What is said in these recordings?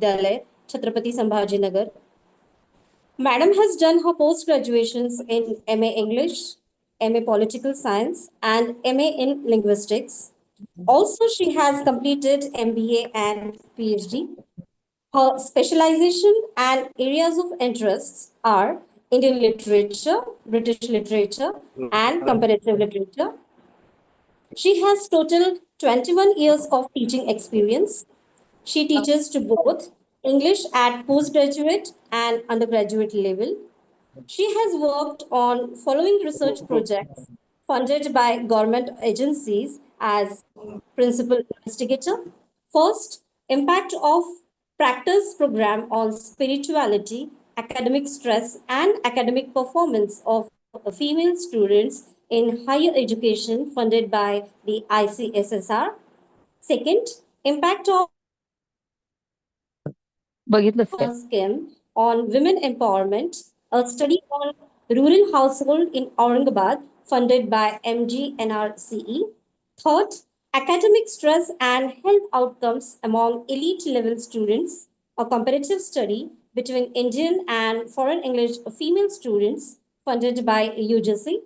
Vidyalaya, Chhatrapati Sambhajinagar. Madam has done her post-graduations in MA English, MA Political Science, and MA in Linguistics. Also, she has completed MBA and PhD. Her specialization and areas of interests are Indian literature, British literature, and comparative literature. She has total 21 years of teaching experience. She teaches to both English at postgraduate and undergraduate level. She has worked on following research projects funded by government agencies as principal investigator. First, impact of practice program on spirituality, academic stress, and academic performance of female students in higher education funded by the ICSSR. Second, impact of बघितलंस काय scheme on women empowerment, a study on rural household in Aurangabad funded by MGNRCE. Third, academic stress and health outcomes among elite level students, a comparative study between Indian and foreign English female students funded by UGC.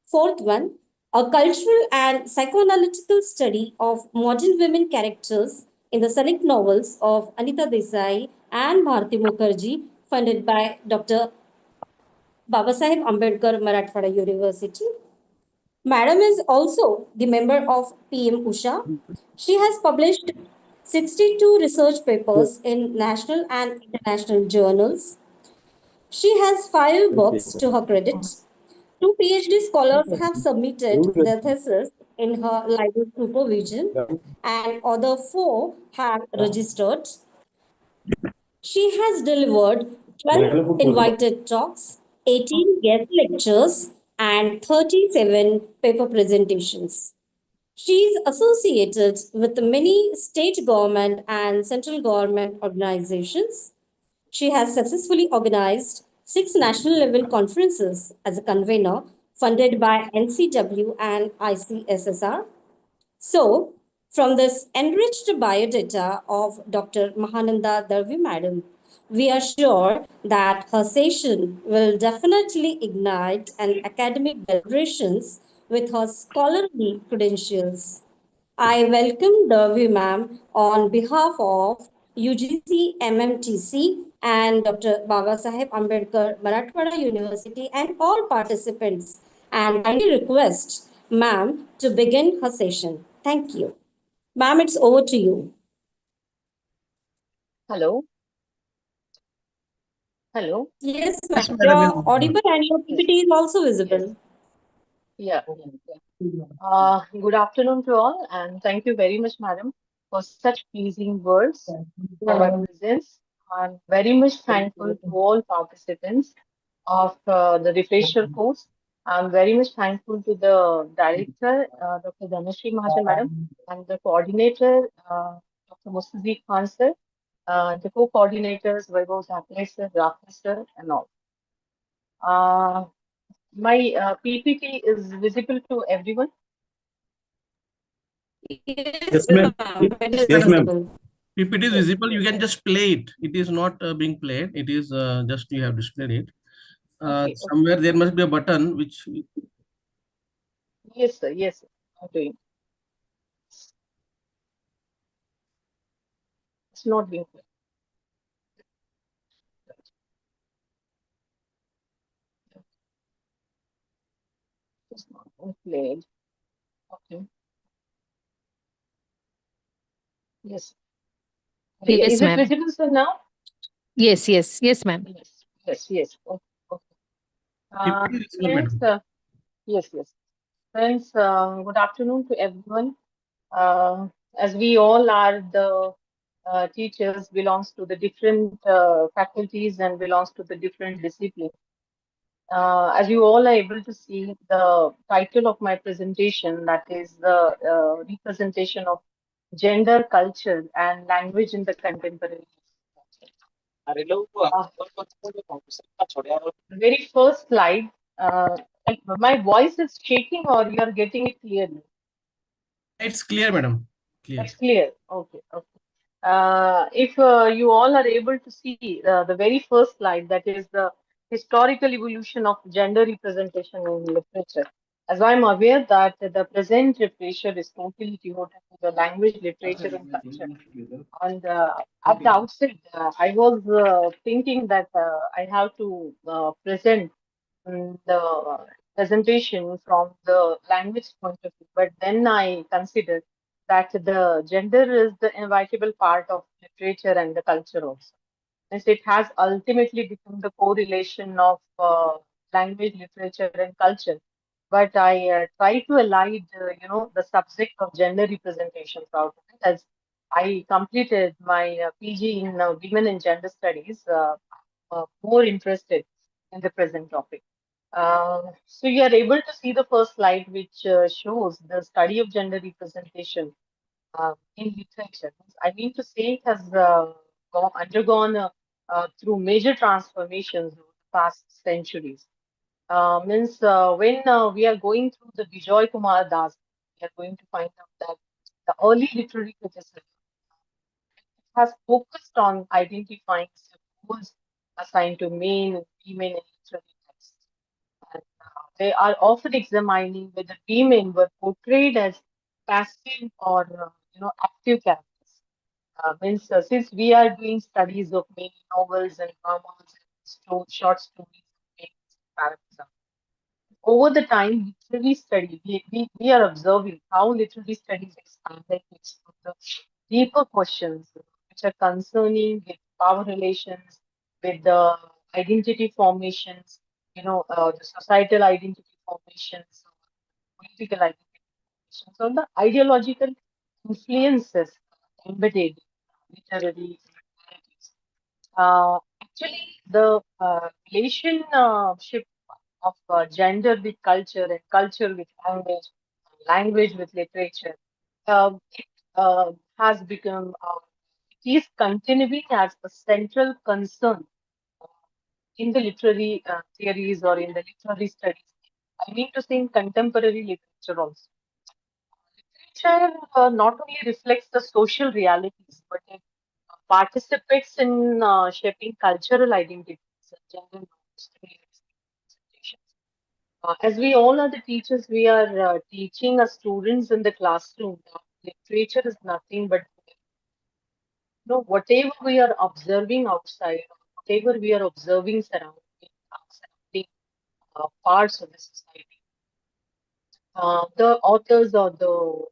Fourth one, a cultural and psychoanalytical study of modern women characters in the select novels of Anita Desai and Bharti Mukherjee, funded by Dr. Babasaheb Ambedkar Marathwada University. Madam is also the member of PM Usha. She has published 62 research papers in national and international journals. She has 5 books to her credit. 2 PhD scholars have submitted their thesis in her library supervision, and other 4 have registered. She has delivered 12 invited talks, 18 guest lectures, and 37 paper presentations. She is associated with many state government and central government organizations. She has successfully organized 6 national level conferences as a convener funded by NCW and ICSSR. So, from this enriched biodata of Dr. Mahananda Dalvi Madam, we are sure that her session will definitely ignite an academic deliberations with her scholarly credentials. I welcome Dalvi Ma'am on behalf of UGC MMTC and Dr. Babasaheb Ambedkar Marathwada University and all participants and kindly request Ma'am to begin her session. Thank you. Ma'am, it's over to you. Hello. Hello. Yes, Yes, ma'am. madam, You're audible and your PPT is also visible. Yeah. Good afternoon to all, and thank you very much, madam, for such pleasing words for my presence. I'm very much thankful to all participants of the refresher course. I'm very much thankful to the director, Dr. Dhanashree Mahajan, madam, and the coordinator, Dr. Mustazi Khan, sir, the co-coordinators, Vaibhav Thackeray, sir, Rafi, sir, and all. My PPT is visible to everyone. Yes, ma'am. It is Yes, ma'am. visible. PPT is visible. You can just play it. It is not being played. It is just you have displayed it. Okay, Somewhere there must be a button which. Yes, sir. Yes, sir. I'm doing. It's not being played. It's not being played. Okay. Yes. Yes, Is it ma'am. visible, sir, now? Yes, ma'am. Yes. Yes. Yes. Okay. Okay. PPT is visible, Friends, madam. yes. Yes. Friends, good afternoon to everyone. As we all are the teachers, belongs to the different faculties and belongs to the different disciplines. As you all are able to see, the title of my presentation, that is the representation of gender, culture, and language in the contemporary. Very first slide, my voice is shaking or you are getting it clearly? It's clear, madam. Clear. It's clear. Okay. Okay. If you all are able to see the very first slide, that is the historical evolution of gender representation in literature. As I'm aware that the present literature is totally devoted to the language, literature, and culture. And at the outset, I was thinking that I have to present the presentation from the language point of view. But then I considered that the gender is the inevitable part of literature and the culture also. As it has ultimately become the correlation of language, literature, and culture. But I try to align, the subject of gender representation out of it. As I completed my PG in Women and Gender Studies, more interested in the present topic. So you are able to see the first slide, which shows the study of gender representation in literature. I mean to say it has undergone through major transformations over the past centuries. When we are going through the Bijoy Kumar Das, we are going to find out that the early literary criticism has focused on identifying the roles assigned to men and women in literary texts. And they are often examining whether women were portrayed as passive or active characters. Since we are doing studies of many novels and dramas and short stories, parallelism. Over the time, literary study, we are observing how literary studies expanded to explore the deeper questions which are concerning with power relations, with the identity formations, the societal identity formations, political identity formations, or the ideological influences embedded in literary narratives. Actually, the relationship of gender with culture and culture with language, language with literature, it has become, it is continuing as a central concern in the literary theories or in the literary studies. I mean to say in contemporary literature also. Literature not only reflects the social realities, but it participates in shaping cultural identities, gender norms, representations. As we all are the teachers, we are teaching our students in the classroom that literature is nothing but whatever we are observing outside, whatever we are observing surrounding parts of the society. The authors or the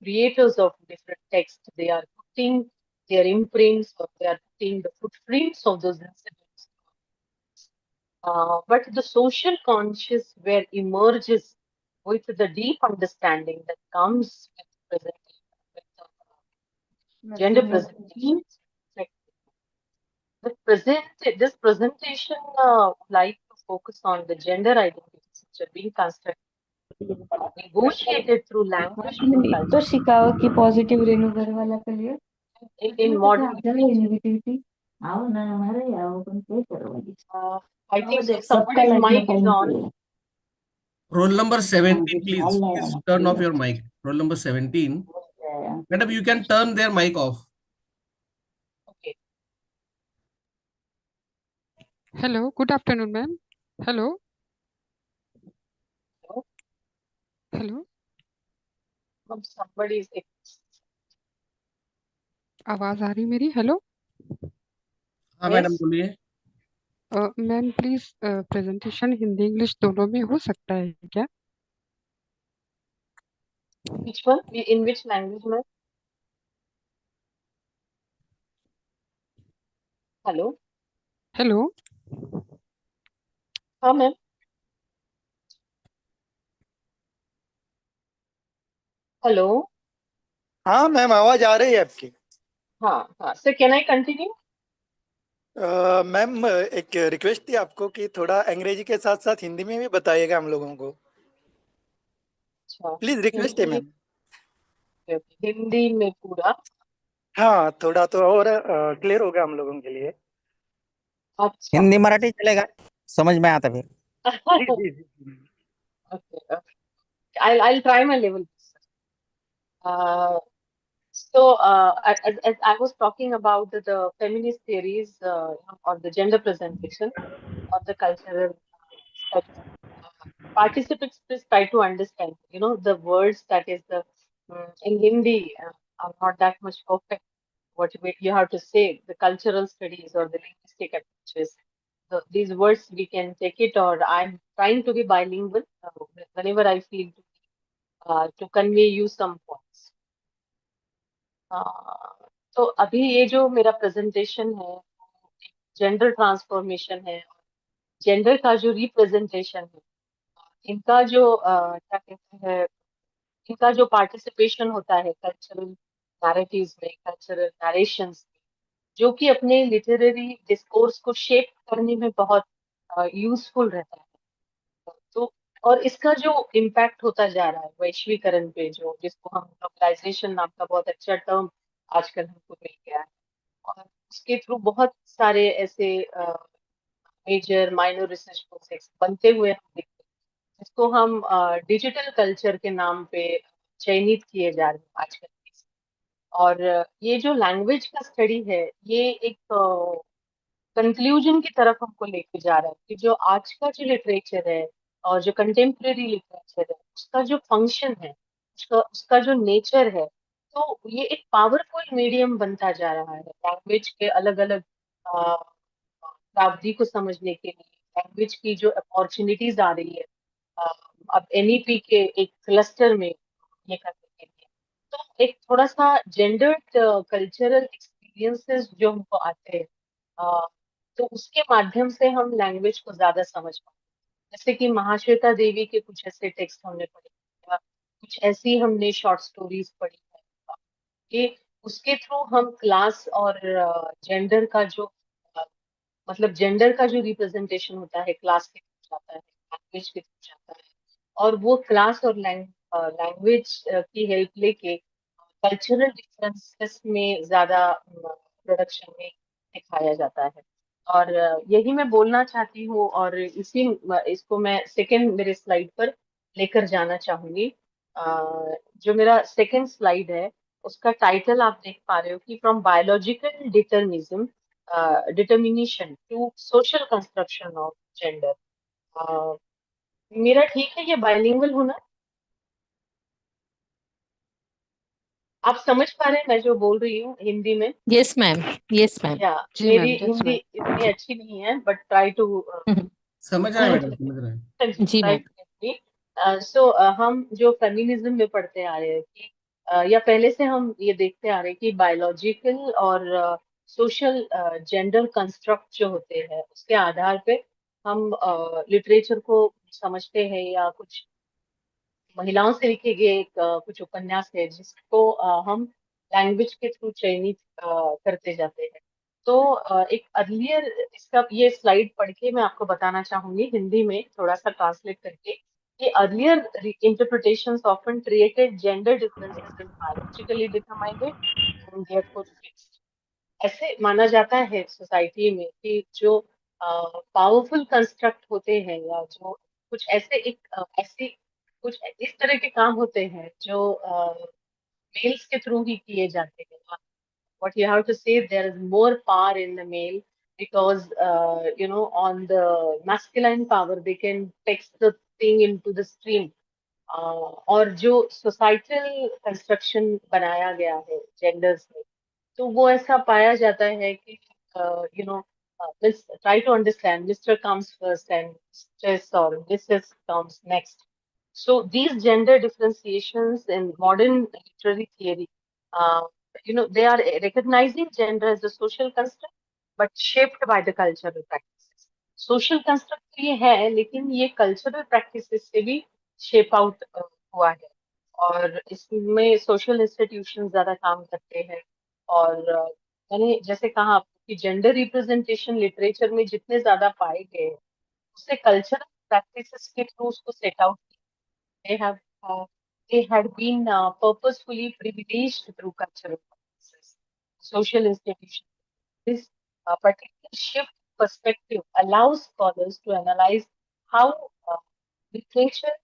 creators of different texts, they are putting their imprints or they are putting the footprints of those incidents. But the social conscious where emerges with the deep understanding that comes with gender presentation. This presentation like to focus on the gender identities which are being constructed, negotiated through language and तो culture सिखाओ कि positive Renu घर वाला के लिए in modern literature. Negativity आओ ना हमारे आओ अपन क्या करोगे I think so. देख सबका Somebody's लाइफ में mic is टाइम on. पे Roll number 17, please. डाल Please turn off your mic. Roll number 17. Madam, you can turn their mic off. Okay. Hello, good afternoon, ma'am. Hello, Hello? hello. Somebody is. आवाज आ रही मेरी? Hello हाँ madam Yes. बोलिए. Ma'am please presentation Hindi English दोनों में हो सकता है क्या? Which one? In which language, ma'am? Hello. Hello हाँ मैम. हेलो. हाँ मैम आवाज आ रही है आपकी. हाँ हाँ sir, can I continue? Ma'am एक रिक्वेस्ट थी आपको कि थोड़ा अंग्रेजी के साथ साथ हिंदी में भी बताइएगा हम लोगों को. अच्छा, प्लीज रिक्वेस्ट है मैम. हिंदी में पूरा. हाँ थोड़ा तो और क्लियर होगा हम लोगों के लिए. अच्छा. हिंदी मराठी चलेगा, समझ में आता फिर. जी जी जी. Okay, I'll try my level. As I was talking about the feminist theories or the gender presentation or the cultural studies, participants please try to understand, the words that is in Hindi, are not that much perfect. What you have to say, the cultural studies or the linguistic approaches. These words we can take it, or I'm trying to be bilingual whenever I feel to convey you some points. तो अभी ये जो मेरा presentation है gender transformation है, gender का जो representation है, इनका जो क्या कहते हैं, इनका जो पार्टिसिपेशन होता है कल्चरल नैरेटिव्स में, कल्चरल नरेशंस में, जो कि अपने लिटरेरी डिस्कोर्स को शेप करने में बहुत यूजफुल रहता है। तो और इसका जो इम्पैक्ट होता जा रहा है वैश्वीकरण पे, जो जिसको हम ग्लोबलाइजेशन नाम का बहुत अच्छा टर्म आजकल हमको मिल गया है, और उसके थ्रू बहुत सारे ऐसे मेजर माइनर रिसर्च प्रोजेक्ट्स बनते हुए हम देखते हैं, जिसको हम डिजिटल कल्चर के नाम पे चयनित किए जा रहे हैं आजकल। और ये जो लैंग्वेज का स्टडी है, ये एक कंक्लूजन की तरफ हमको लेके जा रहा है कि जो आज का जो लिटरेचर है और जो कंटेम्प्रेरी लिटरेचर है, उसका जो फंक्शन है, उसका उसका जो नेचर है, तो ये एक पावरफुल मीडियम बनता जा रहा है लैंग्वेज के अलग अलग प्रावधि को समझने के लिए, लैंग्वेज की जो अपॉर्चुनिटीज आ रही है अ, अब एनईपी के एक क्लस्टर में ये करने के लिए। तो एक थोड़ा सा जेंडर्ड कल्चरल एक्सपीरियंसेस जो हमको आते हैं, अ, तो उसके माध्यम से हम लैंग्वेज को ज्यादा समझ पाते हैं। जैसे कि महाश्वेता देवी के कुछ ऐसे टेक्स्ट हमने पढ़े, या कुछ ऐसी हमने शॉर्ट स्टोरीज पढ़ी है कि उसके थ्रू हम क्लास और जेंडर का जो अ, मतलब जेंडर का जो रिप्रेजेंटेशन होता है क्लास के थ्रू जाता है, लैंग्वेज के थ्रू जाता है, और वो क्लास और लैंग्वेज की हेल्प लेके कल्चरल डिफरेंसेस में ज्यादा प्रोडक्शन में दिखाया जाता है। और यही मैं बोलना चाहती हूँ, और इसको मैं सेकेंड मेरे स्लाइड पर लेकर जाना चाहूंगी। जो मेरा सेकेंड स्लाइड है, उसका टाइटल आप देख पा रहे हो कि from biological determinism determination to social construction of gender. मेरा ठीक है ये बाइलिंगुअल होना? आप समझ पा रहे हैं मैं जो बोल रही हूँ हिंदी में? Yes, ma'am. Yes, ma'am. या जी मेरी मैम, यस हिंदी मैम। इतनी अच्छी नहीं है, बट ट्राई टू समझ रहे हैं मैडम, समझ रहे हैं। जी ट्राई मैम. टू। सो हम जो फेमिनिज्म में पढ़ते आ रहे हैं कि या पहले से हम ये देखते आ रहे हैं कि बायोलॉजिकल और सोशल जेंडर कंस्ट्रक्ट जो होते हैं, उसके आधार पे हम लिटरेचर को समझते हैं, या कुछ महिलाओं से लिखे गए एक कुछ उपन्यास है जिसको हम लैंग्वेज के थ्रू चयनित करते जाते हैं। तो एक अर्लियर इसका ये स्लाइड पढ़ के मैं आपको बताना चाहूंगी हिंदी में थोड़ा सा ट्रांसलेट करके कि earlier interpretations often created gender differences in biologically determined and therefore fixed. ऐसे माना जाता है सोसाइटी में कि जो पावरफुल कंस्ट्रक्ट होते हैं, या जो कुछ ऐसे ऐसी कुछ इस तरह के काम होते हैं जो मेल्स के थ्रू ही किए जाते हैं। What you have to say, there is more power in the male because on the masculine power they can text the thing into the stream। और जो सोसाइटल कंस्ट्रक्शन बनाया गया है जेंडर्स में, तो वो ऐसा पाया जाता है कि you know try to understand mister comes first and mistress और Mrs comes next. So these gender differentiations in modern literary theory, they are recognizing gender as a social construct, but shaped by the cultural practices. Social construct तो ये है, लेकिन ये cultural practices से भी shape out हुआ है, और इसमें social institutions ज्यादा काम करते हैं। और मैंने जैसे कहा आपको कि जेंडर रिप्रेजेंटेशन लिटरेचर में जितने ज्यादा पाए गए हैं, उससे कल्चरल प्रैक्टिसेस के थ्रू उसको set out they have uh, they had been purposefully privileged through cultural practices, social institutions. This particular shift perspective allows scholars to analyze how literature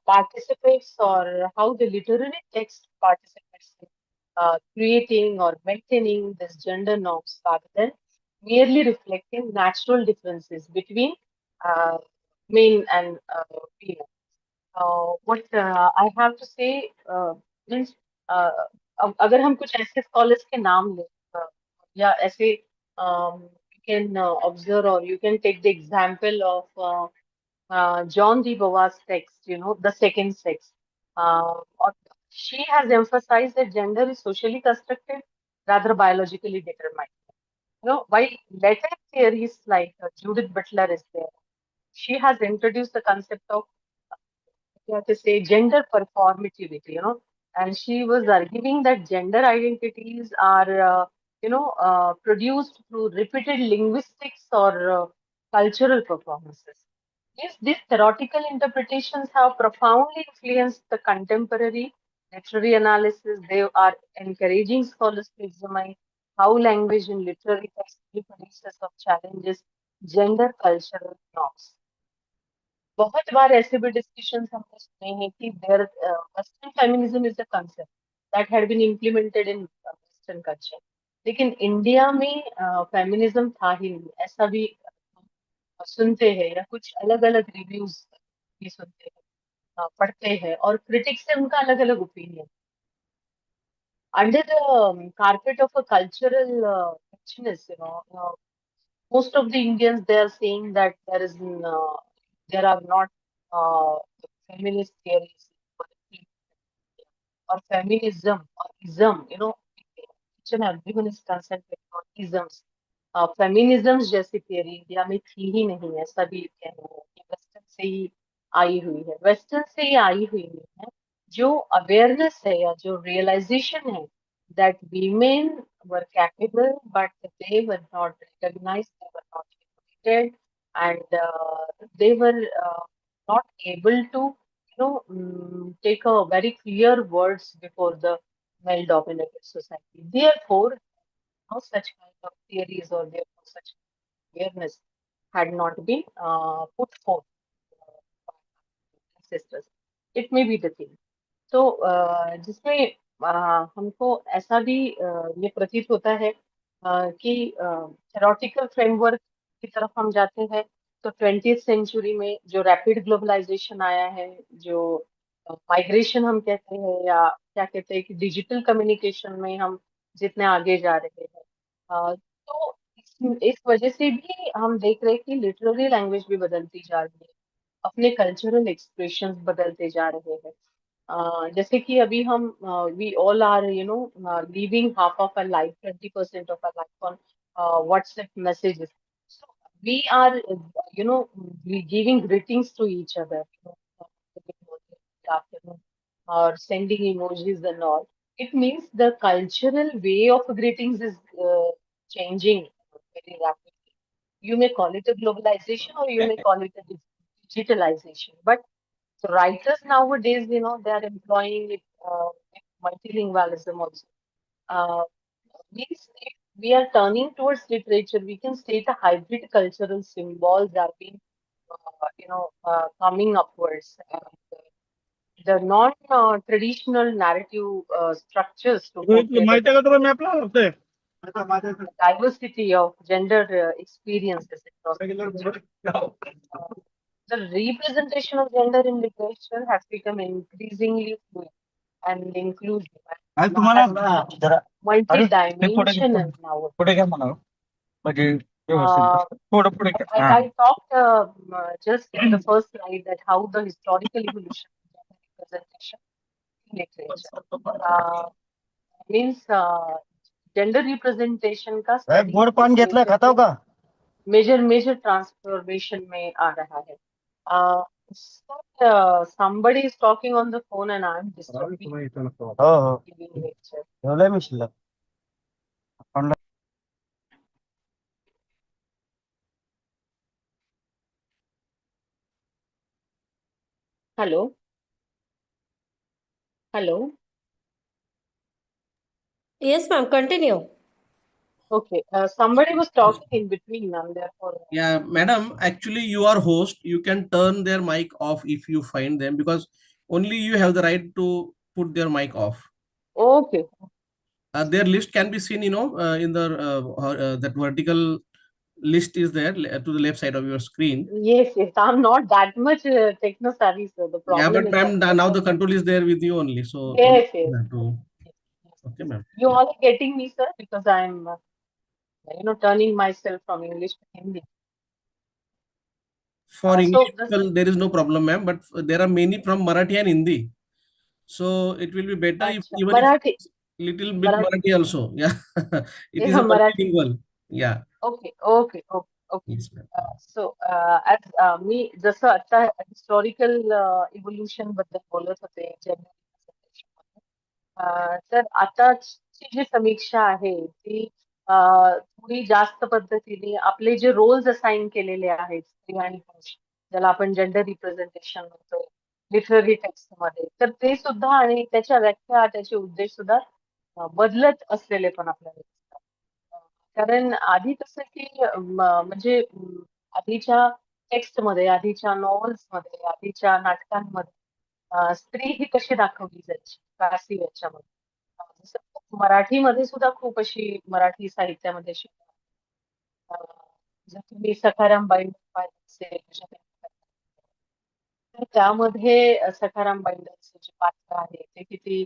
participates, or how the literary text participates in creating or maintaining these gender norms rather than merely reflecting natural differences between uh, men and female. What I have to say means uh, अगर हम कुछ ऐसे scholars के नाम लें या ऐसे you can observe or you can take the example of John D. Bowa's text, The Second Sex. Or she has emphasized that gender is socially constructed rather biologically determined. While later theories like Judith Butler is there, she has introduced the concept of you have to say gender performativity, and she was arguing that gender identities are, produced through repeated linguistics or cultural performances. Yes, these theoretical interpretations have profoundly influenced the contemporary literary analysis. They are encouraging scholars to examine how language in literary text reproduces of challenges gender cultural norms. बहुत बार ऐसे भी discussions हमने सुने हैं कि there western feminism is a concept that had been implemented in western culture, लेकिन India में feminism था ही नहीं, ऐसा भी सुनते हैं या कुछ अलग अलग रिव्यूज भी सुनते हैं, पढ़ते हैं और क्रिटिक्स से उनका अलग अलग opinion under the carpet of a cultural richness, most of the Indians they are saying that there are not feminist theories or feminism or ism, each and everyone is concerned with isms. फेमिनिज्म्स जैसी theory India में थी ही नहीं, ऐसा भी कहना है कि western से ही आई हुई है, वेस्टर्न से ही आई हुई है। जो अवेयरनेस है या जो रियलाइजेशन है that women were capable but they were not recognized, they were not educated, and they were not able to take a very clear words before the male dominated society. Therefore no such kind of theories or therefore such awareness had not been put forth by ancestors. It may be the thing. तो जिसमें हमको ऐसा भी ये प्रतीत होता है कि थेरोटिकल फ्रेमवर्क की तरफ हम जाते हैं तो 20th सेंचुरी में जो रैपिड ग्लोबलाइजेशन आया है, जो माइग्रेशन हम कहते हैं या क्या कहते हैं कि डिजिटल कम्युनिकेशन में हम जितने आगे जा रहे हैं, तो इस वजह से भी हम देख रहे हैं कि लिटरेरी लैंग्वेज भी बदलती जा रही है, अपने कल्चरल एक्सप्रेशन बदलते जा रहे हैं। जैसे कि अभी हम we all are living half of a life 20% of a life on WhatsApp messages, so we are giving greetings to each other, good afternoon, or sending emojis and all. It means the cultural way of greetings is changing very rapidly. You may call it a globalization or you may call it a digitalization, but so writers nowadays, they are employing it, multilingualism also. Means if we are turning towards literature, we can state a hybrid cultural symbols are being, coming upwards. The non-traditional narrative structures to portray the diversity of gender experiences. The representation of gender in literature has become increasingly fluid and inclusive आज and तुम्हाला जरा multi-dimensional now. पुढे घ्या म्हणा म्हणजे व्यवस्थित थोडं पुढे घ्या. I talked just in the first slide that how the historical evolution of gender representation in literature means gender representation का study गोड पान घेतलं खाताव का major transformation में आ रहा है. Somebody is talking on the phone and I'm disturbing. हो giving lecture. ठेवलंय मी शिल्लक. Hello. Hello. Yes, ma'am. Continue. Okay. Somebody was talking in between, ma'am. Therefore. Yeah, madam, actually you are host. You can turn their mic off if you find them, because only you have the right to put their mic off. Okay. Their list can be seen, in the that vertical list is there to the left side of your screen. Yes, yes. I'm not that much techno savvy, sir. The Yeah, problem but is that. ma'am, now the control is there with you only. So only Yes, you yes. have to. Yes, yes. Okay, ma'am. You Yeah. all are getting me, sir, because I'm, turning myself from English to Hindi. For So English people, there is no problem, ma'am. But there are many from Marathi and Hindi. So it will be better if Acha, even if Marathi, little bit Marathi, Marathi also. Yeah, it is yeah, a Marathi. multilingual. Yeah. Okay, okay, okay, okay. Yes, ma'am. So, as मी जसं आता historical evolution बद्दल बोलत होते general representation मध्ये, तर आताची जी समीक्षा आहे ती थोडी जास्त पद्धतीने आपले जे रोल्स असाइन केलेले आहेत स्त्री आणि पुरुष, ज्याला आपण जेंडर रिप्रेझेंटेशन म्हणतो लिटररी टेक्स्ट मध्ये, तर ते सुद्धा आणि त्याच्या व्याख्या त्याचे उद्देश सुद्धा बदलत असलेले पण आपल्याला दिसतात. कारण आधी कसं की म्हणजे आधीच्या टेक्स्टमध्ये, आधीच्या नॉव्हेल्समध्ये, आधीच्या नाटकांमध्ये स्त्री ही कशी दाखवली जायची फारसी याच्यामध्ये. जसं मराठीमध्ये सुद्धा खूप अशी मराठी साहित्यामध्ये अशी जर तुम्ही सखारामबाई पाहिलं असेल, तर त्यामध्ये सखाराम बाईंचं जे पात्र आहे ते किती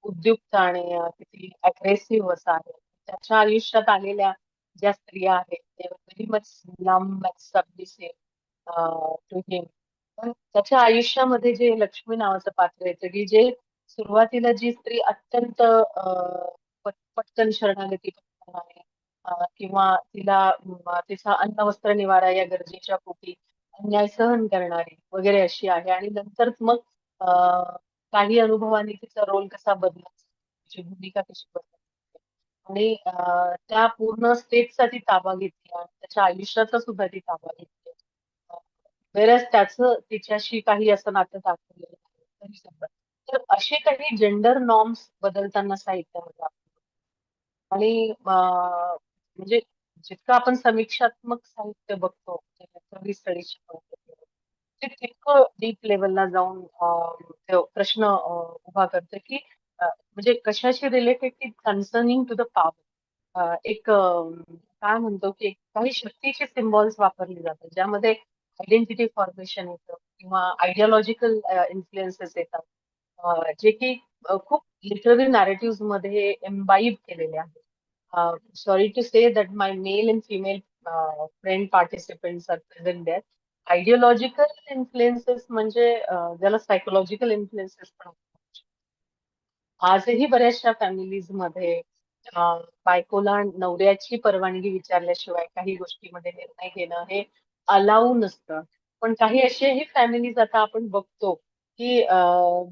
उद्युक्त आणि किती अग्रेसिव्ह असं आहे. त्याच्या आयुष्यात आलेल्या ज्या स्त्रिया आहेत ते very much numb and submissive to him. पण त्याच्या आयुष्यामध्ये जे लक्ष्मी नावाचं पात्र येतं की जे सुरुवातीला जी स्त्री अत्यंत पटकन शरणागती पत्करणारी आहे, किंवा तिला तिचा अन्न वस्त्र निवारा या गरजेच्या पोटी अन्याय सहन करणारी वगैरे अशी आहे, आणि नंतर मग काही अनुभवांनी तिचा रोल कसा बदलायचा, तिची भूमिका कशी बदलायची, आणि त्या पूर्ण स्टेटचा ती ताबा घेतली आणि त्याच्या आयुष्याचा सुद्धा ती ताबा घेतली. वेरच त्याचं तिच्याशी काही असं नातं दाखवलेलं नाही तरी सुद्धा. तर असे काही जेंडर नॉर्म्स बदलताना साहित्यामध्ये आणि म्हणजे जितकं आपण समीक्षात्मक साहित्य बघतो स्टडीजच्या, ते तितकं डीप लेवलला जाऊन ते प्रश्न उभा करते की म्हणजे कशाशी रिलेटेड की कन्सर्निंग टू द पॉवर. एक काय म्हणतो की काही शक्तीचे सिम्बॉल्स वापरले जातात ज्यामध्ये आयडेंटिटी फॉर्मेशन येतं किंवा आयडिओलॉजिकल इन्फ्लुएन्सेस येतात, जे की खूप लिटररी नॅरेटिव्ह मध्ये एम्बाईब केलेले आहेत. Sorry to say that my male and female friend participants are present there. Ideological influences म्हणजे ज्याला सायकोलॉजिकल इन्फ्लुएन्सेस पण म्हणतात. आजही बऱ्याचशा फॅमिलीज मध्ये बायकोला नवऱ्याची परवानगी विचारल्याशिवाय काही गोष्टीमध्ये निर्णय घेणं हे अलाऊ नसतं. पण काही असेही फॅमिलीज आता आपण बघतो की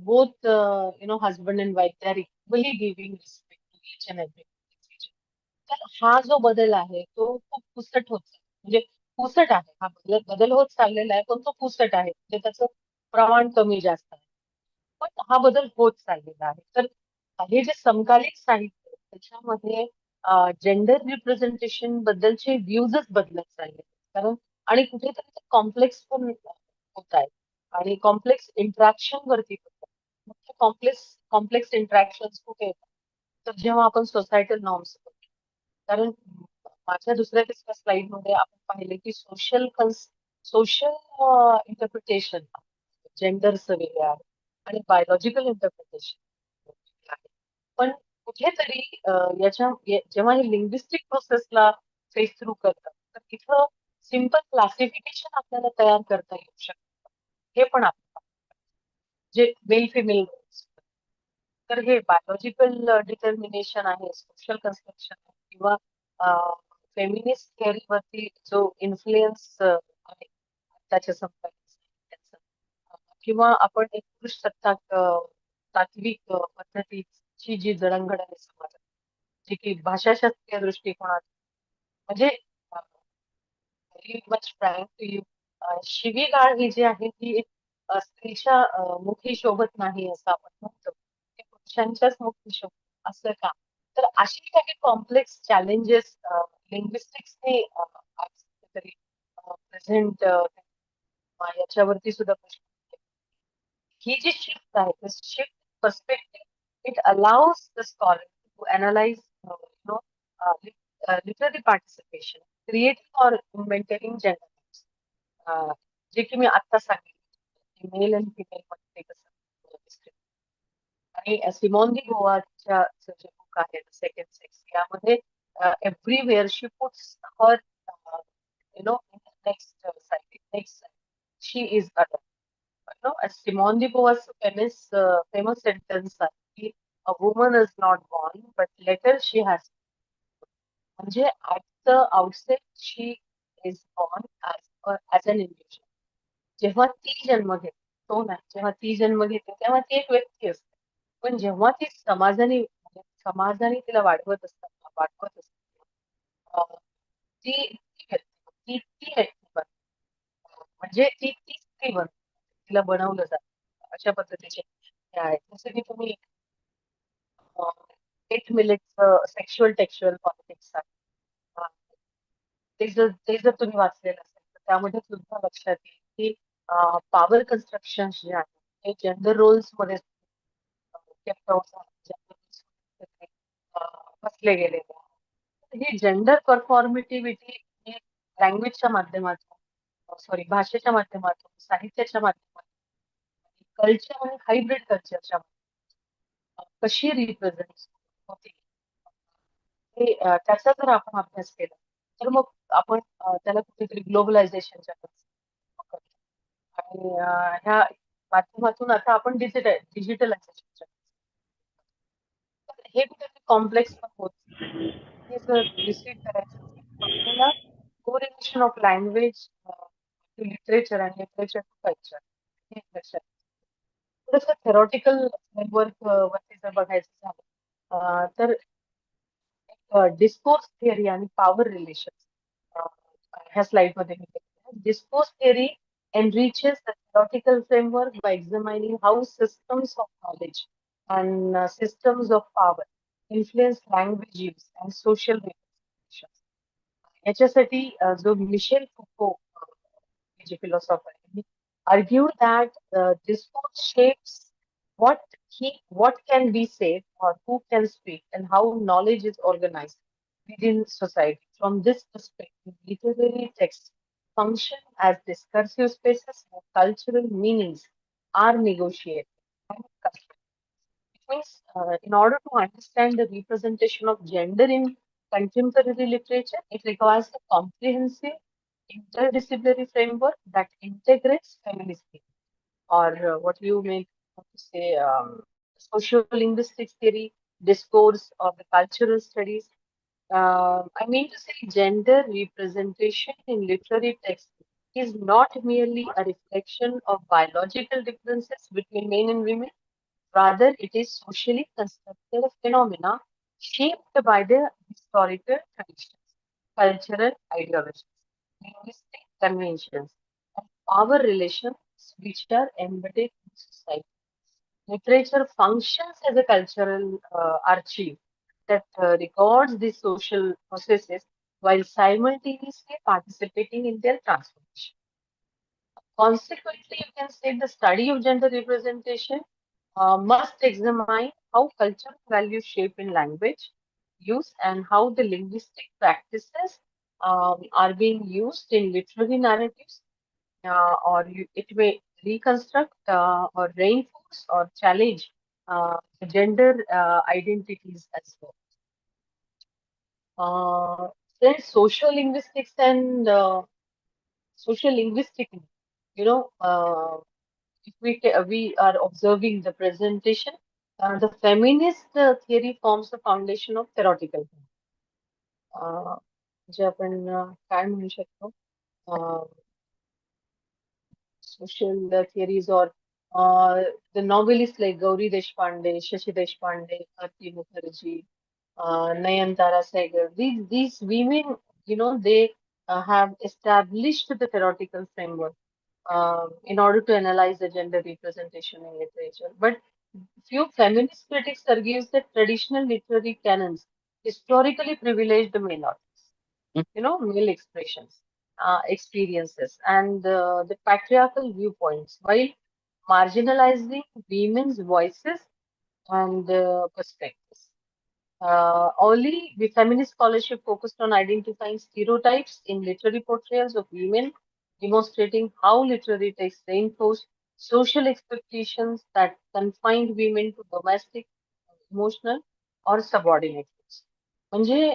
both husband and wife they are equally giving respect to each and every. तर हा जो बदल आहे तो खूप पुसट होत म्हणजे पुसट आहे, हा बदल होत चाललेला आहे पण तो पुसट आहे, म्हणजे त्याचं प्रमाण कमी जास्त आहे, पण हा बदल होत चाललेला आहे. तर हे जे समकालीन साहित्य आहे, त्याच्यामध्ये जेंडर रिप्रेझेंटेशन बद्दलचे व्ह्यूजच बदलत चालले, कारण आणि कुठेतरी कॉम्प्लेक्स पण होत आहे आणि कॉम्प्लेक्स इंटरॅक्शन वरती होत आहे. कॉम्प्लेक्स कॉम्प्लेक्स इंटरॅक्शन कुठे येतात, तर जेव्हा आपण सोसायटल नॉर्म्स, कारण माझ्या दुसऱ्या तिसऱ्या स्लाइड मध्ये आपण पाहिले की सोशल इंटरप्रिटेशन जेंडरचं वेगळं आहे आणि बायोलॉजिकल इंटरप्रिटेशन आहे. पण कुठेतरी जेव्हा हे लिंग्विस्टिक प्रोसेसला फेस थ्रू करतात, तर तिथं सिम्पल क्लासिफिकेशन आपल्याला तयार करता येऊ शकतं, हे पण आपण जे मेल फिमेल. तर हे बायोलॉजिकल डिटर्मिनेशन आहे, सोशल कन्स्ट्रक्शन आहे, किंवा फेमिनिस्ट थेअरीवरती जो इन्फ्लुएन्स आहे त्याच्या संपर्काचा, किंवा आपण एक पुरुष सत्ताक तात्विक पद्धतीची जी जडणघडण आहे समाजात, जी की भाषाशास्त्रीय दृष्टिकोनात, म्हणजे very much frank to you, शिवीगाळ ही जी आहे ती एक स्त्रीच्या मुखी शोभत नाही असं आपण म्हणतो, ते पुरुषांच्याच मुखी शोभत असं का. तर अशी काही कॉम्प्लेक्स चॅलेंजेस लिंग्विस्टिक्सने आज तरी प्रेझेंट याच्यावरती सुद्धा प्रश्न आहेत. ही जी शिफ्ट आहे shift perspective, it allows the scholar to analyze, literary participation, creating or maintaining gender norms. जे की मी आता सांगितलं, मेल आणि फिमेल मध्ये ते कसं discriminate. आणि सिमॉन दी गोवाच्या जे बुक आहे सेकंड सेक्स, यामध्ये everywhere she puts her next side, next she is other. as Simone de Beauvoir's famous sentence आहे की a woman is not born but later she has. म्हणजे at the outset she is born as an individual. जेव्हा ती जन्म घेते, तो नाही, जेव्हा ती जन्म घेते तेव्हा ती एक व्यक्ती असते. पण जेव्हा ती समाजाने तिला वाढवत असतात, ती ती व्यक्ती ती व्यक्ती बनते. म्हणजे ती स्त्री बनते, तिला बनवलं जातं. अशा पद्धतीचे हे आहेत. जसं की तुम्ही 8 मिनिट्स सेक्शुअल टेक्स्च्युअल पॉलिटिक्स आहे. ते जर तुम्ही वाचलेलं असेल तर त्यामध्ये सुद्धा लक्षात येईल की पॉवर कन्स्ट्रक्शन जे आहे ते जेंडर रोल्स मध्ये बसले गेलेले आहे. ही जेंडर परफॉर्मेटिव्हिटी ही लँग्वेजच्या माध्यमातून, भाषेच्या माध्यमातून, साहित्याच्या माध्यमातून, कल्चर आणि हायब्रिड कल्चरच्या कशी रिप्रेझेंट होते, त्याचा जर आपण अभ्यास केला तर मग आपण त्याला कुठेतरी ग्लोबलायझेशनच्या आणि ह्या माध्यमातून आता आपण डिजिटलायझेशनच्या हे कुठेतरी कॉम्प्लेक्स पण होत. हे जर रिसीव्ह करायचं असेल तर आपल्याला correlation of language to literature आणि लिटरेचर टू कल्चर हे लक्षात. थोडंसं थेरॉटिकल फ्रेमवर्क वरती जर बघायचं झालं तर डिस्कोर्स थिअरी आणि पॉवर रिलेशन ह्या स्लाइड मध्ये मी discourse theory enriches the theoretical framework by examining how systems of knowledge and systems of power influence language use and social representations. याच्यासाठी जो मिशेल फुको जे philosopher argued that discourse shapes what can be said or who can speak and how knowledge is organized within society. From this perspective, literary texts function as discursive spaces where cultural meanings are negotiated and constructed. It means, in order to understand the representation of gender in contemporary literature, it requires a comprehensive interdisciplinary framework that integrates feminist theory, or what you may say, socio-linguistic theory, discourse, or the cultural studies. I mean to say, gender representation in literary text is not merely a reflection of biological differences between men and women. Rather, it is socially constructed phenomena shaped by the historical traditions, cultural ideologies, linguistic conventions, and power relations which are embedded in society. Literature functions as a cultural archive that records these social processes while simultaneously participating in their transformation. Consequently, you can say the study of gender representation must examine how cultural values shape in language use and how the linguistic practices are being used in literary narratives, it may reconstruct or reinforce or challenge the gender identities as well. Then social linguistics and social linguistically, if we are observing the presentation, the feminist theory forms the foundation of theoretical. जे आपण काय म्हणू शकतो, social theories or the novelists like Gauri Deshpande, Shashi Deshpande, Aarti Mukherjee, Nayantara Sehgal. These women, they have established the theoretical framework in order to analyze the gender representation in literature. But few feminist critics argues that traditional literary canons historically privileged the male authors, male expressions, experiences, and the patriarchal viewpoints, while marginalizing women's voices and perspectives. Early, the feminist scholarship focused on identifying stereotypes in literary portrayals of women, demonstrating how literary texts reinforce social expectations that confined women to domestic, emotional, or subordinate roles. म्हणजे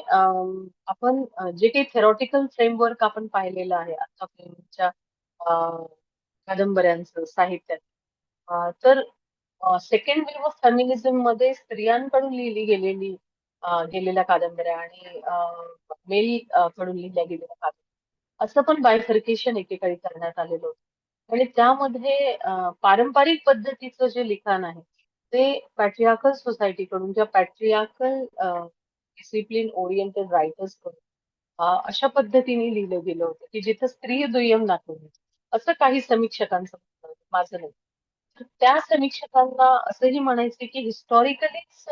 आपण जे काही theoretical framework आपण पाहिलेलं आहे आतापर्यंतच्या कादंबऱ्यांचं साहित्यात, तर second wave of feminism मध्ये स्त्रियांकडून लिहिली गेलेली गेलेल्या कादंबऱ्या आणि मेल कडून लिहिल्या गेलेल्या कादंबऱ्या असं पण बायफर्केशन एकेकाळी करण्यात आलेलं होतं. आणि त्यामध्ये पारंपरिक पद्धतीचं जे लिखाण आहे ते पॅट्रियार्कल सोसायटीकडून किंवा पॅट्रियार्कल डिसिप्लिन ओरिएंटेड रायटर्स कडून अशा पद्धतीने लिहिलं गेलं होतं की जिथं स्त्री दुय्यम दाखवली असं काही समीक्षकांचं म्हणणं होतं, माझं नाही. तर त्या समीक्षकांना असंही म्हणायचे की हिस्टॉरिकलीच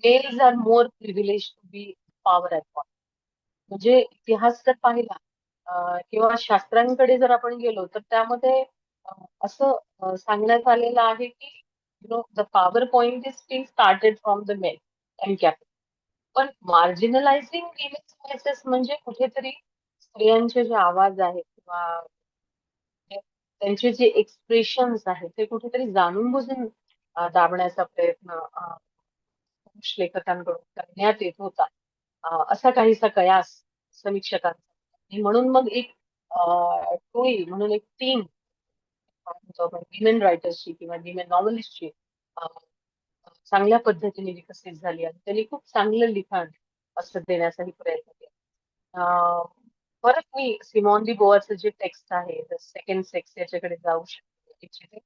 males are more privilege to be power at point. म्हणजे इतिहास जर पाहिला किंवा शास्त्रांकडे जर आपण गेलो तर त्यामध्ये असं सांगण्यात आलेलं आहे की the power point is still started from the male and capital. पण मार्जिनलायझिंग विमेन्स व्हॉइसेस म्हणजे कुठेतरी स्त्रियांचे जे आवाज आहेत किंवा त्यांचे जे एक्सप्रेशन्स आहेत ते कुठेतरी जाणून बुजून दाबण्याचा प्रयत्न पुरुष लेखकांकडून करण्यात येत होता, असा काहीसा कयास समीक्षकांचा. आणि म्हणून मग एक टोळी म्हणून एक टीम विमेन रायटर्सची किंवा विमेन नॉव्हलिस्टची चांगल्या पद्धतीने विकसित झाली आणि त्यांनी खूप चांगलं लिखाण असं देण्याचाही प्रयत्न केला. परत मी सिमॉन दी बोआचं जे टेक्स्ट आहे द सेकंड सेक्स याच्याकडे जाऊ इच्छिते,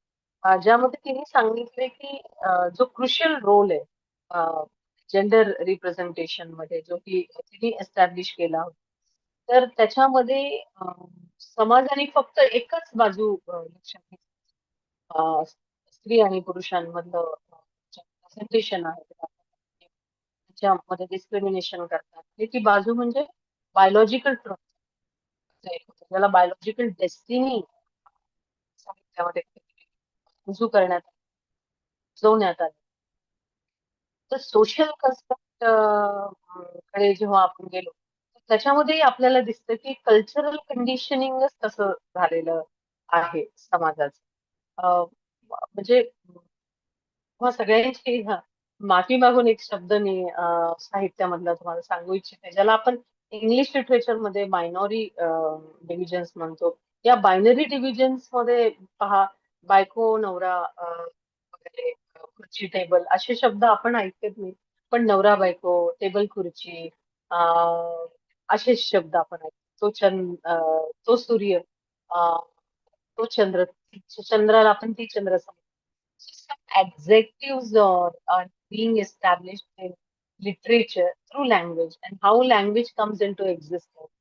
ज्यामध्ये तिने सांगितले की जो क्रुशियल रोल आहे जेंडर रिप्रेझेंटेशन मध्ये जो की तिने एस्टॅब्लिश केला होता, तर त्याच्यामध्ये समाजाने फक्त एकच बाजू लक्षात घेतली, स्त्री आणि पुरुषांमधलं प्रेझेंटेशन आहे त्याच्यामध्ये डिस्क्रिमिनेशन करतात ती बाजू म्हणजे बायोलॉजिकल ट्रुथ, ज्याला बायोलॉजिकल डेस्टिनी साहित्यामध्ये रुजू करण्यात रुजवण्यात आली. तर सोशल कन्स्ट्रक्ट कडे जेव्हा आपण गेलो त्याच्यामध्ये आपल्याला दिसतं की कल्चरल कंडिशनिंगच तसं झालेलं आहे समाजाचं. म्हणजे सगळ्यांची माफी मागून एक शब्द मी साहित्यामधला तुम्हाला सांगू इच्छिते, ज्याला आपण इंग्लिश लिटरेचर मध्ये बायनरी डिव्हिजन्स म्हणतो. या बायनरी डिव्हिजन्स मध्ये पहा, बायको नवरा वगैरे, खुर्ची टेबल असे शब्द आपण ऐकत नाही, पण नवरा बायको, टेबल खुर्ची असे शब्द आपण ऐकतो. तो सूर्य, तो चंद्र, चंद्राला आपण ती चंद्र समजतो. Some adjectives are being established in literature through language and how language comes into existence.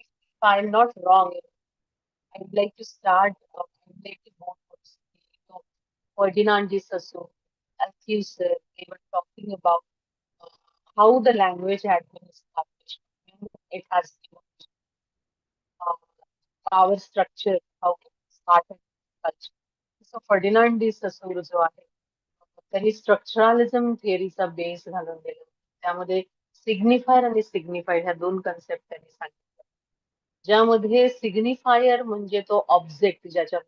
If I'm not wrong, I'd like to start, I'd like to go to Ferdinand de Saussure, Althusser. They were talking about how the language had been established. It has power structure, how it started culture. So Ferdinand de Saussure जो आहे त्यांनी स्ट्रक्चरलिझम थिअरीचा base घालून दिला. त्यामध्ये signifier आणि सिग्निफाईड ह्या दोन concept त्यांनी सांगितल्या, ज्यामध्ये सिग्निफायर म्हणजे तो ऑब्जेक्ट ज्याच्या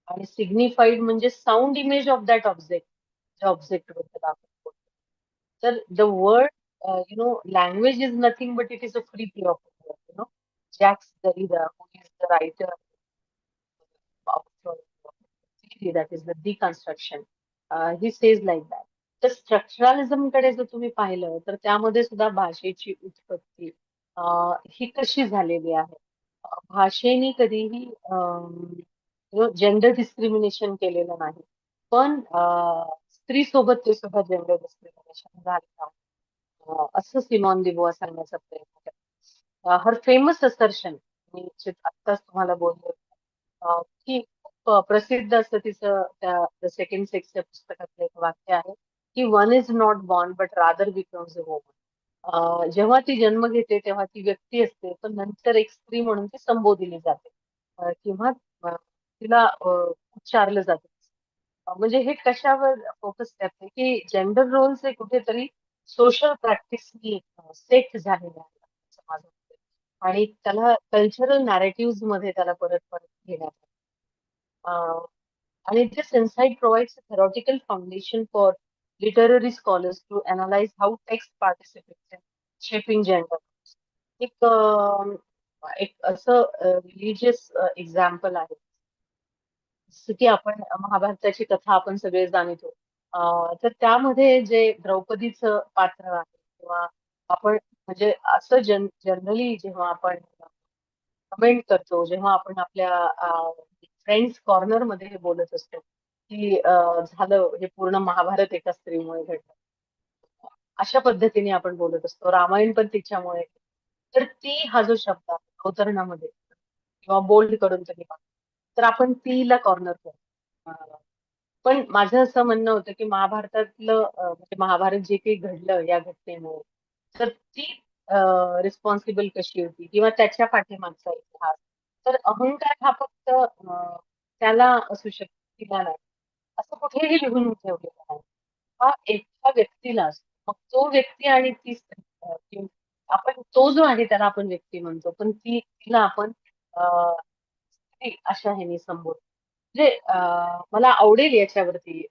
आणि सिग्निफाईड म्हणजे sound image of that object, ज्या ऑब्जेक्ट बद्दल आपण बोलतो. तर the word language is nothing but it is a free play of Jacques Derrida, who is the writer of that is the deconstruction, he says like that. तर स्ट्रक्चरलिझम कडे जर तुम्ही पाहिलं तर त्यामध्ये सुद्धा भाषेची उत्पत्ती ही कशी झालेली आहे. भाषेने कधीही जेंडर डिस्क्रिमिनेशन केलेलं नाही, पण स्त्री सोबत ते सुद्धा जेंडर डिस्क्रिमिनेशन झालेलं आहे, असं सिमॉन दी बोआ सांगण्याचा प्रयत्न करतात. हर फेमस असर्शन, मी आत्ताच तुम्हाला बोलले की खूप प्रसिद्ध असं तिचं त्या द सेकंड सेक्सच्या पुस्तकातलं एक वाक्य आहे की one is not born but rather becomes a woman. जेव्हा ती जन्म घेते तेव्हा ती व्यक्ती असते, पण नंतर एक स्त्री म्हणून ती संबोधली जाते किंवा तिला उच्चारलं जाते. म्हणजे हे कशावर फोकस करते की जेंडर रोल्स हे कुठेतरी सोशल प्रॅक्टिसनी सेट झालेले आहेत समाजामध्ये आणि त्याला कल्चरल नॅरेटिव्ह मध्ये त्याला परत परत घेण्यात आलं. आणि this insight provides a theoretical foundation for literary scholars to analyze how text participates in shaping gender. एक असं रिलिजियस एक्झाम्पल आहे. जसं की आपण महाभारताची कथा आपण सगळे जाणतो. तर त्यामध्ये जे द्रौपदीचं पात्र आहे किंवा आपण म्हणजे असं जनरली जेव्हा आपण कमेंट करतो, जेव्हा आपण आपल्या फ्रेंड्स कॉर्नर मध्ये हे बोलत असतो, की झालं हे पूर्ण महाभारत एका स्त्रीमुळे घडलं. अशा पद्धतीने आपण बोलत असतो. रामायण पण तिच्यामुळे. तर ती हा जो शब्द आहे अवतरणामध्ये किंवा बोल्ड करून तुम्ही बघा. तर आपण तीला कॉर्नर करतो. पण माझं असं म्हणणं होतं की महाभारतातलं म्हणजे महाभारत जे काही घडलं या घटनेमुळे तर ती रिस्पॉन्सिबल कशी होती किंवा त्याच्या पाठीमागचा इतिहास. तर अहंकार हा फक्त त्याला असू शकतो, तिला नाही. असं कुठेही लिहून ठेवलेलं नाही. हा एका व्यक्तीला असतो. मग तो व्यक्ती आणि ती स्त्री आपण तो जो आहे त्याला आपण व्यक्ती म्हणतो, पण तिला आपण स्त्री अशा ह्याने संबोधतो. म्हणजे मला आवडेल याच्यावरती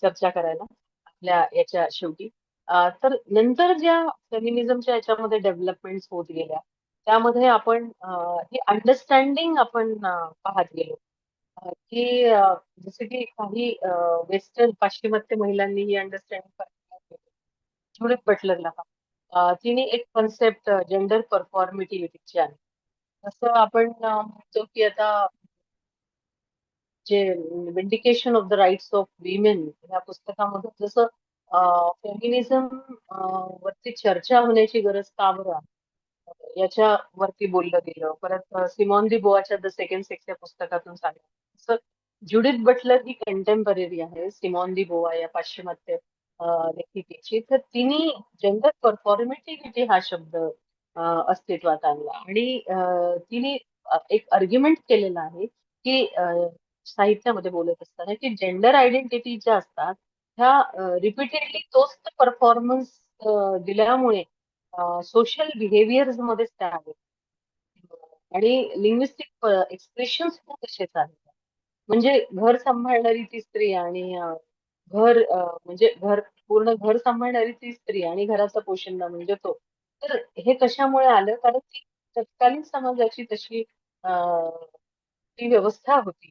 चर्चा करायला आपल्या याच्या शेवटी. तर नंतर ज्या फेमिनिझमच्या याच्यामध्ये डेव्हलपमेंट्स होत गेल्या त्यामध्ये आपण ही अंडरस्टँडिंग आपण पाहत गेलो. की जसं की काही वेस्टर्न पाश्चिमात्य महिलांनी ही अंडरस्टँडिंग जुडिथ बटलरला तिने एक कन्सेप्ट जेंडर परफॉर्मेटिव्हिटीची आहे. तसं आपण म्हणतो की आता जे vindication of the rights of women या पुस्तकामधून जसं फेमिनिझम वरती चर्चा होण्याची गरज का बरं आहे? याच्यावरती बोललं गेलं. परत सिमॉन दी बोआच्या द सेकंड सेक्स या पुस्तकातून सांगितलं. तसं ज्युडिथ बटलर ही कंटेम्पररी आहे सिमॉन दी बोआ या पाश्चिमात्य लेखिकेची. तर तिने जेंडर परफॉर्मेटिव्हिटी हा शब्द अस्तित्वात आणला आणि तिने एक आर्ग्युमेंट केलेला आहे की साहित्यामध्ये बोलत असताना की जेंडर आयडेंटिटी ज्या असतात ह्या रिपीटेडली तोच परफॉर्मन्स दिल्यामुळे सोशल बिहेवियर्स मध्येच त्या आहेत आणि लिंग्विस्टिक एक्सप्रेशन्स पण तसेच आहेत. म्हणजे घर सांभाळणारी ती स्त्री आणि म्हणजे पूर्ण घर सांभाळणारी ती स्त्री आणि घराचा पोशिंदा म्हणजे तो. तर हे कशामुळे आलं? कारण ती तत्कालीन समाजाची तशी ती व्यवस्था होती.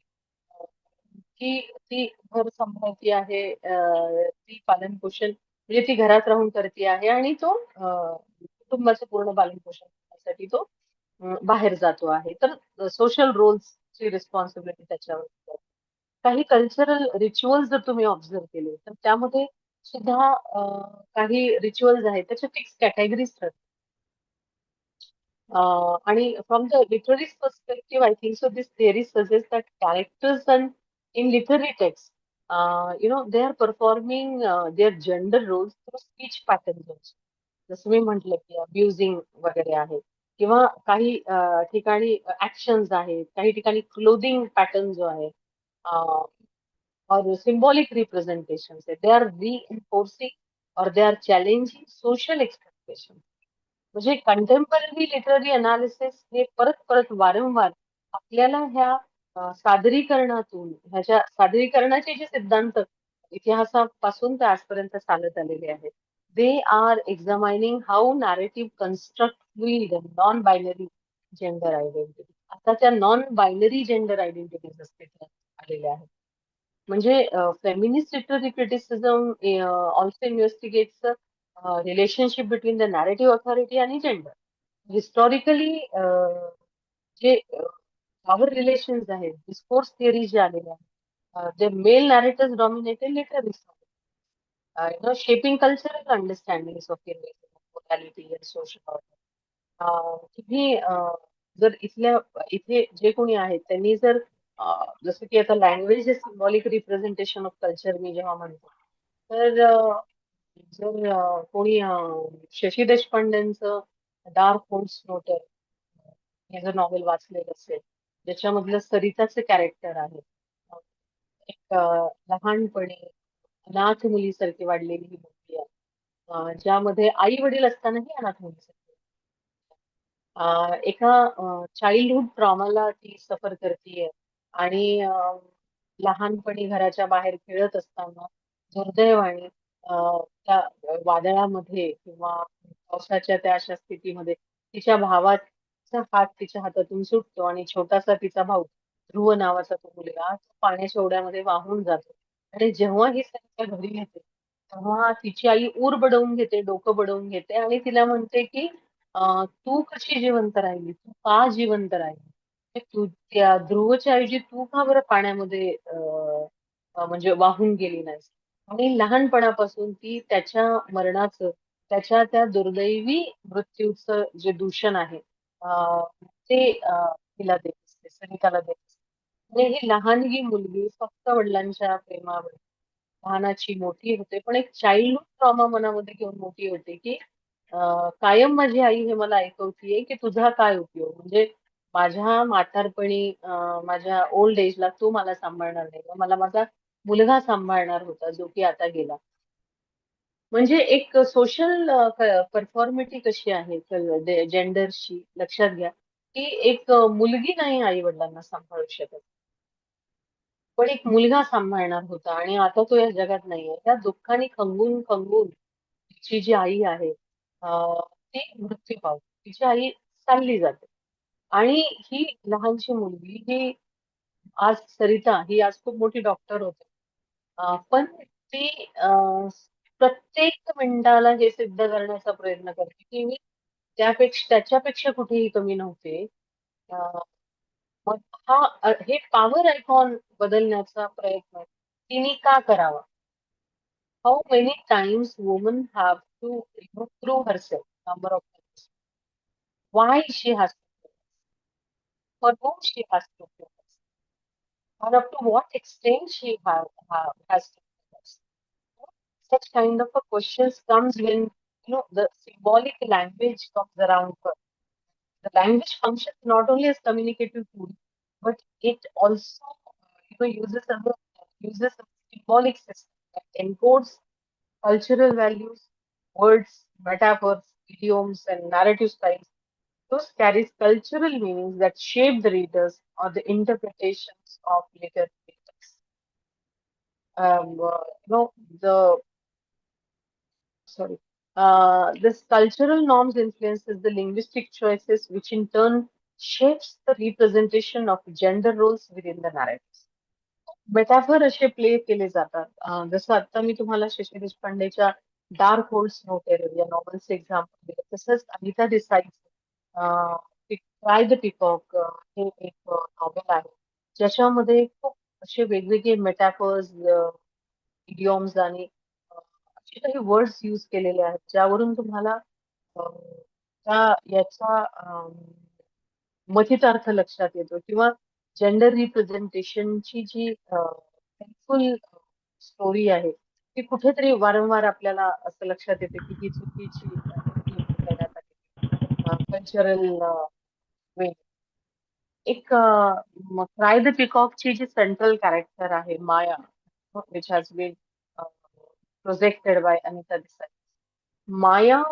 की ती घर सांभाळती आहे, ती पालनपोषण म्हणजे ती घरात राहून करते आहे आणि तो कुटुंबाचं पूर्ण पालनपोषण करण्यासाठी तो बाहेर जातो आहे. तर सोशल रोल्सची रिस्पॉन्सिबिलिटी त्याच्यावर आहे. काही कल्चरल रिच्युअल्स जर तुम्ही ऑब्झर्व केले तर त्यामध्ये सुद्धा काही रिच्युअल्स आहेत त्याच्या फिक्स कॅटेगरीज ठरतात. आणि from the literary perspective, I think so. This theory suggests that characters and in literary texts, they are performing their gender roles through speech patterns also. जसं मी म्हटलं की अब्युजिंग वगैरे आहे किंवा काही ठिकाणी ऍक्शन्स आहेत, काही ठिकाणी क्लोदिंग पॅटर्न जो आहे or symbolic representations, they are reinforcing or they are challenging social expectations. म्हणजे कंटेम्पररी लिटररी अनालिसिस हे परत परत वारंवार आपल्याला ह्या सादरीकरणातून ह्याच्या सादरीकरणाचे जे सिद्धांत इतिहासापासून ते आजपर्यंत चालत आलेले आहेत they are examining how narrative construct with non binary gender identity. आता त्या नॉन बायनरी जेंडर आयडेंटिटीज अस्तित्वात आलेल्या आहेत. म्हणजे feminist literary criticism also investigates relationship between the narrative authority आणि जेंडर. हिस्टॉरिकली जे पॉवर रिलेशन्स आहेत, डिस्कोर्स थिअरी जे आलेल्या आहेत, जे male narrators dominated literary shaping cultural understanding of morality and social order. तुम्ही जर इथे जे कोणी आहेत त्यांनी जर जसं की आता लँग्वेज हे सिम्बॉलिक रिप्रेझेंटेशन ऑफ कल्चर मी जेव्हा म्हणतो तर जर कोणी शशी देशपांडेंचं डार्क होल्स नोटर हे जर नॉवेल वाचलेलं असेल ज्याच्यामधलं सरिताचे कॅरेक्टर आहे लहानपणी अनाथ मुलीसारखी वाढलेली ही मुलगी आहे. ज्यामध्ये आई वडील असतानाही अनाथ मुलीसारखी एका चाइल्डहुड ट्रॉमाला ती सफर करतीये आणि लहानपणी घराच्या बाहेर खेळत असताना दुर्दैवाने त्या वादळामध्ये किंवा पावसाच्या त्या अशा स्थितीमध्ये तिच्या भावाचा हात तिच्या हातातून सुटतो आणि छोटासा तिचा भाऊ ध्रुव नावाचा तो मुलगा तो पाण्याच्या ओढ्यामध्ये वाहून जातो. आणि जेव्हा ही सरिता घरी येते तेव्हा तिची आई ऊर बडवून घेते, डोकं बडवून घेते आणि तिला म्हणते की तू कशी जिवंत राहिली? तू का जिवंत राहिली? ते तू त्या ध्रुवच्या ऐवजी तू का बरं पाण्यामध्ये म्हणजे वाहून गेली नाहीस? आणि लहानपणापासून ती त्याच्या मरणाचं, त्याच्या त्या दुर्दैवी मृत्यूचं जे दूषण आहे ते तिला देत असते, सरिताला देत असते. आणि ही लहानगी मुलगी फक्त वडिलांच्या प्रेमावर लहानाची मोठी होते, पण एक चाइल्डहुड ट्रॉमा मनामध्ये घेऊन मोठी होते की कायम माझी आई हे मला ऐकवतीये की तुझा काय उपयोग? म्हणजे माझ्या म्हातारपणी माझ्या ओल्ड एजला तू मला सांभाळणार नाही. मला माझा मुलगा सांभाळणार होता, जो की आता गेला. म्हणजे एक सोशल परफॉर्मिटी कशी आहे जेंडरची लक्षात घ्या, की एक मुलगी नाही आई-वडिलांना सांभाळू शकत. पण एक मुलगा सांभाळणार होता आणि आता तो या जगात नाहीये. त्या दुःखाने खंगून खंगून तिची जी आई आहे ती मृत्यू पावते. तिची आई चालली जाते. आणि ही लहानशी मुलगी ही आज सरिता ही आज खूप मोठी डॉक्टर होते. पण ती प्रत्येक मिनिटाला हे सिद्ध करण्याचा प्रयत्न करते की मी त्याच्यापेक्षा कुठेही कमी नव्हते. अ, मग हे पॉवर आयकॉन बदलण्याचा प्रयत्न तिने का करावा? How many times women have to prove herself number of times? Why she has to prove herself? For whom she has to prove herself? And up to what extent she has to prove herself? Such kind of a questions comes when the symbolic language comes around her. The language functions not only as communicative tool, but it also uses a symbolic system that encodes cultural values, words, metaphors, idioms, and narrative styles. Those carries cultural meanings that shape the readers or the interpretations of later texts. Um, uh, you know, the sorry, this cultural norms influences the linguistic choices, which in turn shapes the representation of gender roles within the narratives. Metaphor असे play केले जातात. जसं आता मी तुम्हाला शशी देशपांडेच्या dark holes no terror या नॉव्हेलचं example दिलं. तसंच Anita देसाईचं try the peacock हे एक नॉव्हेल आहे, ज्याच्यामध्ये खूप असे वेगवेगळे मेटाफर्स, इडियॉम्स आणि असे काही वर्ड्स यूज केलेले आहेत, ज्यावरून तुम्हाला याचा मथितार्थ लक्षात येतो किंवा जेंडर रिप्रेझेंटेशनची जी हेल्पफुल स्टोरी आहे ती कुठेतरी वारंवार आपल्याला असं लक्षात येते की ही चुकीची implement करण्यात आली कल्चरल वे. एक क्राय द पिकॉकची जी सेंट्रल कॅरेक्टर आहे Maya, which has been projected by Anita Desai. Maya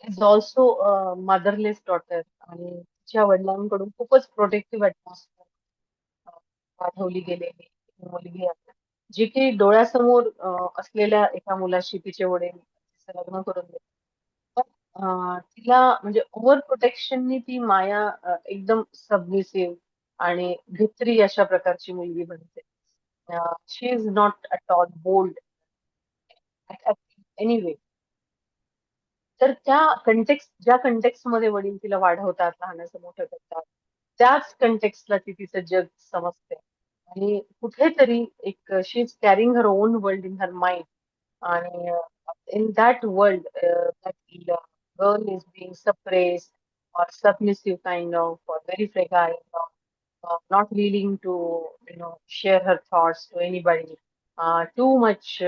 is also motherless daughter आणि तिच्या वडिलांकडून खूपच प्रोटेक्टिव्ह ऍटमॉस्फिअर वाढवली गेलेली मुलगी आहे, जी की डोळ्यासमोर असलेल्या एका मुलाशी तिचे वडील तिचं लग्न करून देतात. पण तिला म्हणजे ओव्हर प्रोटेक्शननी ती माया एकदम सबमिसिव्ह आणि भित्री अशा प्रकारची मुलगी बनते. She is not at all bold anyway. तर ज्या कंटेक्स्ट मध्ये वडील तिला वाढवतात, लहानाचं मोठं करतात, त्याच कंटेक्स्टला ती तिचं जग समजते आणि कुठेतरी एक she is carrying her own world in her mind. आणि in that world that girl is being suppressed or submissive kind of or very fragile or not willing to share her thoughts to anybody, too much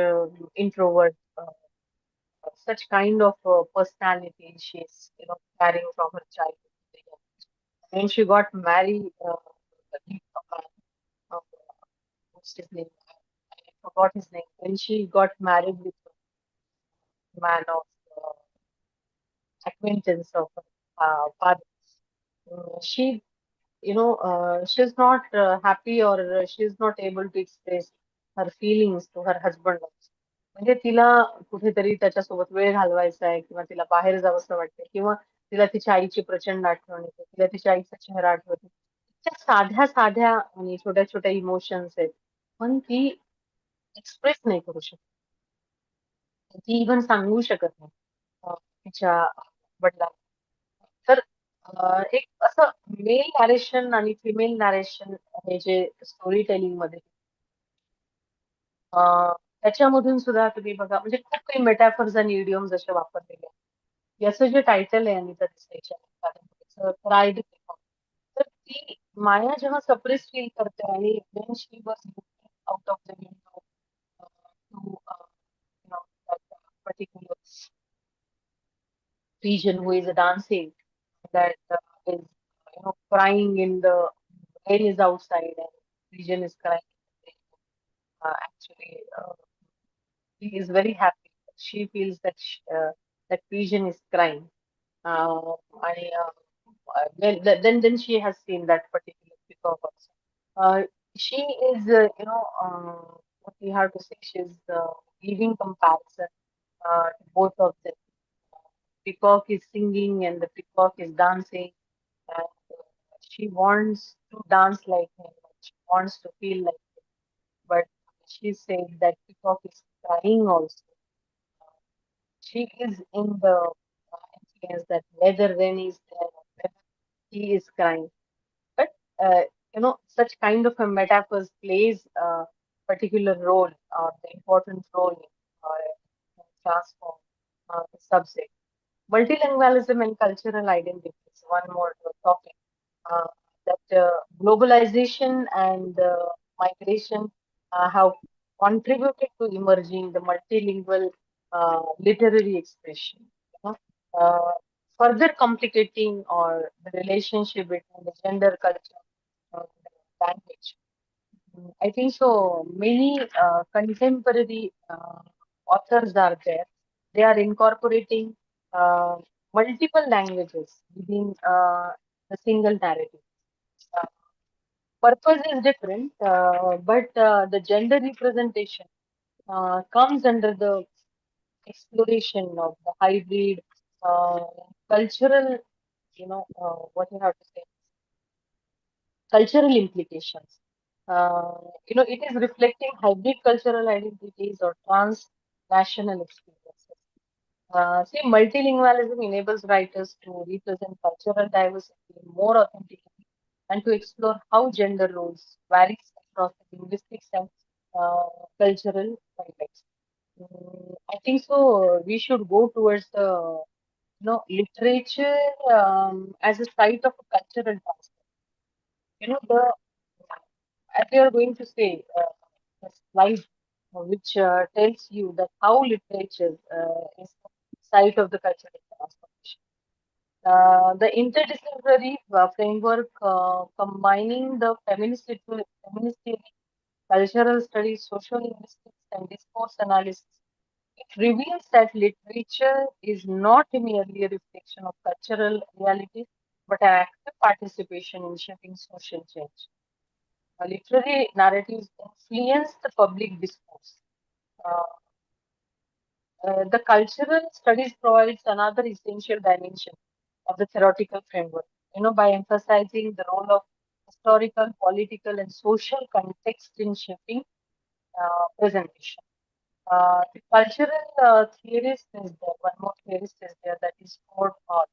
introvert, such kind of personality she's carrying from her childhood. When she got married, a man, uh, what's his name? I forgot his name. When she got married with a man of acquaintance of her father, she, she's not happy or she's not able to express her feelings to her husband also. म्हणजे तिला कुठेतरी त्याच्यासोबत वेळ घालवायचा आहे किंवा तिला बाहेर जावंसं वाटतंय किंवा तिला तिच्या आईची प्रचंड आठवण येते, तिला तिच्या आईचा चेहरा आठवतो. इतक्या साध्या साध्या आणि छोट्या छोट्या इमोशन्स आहेत, पण ती एक्सप्रेस नाही करू शकत. ती इव्हन सांगू शकत नाही तिच्या वडिलांना. तर एक असं मेल नॅरेशन आणि फिमेल नॅरेशन हे जे स्टोरी टेलिंग मध्ये त्याच्यामधून सुद्धा तुम्ही बघा, म्हणजे खूप काही मेटाफर्स आणि इडियम्स असे वापरलेले आहेत. याचं जे टायटल आहे अनिता देसाईच्या कादंबरीचं प्राईड, तर ती माया जेव्हा सप्रेस फील करते आणि when she was looking out of the window to that particular region who is dancing, that is crying in the rain is outside and region is crying. Actually, she is very happy. She feels that that region is crying. And then she has seen that particular peacock also. She is, what we have to say, she's giving comparison to both of them. Peacock is singing and the peacock is dancing, and she wants to dance like him. She wants to feel like him, but she said that peacock is crying also. She is in the influence that whether rain is there, whether he is crying. But such kind of a metaphors plays a particular role or the important role in transform the subject. Multilingualism and cultural identity is one more topic. Uh, that globalization and migration have contributed to emerging the multilingual literary expression. You know, further complicating or the relationship between the gender, culture, and language. I think so. Many contemporary authors are there. They are incorporating uh, multiple languages within the single narrative. Uh, Purpose is different, but the gender representation comes under the exploration of the hybrid uh, cultural, what you have to say, cultural implications. It is reflecting hybrid cultural identities or transnational experiences. See, multilingualism enables writers to represent cultural diversity more authentically and to explore how gender roles varies across the linguistics and uh, cultural contexts. I think so. We should go towards the literature as a site of a cultural transfer. The as we are going to say a slide which tells you that how literature is the site of the cultural transformation. The interdisciplinary framework combining the feminist theory, cultural studies, social linguistics, and discourse analysis, it reveals that literature is not merely a reflection of cultural realities, but an active participation in shaping social change. Literary narratives influence the public discourse. Uh, the cultural studies provides another essential dimension of the theoretical framework, by emphasizing the role of historical, political, and social context in shaping presentation. The cultural theorist is there, one more theorist is there, that is Stuart Hall.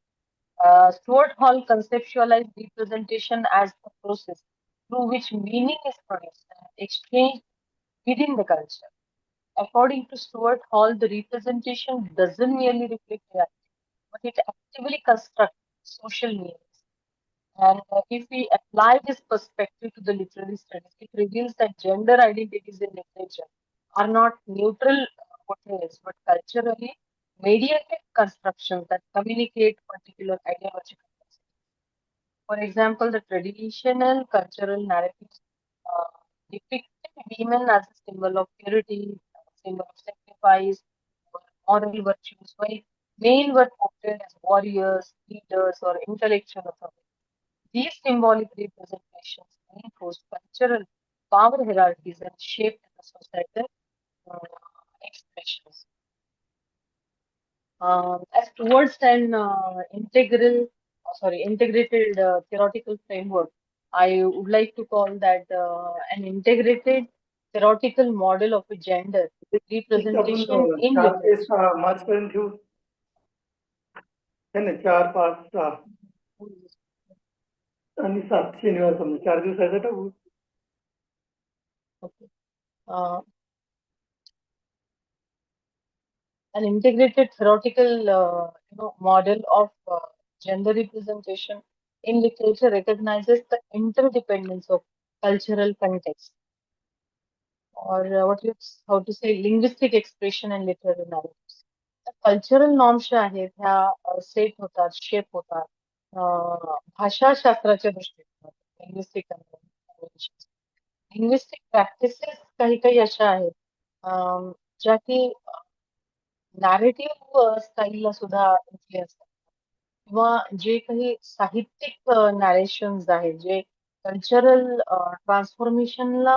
Stuart Hall conceptualized representation as the process through which meaning is produced and exchanged within the culture. According to Stuart Hall, the representation doesn't merely reflect reality, but it actively constructs social meanings. And if we apply this perspective to the literary studies, it reveals that gender identities in literature are not neutral portrayals, but culturally mediated constructions that communicate particular ideological messages. For example, the traditional cultural narratives uh, depicted women as a symbol of purity, symbol of sacrifice, moral virtues, while men were portrayed as warriors, leaders, or intellectual authorities. These symbolic representations reinforced cultural power hierarchies and shaped the societal uh, expressions. As towards an integrated theoretical framework, I would like to call that an integrated theoretical model of a gender ठीक आहे, representation आपण in 4 ते literature. 6 मार्चपर्यंत ठेवू है ना, 4, 5, 6 आणि 7 शनिवार समजा 4 दिवसाचा टाकू. Okay. Uh, an integrated theoretical model of gender representation in literature recognizes the interdependence of cultural context or how to say linguistic expression and literary narratives. The cultural norms ज्या आहेत ह्या सेट होतात, शेप होतात भाषाशास्त्राच्या दृष्टीने linguistic practices काही काही अशा आहेत ज्या की नॅरेटिव्ह स्टाईलला सुद्धा इन्फ्लुएन्स किंवा जे काही साहित्यिक नॅरेशन्स आहेत जे कल्चरल ट्रान्सफॉर्मेशनला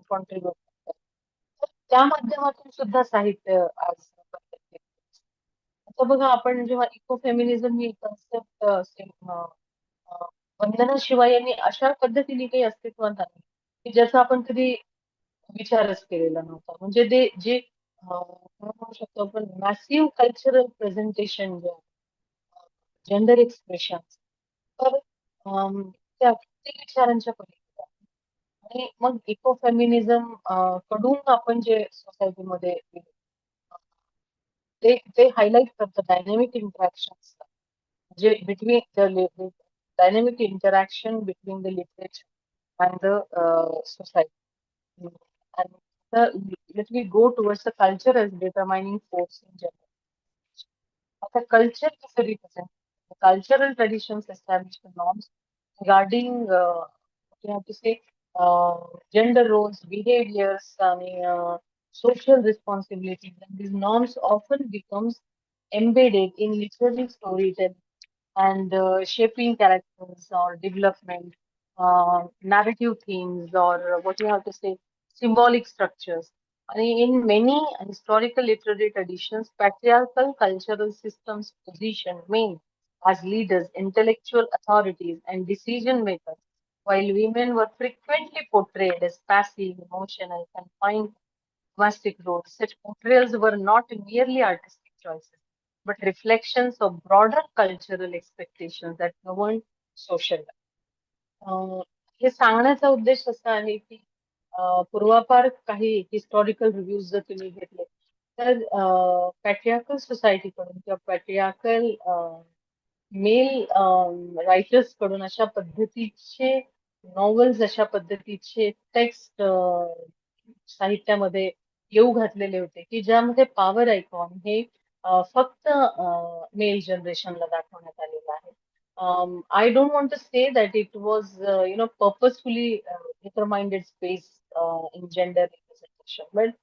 कॉन्ट्रीब्युट करतात तर त्या माध्यमातून सुद्धा साहित्य आज आता बघा आपण जेव्हा इको फेमिनिझम ही कन्सेप्ट वंदना शिवाय यांनी अशा पद्धतीने काही अस्तित्वात आणली की ज्याचा आपण कधी विचारच केलेला नव्हता म्हणजे ते जे काय म्हणू शकतो आपण मॅसिव्ह कल्चरल प्रेझेंटेशन जे जेंडर एक्सप्रेशन तर त्या कित्येक विचारांच्या पलीकडे आहे. आणि मग इको फेमिनिझम कडून आपण जे सोसायटीमध्ये ते हायलाइट करतं dynamic interactions J between the dynamic interaction between the literature and the society and let me go towards the culture as determining force in general. The culture is a represent the cultural traditions establish the norms regarding what you have to say gender roles, behaviors, and social responsibilities. And these norms often becomes embedded in literary storytelling and shaping characters or development, narrative themes, or what you have to say, symbolic structures. And in many historical literary traditions, patriarchal cultural systems position men as leaders, intellectual authorities, and decision makers, while women were frequently portrayed as passive, emotional, confined domestic roles. Such portrayals were not merely artistic choices, but reflections of broader cultural expectations that govern social life. हे सांगण्याचा उद्देश असा आहे की पूर्वापार काही historical reviews जर तुम्ही घेतले तर पॅट्रियार्कल सोसायटीकडून किंवा पॅट्रियार्कल मेल रायटर्स कडून अशा पद्धतीचे नॉवेल्स अशा पद्धतीचे टेक्स्ट साहित्यामध्ये येऊ घातलेले होते की ज्यामध्ये पॉवर आयकॉन हे फक्त मेल जनरेशनला दाखवण्यात आलेलं आहे. I don't want to say that it was, purposefully determined space in gender representation, but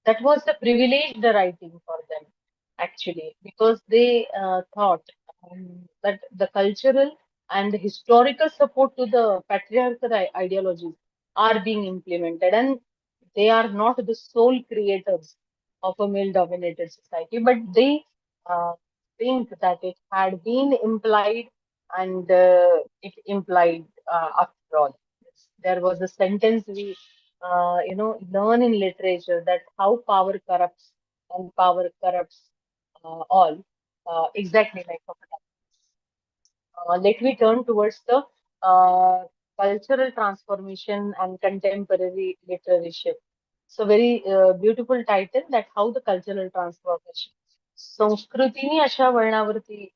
that was the privileged writing for them, actually, because they thought that the cultural and the historical support to the patriarchal ideologies are being implemented, and they are not the sole creators of a male-dominated society, but they think that it had been implied and it implied after all. There was a sentence we, learn in literature that how power corrupts and power corrupts all, exactly like Mahatma. Let me turn towards the cultural transformation and contemporary literature. So very beautiful title that how the cultural transformation. संस्कृतीने अशा वळणावरती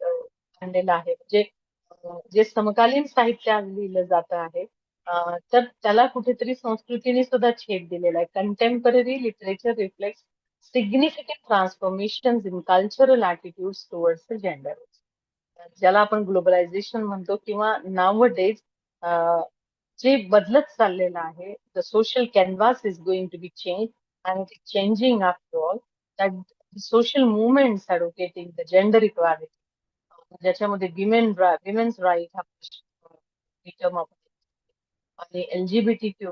आणलेलं आहे म्हणजे जे समकालीन साहित्य आज लिहिलं जात आहे तर त्याला कुठेतरी संस्कृतीने सुद्धा छेद दिलेला आहे. Contemporary literature reflect significant transformation in cultural attitudes towards the gender ज्याला आपण ग्लोबलायझेशन म्हणतो किंवा नाव डेज जे बदलत चाललेलं आहे, the social canvas is going to be changed, and it is changing after all, that the social movements advocating the gender equality, ज्याच्यामध्ये women's right हा term आणि LGBTQ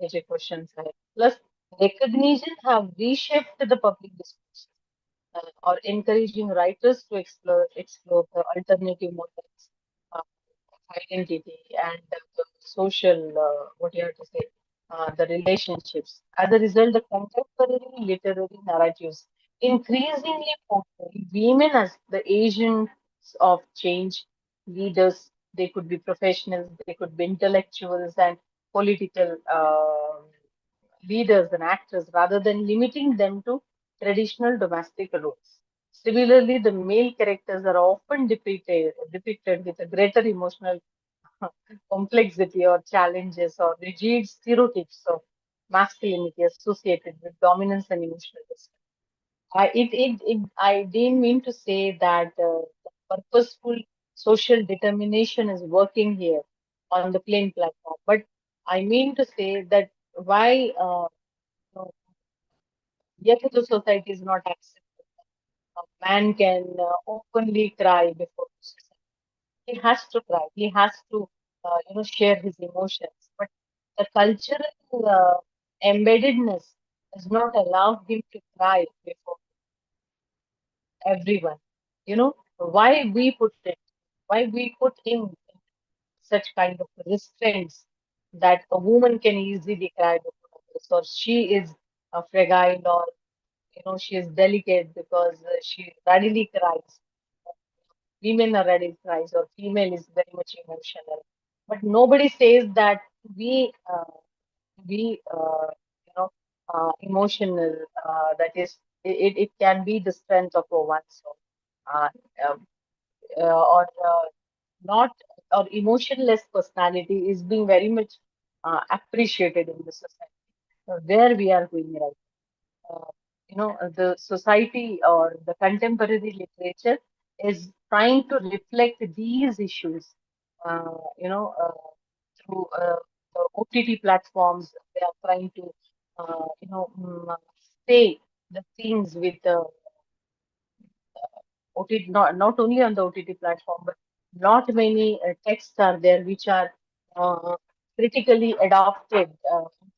हे जे क्वेश्चन्स आहेत, plus recognition have reshaped the public discourse, or encouraging writers to explore the alternative models of identity and the social, what you have to say, the relationships. As a result, the contemporary literary narratives increasingly portray women as the agents of change, leaders. They could be professionals, they could be intellectuals and political leaders and actors, rather than limiting them to traditional domestic roles. Similarly, the male characters are often depicted with a greater emotional complexity or challenges or rigid stereotypes of masculinity associated with dominance and emotional distress. I didn't mean to say that the purposeful social determination is working here on the plain platform, but I mean to say that why yet the society is not accepted. A man can openly cry before the society. He has to cry. He has to, share his emotions. But the cultural embeddedness does not allow him to cry before everyone. Why we put it? Why we put in such kind of restraints that a woman can easily cry before others, or she is fragile, or she is delicate because she readily cries. Women are ready cries, or female is very much emotional. But nobody says that we emotional. That is, it can be the strength of a oneself, uh, um, or not, or emotionless personality is being very much appreciated in the society. Where we are going right, the society or the contemporary literature is trying to reflect these issues, through the OTT platforms. They are trying to, say the things with OTT, not only on the OTT platform, but not many texts are there which are critically adopted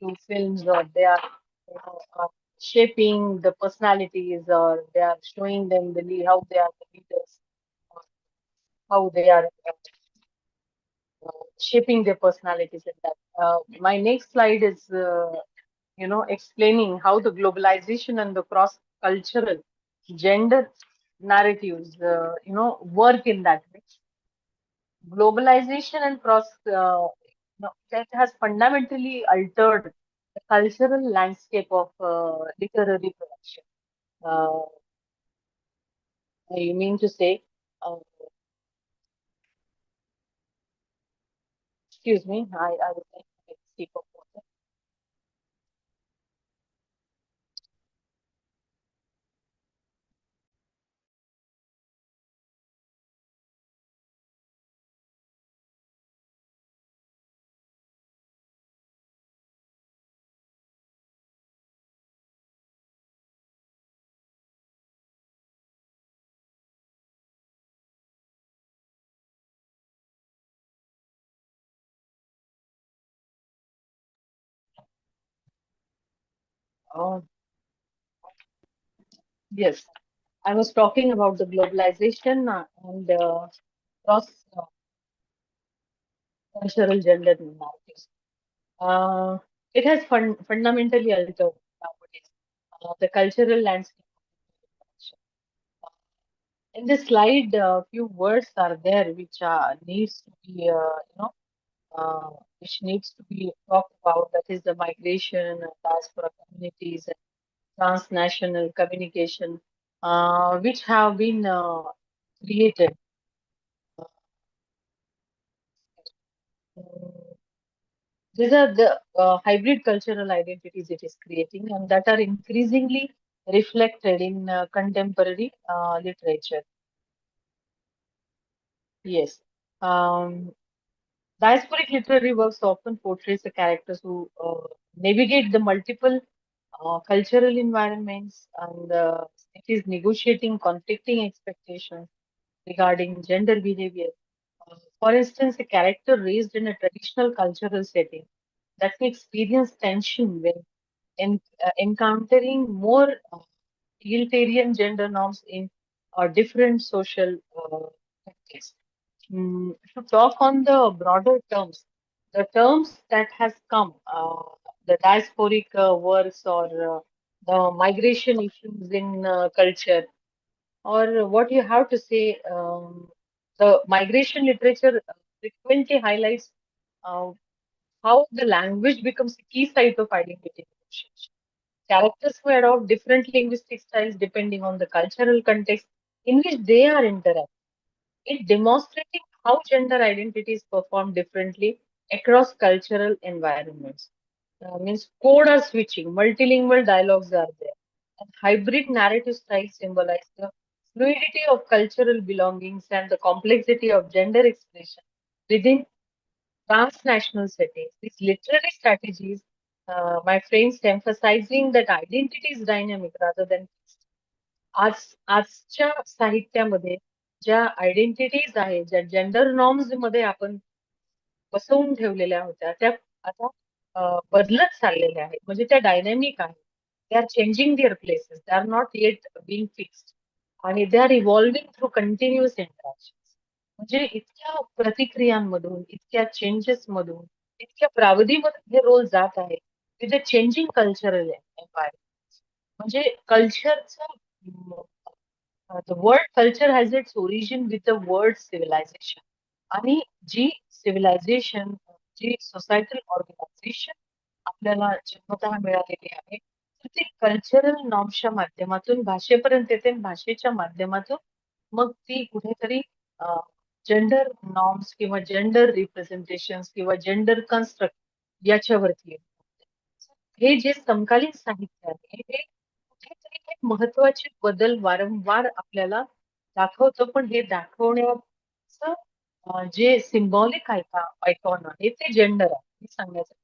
to films, or they are shaping the personalities, or they are showing them how they are the leaders, how they are shaping their personalities in that. My next slide is, explaining how the globalization and the cross-cultural gender narratives, work in that way. Globalization and that has fundamentally altered the cultural landscape of literary production. Uh, you mean to say, uh, excuse me, I would like to take a sip of water. Oh, yes. I was talking about the globalization and cross cultural gender narratives. Uh, it has fundamentally altered nowadays the cultural landscape. In this slide, a few words are there which needs to be, which needs to be talked about. That is the migration, diaspora communities, and transnational communication, which have been created. These are the hybrid cultural identities it is creating, and that are increasingly reflected in contemporary literature. Yes. Um, Diasporic literary works often portrays the characters who navigate the multiple cultural environments, and it is negotiating conflicting expectations regarding gender behavior. For instance, a character raised in a traditional cultural setting that may experience tension when encountering more egalitarian gender norms in different social contexts. To talk on the broader terms, the terms that has come, the diasporic works or the migration issues in culture, or what you have to say, the migration literature frequently highlights uh, how the language becomes a key site of identity negotiation. Characters who adopt different linguistic styles depending on the cultural context in which they are interacting. It demonstrating how gender identities perform differently across cultural environments. Means code are switching, multilingual dialogues are there, and hybrid narrative styles symbolize the fluidity of cultural belongings and the complexity of gender expression within transnational settings. These literary strategies, my friends, emphasizing that identity is dynamic rather than fixed. आजच्या साहित्यामध्ये ज्या identities आहेत, ज्या gender norms मध्ये आपण बसवून ठेवलेल्या होत्या, त्या आता बदलत चाललेल्या आहेत. म्हणजे त्या डायनॅमिक आहेत. They are changing their places. They are not yet being fixed. आणि they are evolving through continuous interaction. म्हणजे इतक्या प्रतिक्रियांमधून, इतक्या चेंजेस मधून, इतक्या प्रावधीमध्ये हे रोल जात आहे with the changing cultural environment. म्हणजे कल्चरचं the word culture has its origin with the word civilization. आणि जी civilization, जी societal organization आपल्याला जन्मतः मिळालेली आहे, तर ती कल्चरल नॉर्म्सच्या माध्यमातून भाषेपर्यंत येते, आणि भाषेच्या माध्यमातून मग ती कुठेतरी जेंडर नॉर्म्स किंवा जेंडर रिप्रेझेंटेशन्स किंवा जेंडर कन्स्ट्रक्ट याच्यावरती येते. हे जे समकालीन साहित्य आहे, हे कुठेतरी एक महत्वाचे बदल वारंवार आपल्याला दाखवतं, पण हे दाखवण्याचं जे सिम्बॉलिक आयकॉन आहे ते जेंडर आहे हे सांगण्याचं.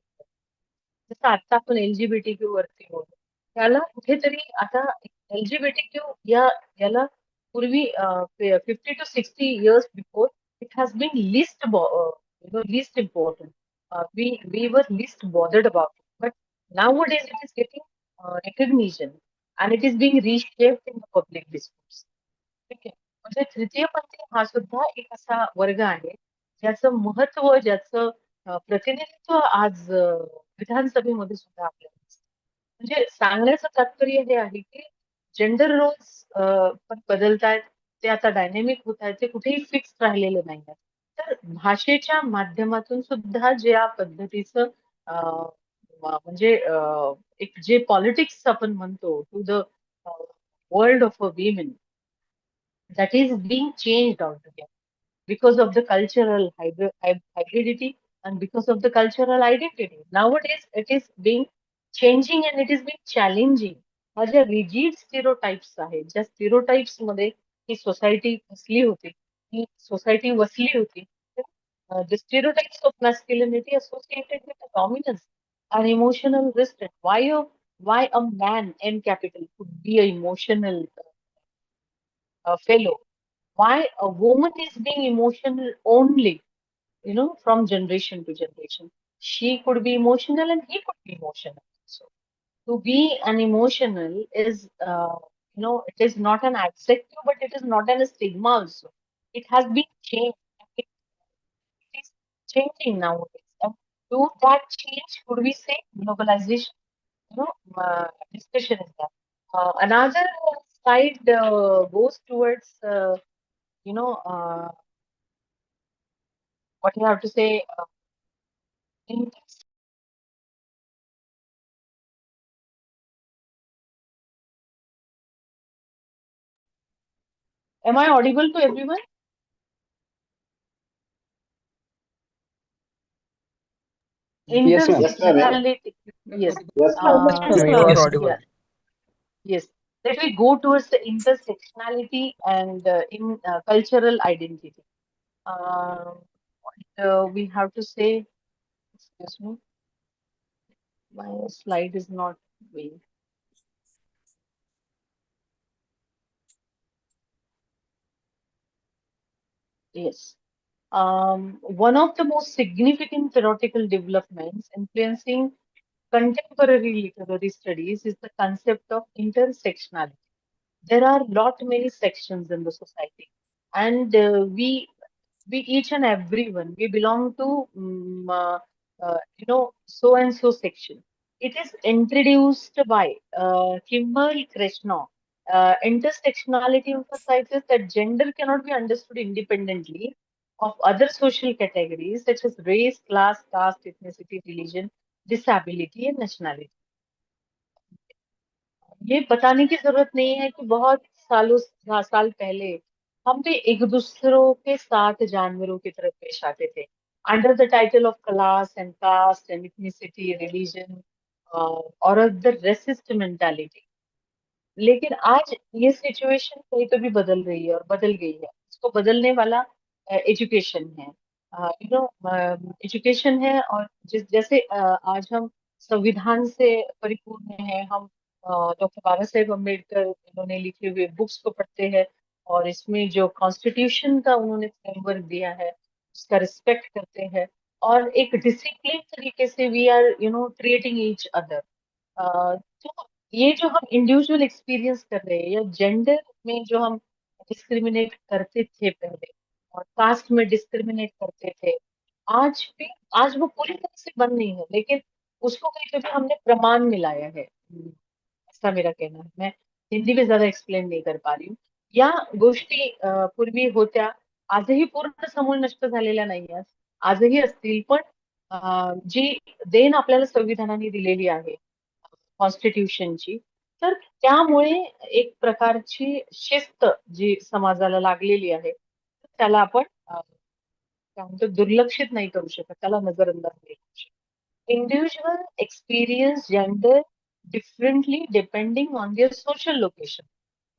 जसं आता आपण एलजीबीटीक्यू वरती बोलतो, त्याला कुठेतरी आता एलजीबीटीक्यू याला पूर्वी 50 to 60 years before it has been least important. We were least bothered about it, but nowadays it is getting recognition and it is being reshaped in the public discourse. ठीक आहे. म्हणजे तृतीयपंथी हा सुद्धा एक असा वर्ग आहे ज्याचं महत्व, ज्याचं प्रतिनिधित्व आज विधानसभेमध्ये सुद्धा आपल्याला दिसतं. म्हणजे सांगण्याचं तात्पर्य हे आहे की जेंडर रोल्स पण बदलतायत, ते आता डायनेमिक होत आहेत, ते कुठेही फिक्स राहिलेले नाही आहेत. तर भाषेच्या माध्यमातून सुद्धा ज्या पद्धतीचं म्हणजे एक जे पॉलिटिक्स आपण म्हणतो to the world of a women, that is being changed altogether because of the cultural hybridity and because of the cultural identity. Nowadays, it is being changing and it is being challenging. ह्या ज्या rigid स्टिरोटाइप्स आहेत, ज्या स्टिरोटाइप्स मध्ये ही society बसली होती, ही society वसली होती, the stereotypes of masculinity associated with the dominance and emotional restraint. Why a man, M capital, could be an emotional fellow? Why a woman is being emotional only, from generation to generation? She could be emotional and he could be emotional. So to be an emotional is, it is not an adjective, but it is not an stigma also. It has been changed. It is changing nowadays. And to that change, could we say globalization? Discussion is that. Another side goes towards, what you have to say, in am I audible to everyone? Yes, ma'am. Intersectionality. Yes. Yes, Ma'am, you are ma'am. audible. Yeah. Yes. Let me go towards the intersectionality and in cultural identity. Uh, what we have to say. Excuse me, my slide is not going. Yes. One of the most significant theoretical developments influencing contemporary literary studies is the concept of intersectionality. There are lot many sections in the society, and we each and everyone we belong to so and so section. It is introduced by Kimball Krishna. Intersectionality emphasizes that gender cannot be understood independently of other social categories such as race, class, caste, ethnicity, religion, disability, and nationality. ये बताने की जरूरत नहीं है कि बहुत साल पहले हम भी एक दूसरों के साथ जानवरों की तरह पेश आते थे under the title of class and caste and ethnicity religion और अदर रेसिस्ट मेंटालिटी लेकिन आज ये सिचुएशन कहीं तो भी बदल रही है और बदल गई है इसको बदलने वाला एजुकेशन है एजुकेशन है और जैसे आज हम संविधान से परिपूर्ण हैं हम डॉक्टर बाबा साहेब अम्बेडकर इन्होंने लिखे हुए बुक्स को पढ़ते हैं और इसमें जो कॉन्स्टिट्यूशन का उन्होंने फ्रेमवर्क दिया है उसका रिस्पेक्ट करते हैं और एक डिसिप्लिन तरीके से we are creating each other तो ये जो हम इंडिविजुअल एक्सपीरियंस कर रहे हैं या जेंडर में जो हम डिस्क्रिमिनेट करते थे पहले और कास्ट में डिस्क्रिमिनेट करते थे आज भी आज वो पूरी तरह से बंद नहीं है लेकिन उसको कहीं कभी हमने प्रमाण मिलाया है ऐसा मेरा कहना है मैं हिंदी में ज्यादा एक्सप्लेन नहीं कर पा रही हूँ या गोष्टी पूर्वी होत्या आजही पूर्ण समूळ नष्ट झालेल्या नाही आहेत आजही असतील पण जी देण आपल्याला संविधानाने दिलेली आहे कॉन्स्टिट्यूशनची तर त्यामुळे एक प्रकारची शिस्त जी समाजाला लागलेली आहे त्याला आपण काय म्हणतो दुर्लक्षित नाही करू शकत त्याला नजरअंदाज नाही करू शकत individual experience gender differently depending on their social location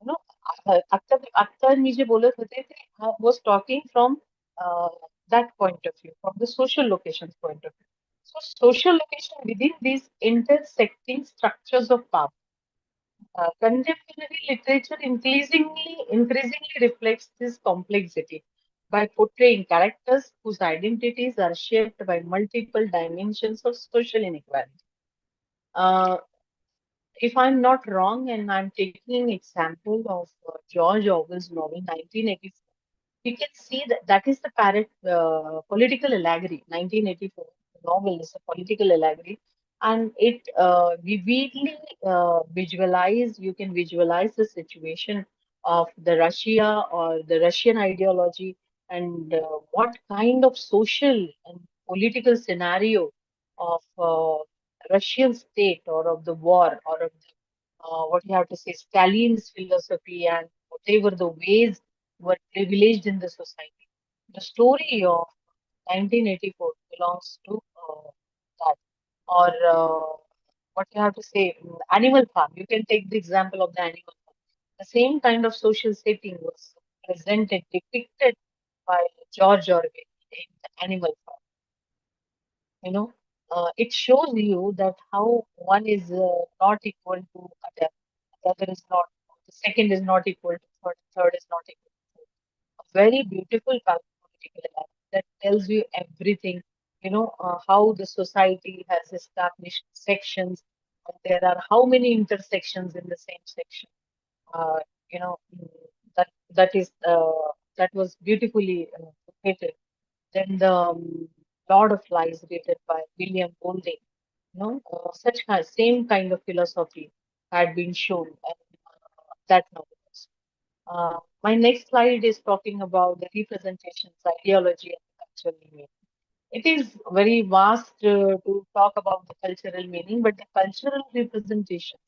you know आता मी जे बोलत होते ते was talking from that point of view, from the social locations point of view. So, social location within these intersecting structures of power. Contemporary literature increasingly reflects this complexity by portraying characters whose identities are shaped by multiple dimensions of social inequality. Uh, if I'm not wrong, and I'm taking an example of George Orwell's novel 1984, you can see that that is the political allegory. 1984 novel is a political allegory, and it vividly visualize. You can visualize the situation of the Russia or the Russian ideology and what kind of social and political scenario of Russian state or of the war or of what you have to say, Stalin's philosophy and whatever the ways were privileged in the society. The story of 1984 belongs to that. Or what you have to say, Animal Farm. You can take the example of the Animal Farm. The same kind of social setting was presented, depicted by George Orwell in the Animal Farm. You know, it shows you that how one is not equal to other, the other is not, the second is not equal to third, third is not equal to fourth. A very beautiful political analysis that tells you everything, how the society has established sections, and there are how many intersections in the same section. Uh, you know, mm, that is that was beautifully located. Then the Lord of Lies, written by William Golding, such same kind of philosophy had been shown in that novel. My next slide is talking about the representations, ideology, and cultural meaning. It is very vast to talk about the cultural meaning, but the cultural representations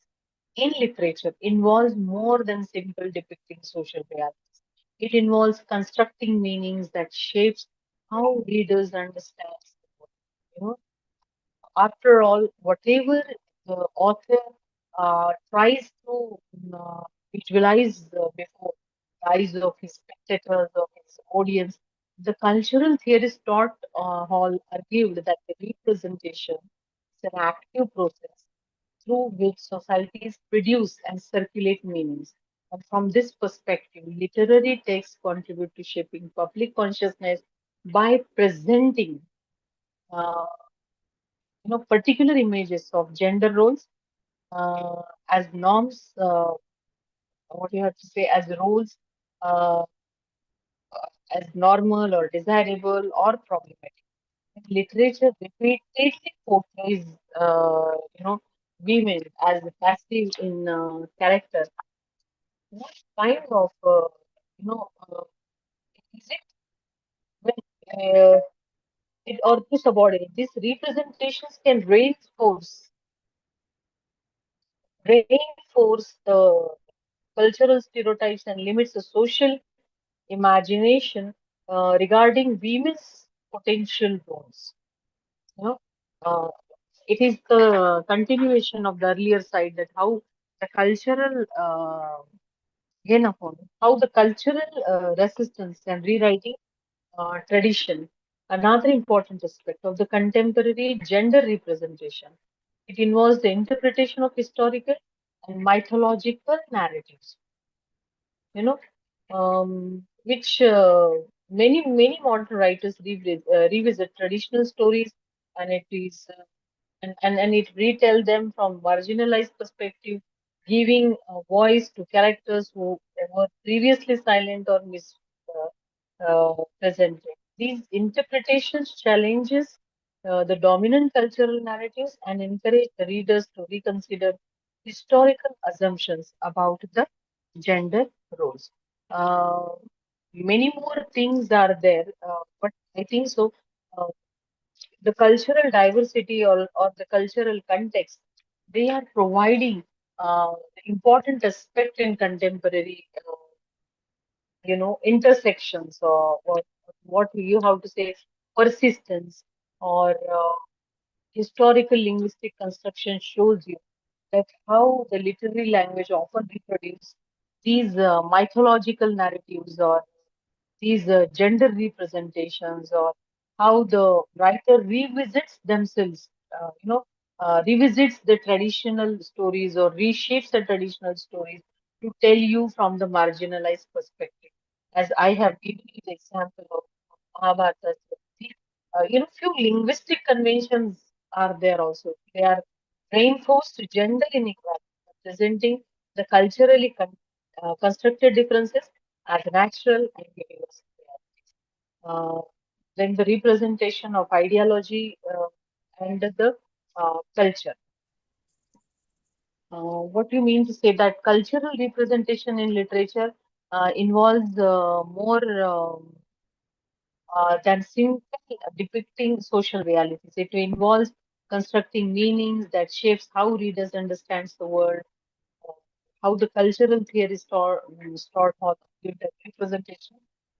in literature involves more than simple depicting social realities. It involves constructing meanings that shapes how readers understand the world. You know, after all, whatever the author tries to visualize before the eyes of his spectators, of his audience, The cultural theorist Todd Hall argued that the representation is an active process through which societies produce and circulate meanings. And from this perspective, literary texts contribute to shaping public consciousness by presenting, uh, particular images of gender roles as norms. What you have to say as roles, uh, as normal or desirable or problematic. Literature repeatedly portrays, women as passive in character. What kind of, is it when it or to subordinate? These representations can reinforce the cultural stereotypes and limits the social imagination regarding women's potential roles. You know, uh, it is the continuation of the earlier side that how the cultural gain upon how the cultural resistance and rewriting tradition, another important aspect of the contemporary gender representation. It involves the interpretation of historical and mythological narratives, which many modern writers revisit traditional stories, and it is and it retell them from marginalized perspective, giving a voice to characters who were previously silent or mispresented. These interpretations challenges the dominant cultural narratives and encourage the readers to reconsider historical assumptions about the gender roles. Uh, Many more things are there, but I think so. Uh, the cultural diversity or the cultural context, they are providing important aspect in contemporary, intersections or what you have to say, persistence or historical linguistic construction shows you that how the literary language often reproduces these mythological narratives or these gender representations or how the writer revisits themselves, revisits the traditional stories or reshapes the traditional stories to tell you from the marginalized perspective. As I have given you the example of Mahabharata, few linguistic conventions are there also. They are reinforced gender inequality, presenting the culturally constructed differences as natural and universal realities. Uh, then the representation of ideology and the culture. What do you mean to say that cultural representation in literature involves more than simply depicting social realities? It involves constructing meanings that shapes how readers understands the world, how the cultural theory stored for the representation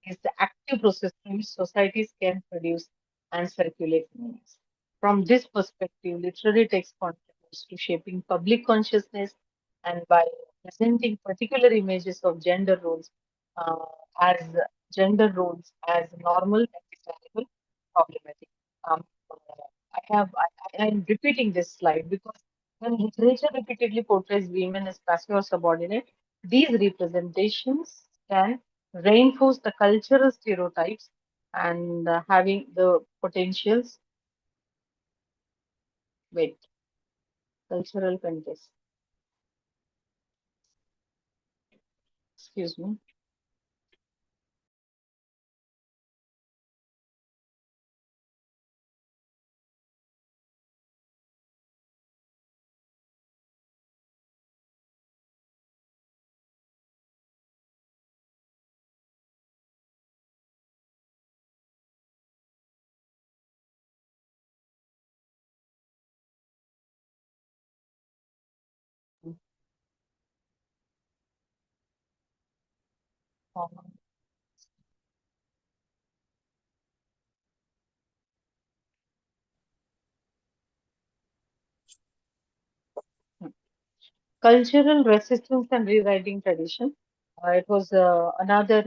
is the active process through which societies can produce and circulate meanings. From this perspective, literary text contributes to shaping public consciousness and by presenting particular images of uh, as gender roles as normal and desirable, problematic. Um, I'm repeating this slide because when literature repeatedly portrays women as passive or subordinate, these representations can reinforce the cultural stereotypes and having the potentials with cultural context. Excuse me. Um, Cultural resistance and rewriting tradition. It was another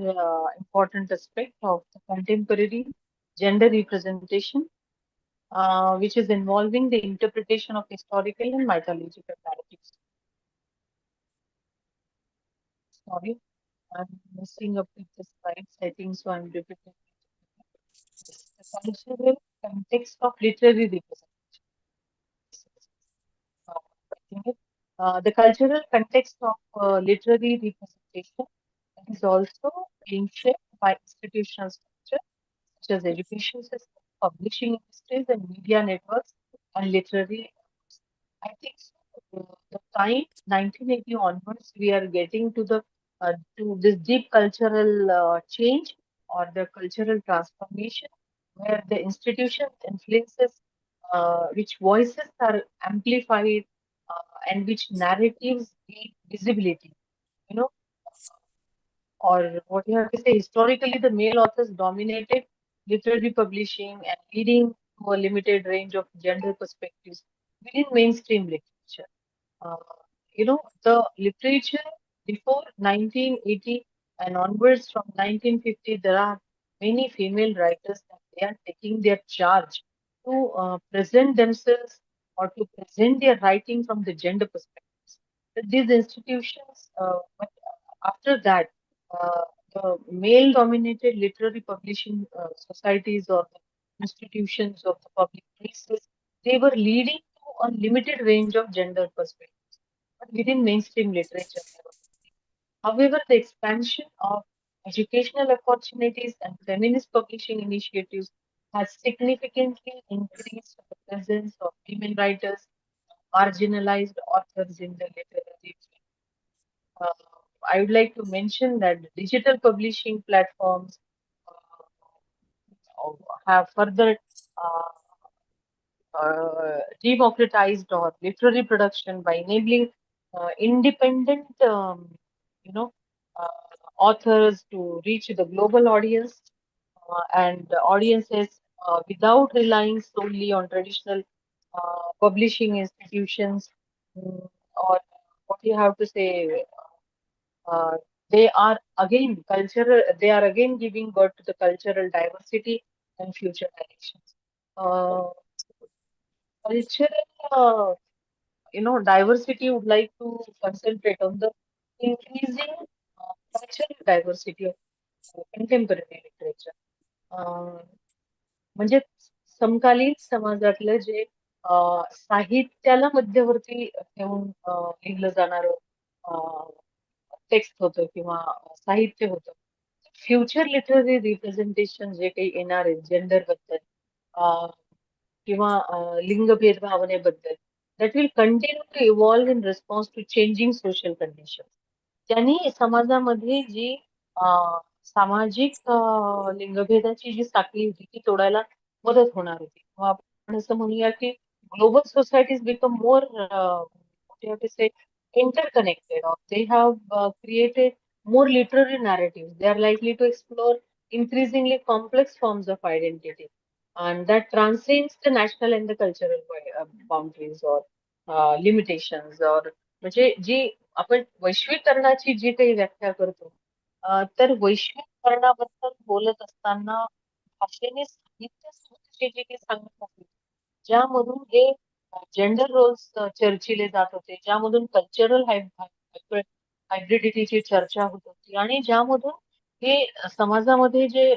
important aspect of the contemporary gender representation, which is involving the interpretation of historical and mythological narratives. Sorry, I'm messing up with the slides. I think so. I'm repeating. Yes, the cultural context of literary representation. Uh, I think the cultural context of literary representation is also being shaped by institutional structure such as education system, publishing industries, and media networks and literary. I think so. The time 1980 onwards, we are getting to this deep cultural change or the cultural transformation, where the institution influences, which voices are amplified, and which narratives gain visibility. You know, or what you have to say, historically, the male authors dominated literary publishing and leading to a limited range of gender perspectives within mainstream literature. Uh, the literature before 1980 and onwards from 1950, there are many female writers that they are taking their charge to present themselves or to present their writing from the gender perspectives. But these institutions, but after that, uh, the male-dominated literary publishing societies or the institutions of the public places, they were leading to a limited range of gender perspectives, but within mainstream literature. However, the expansion of educational opportunities and feminist publishing initiatives has significantly increased the presence of women writers, marginalized authors in the literary field. Uh, I would like to mention that digital publishing platforms have further uh, democratized or literary production by enabling independent, you know, uh, authors to reach the global audience and audiences without relying solely on traditional publishing institutions, or what you have to say. Uh, they are again cultural. They are again giving birth to the cultural diversity and future directions. Uh, Cultural, diversity would like to concentrate on the increasing cultural diversity of contemporary literature. अं, म्हणजे समकालीन समाजातलं जे साहित्याला मध्यवर्ती ठेवून लिहिलं जाणारं text होतं किंवा साहित्य होतं. फ्युचर लिटररी रिप्रेझेंटेशन जे काही येणार आहे जेंडर बद्दल किंवा लिंग भावनेबद्दल that will continue to evolve in response to changing social conditions. त्यांनी समाजामध्ये जी सामाजिक लिंगभेदाची जी साखळी होती ती तोडायला मदत होणार होती. किंवा आपण असं म्हणूया की global societies become more interconnected, or they have created more literary narratives. They are likely to explore increasingly complex forms of identity, and that transcends the national and the cultural boundaries or limitations. Or म्हणजे जी आपण वैश्वीकरणाची जी काही व्याख्या करतो, तर वैश्वीकरणाबद्दल बोलत असताना भाषेने साहित्य जे काही सांगत असेल, ज्यामधून हे जेंडर रोल्स चर्चिले जात होते, ज्यामधून कल्चरल हायब्रिडिटीची चर्चा होत होती आणि ज्यामधून हे समाजामध्ये जे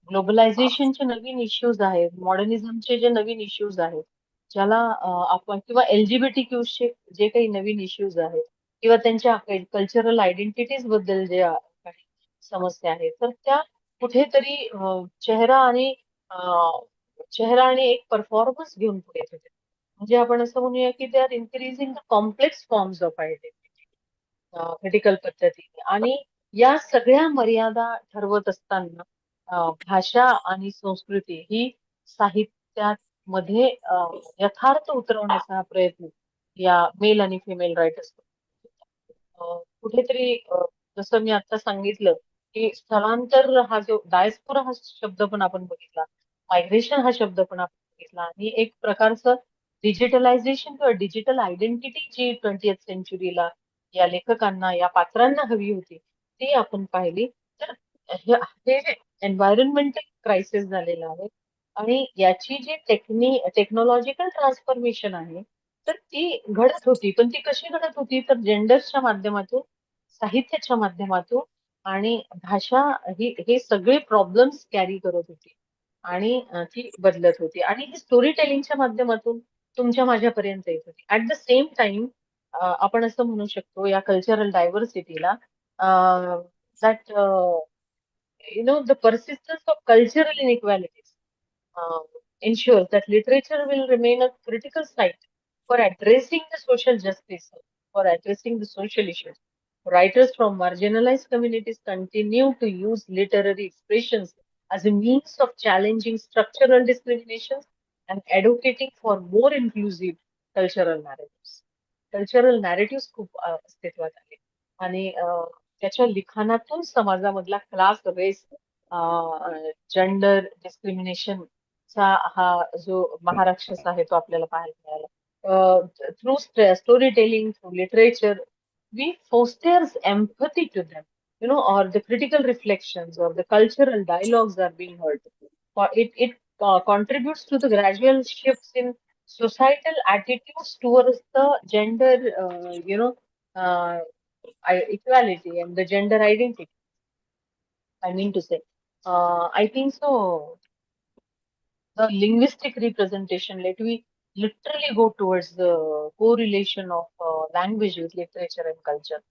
ग्लोबलायझेशनचे नवीन इश्यूज आहेत, मॉडर्निझमचे जे नवीन इश्यूज आहेत, ज्याला आपण किंवा LGBTQ जे काही नवीन इश्यूज आहेत किंवा त्यांच्या कल्चरल आयडेंटिटीज बद्दल जे काही समस्या आहेत, तर त्या कुठेतरी चेहरा आणि एक परफॉर्मन्स घेऊन पुढे येत होते. म्हणजे आपण असं म्हणूया की they are increasing the complex forms of identity critical पद्धतीने. आणि या सगळ्या मर्यादा ठरवत असताना भाषा आणि संस्कृती ही साहित्यात मध्ये यथार्थ उतरवण्याचा हा प्रयत्न या मेल आणि फिमेल रायटर्स कुठेतरी जसं मी आता सांगितलं की स्थलांतर हा जो डायस्पोरा हा शब्द पण आपण बघितला, मायग्रेशन हा शब्द पण आपण बघितला, आणि एक प्रकारचं डिजिटलायझेशन किंवा डिजिटल आयडेंटिटी जी 20th सेंचुरीला या लेखकांना या पात्रांना हवी होती ती आपण पाहिली तर हे एन्व्हायरमेंटल क्रायसिस झालेलं आहे आणि याची जी टेक्नॉलॉजिकल ट्रान्सफॉर्मेशन आहे तर ती घडत होती पण ती कशी घडत होती तर जेंडर्सच्या माध्यमातून साहित्याच्या माध्यमातून आणि भाषा हे सगळे प्रॉब्लेम्स कॅरी करत होती आणि ती बदलत होती आणि ही स्टोरी टेलिंगच्या माध्यमातून तुमच्या माझ्यापर्यंत येत होती ऍट द सेम टाइम आपण असं म्हणू शकतो या कल्चरल डायव्हर्सिटीला that the persistence of cultural inequalities uh, ensures that literature will remain a critical site for addressing the social justice, for addressing the social issues. Writers from marginalized communities continue to use literary expressions as a means of challenging structural discriminations and advocating for more inclusive cultural narratives. Cultural narrative खूप अस्तित्वात आले आणि त्याच्या लिखाणातून समाजामधला class race gender डिस्क्रिमिनेशनचा हा जो महाराक्षस आहे तो आपल्याला पाहायला मिळाला through story telling through literature we fosters empathy to them, or the critical reflections or the cultural dialogues are being heard. It contributes to the gradual shifts in societal attitudes towards the gender, uh, equality and the gender identity. I mean to say, I think so. The linguistic representation, let me literally go towards the correlation of language with literature and culture.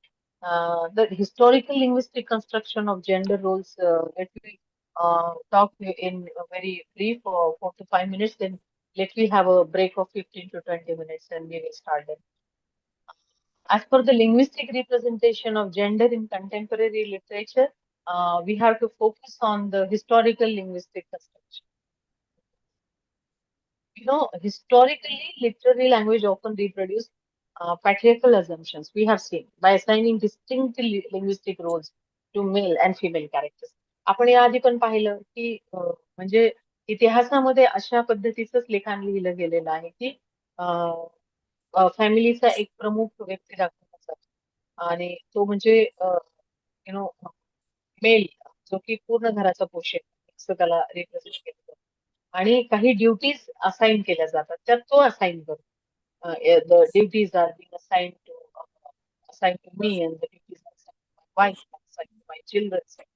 The historical linguistic construction of gender roles, let me talk in a very brief 4 to 5 minutes, then let me have a break of 15 to 20 minutes and we will start then. As per the linguistic representation of gender in contemporary literature, we have to focus on the historical linguistic construction. Historically, literary language often reproduced patriarchal assumptions. We have seen by assigning distinct linguistic roles to male and female characters. आपण याआधी पण पाहिलं की म्हणजे इतिहासामध्ये अशा पद्धतीचंच लिखाण लिहिलं गेलेलं आहे की फॅमिलीचा एक प्रमुख व्यक्ती दाखवला जातो आणि तो म्हणजे मेल जो की पूर्ण घराचा पोषक असं त्याला रिप्रेझेंट केलं जातं आणि काही ड्युटीज असाइन केल्या जातात त्यात तो असाइन करतो the duties are being assigned to me and the duties are assigned to my wife, assigned to my children, assigned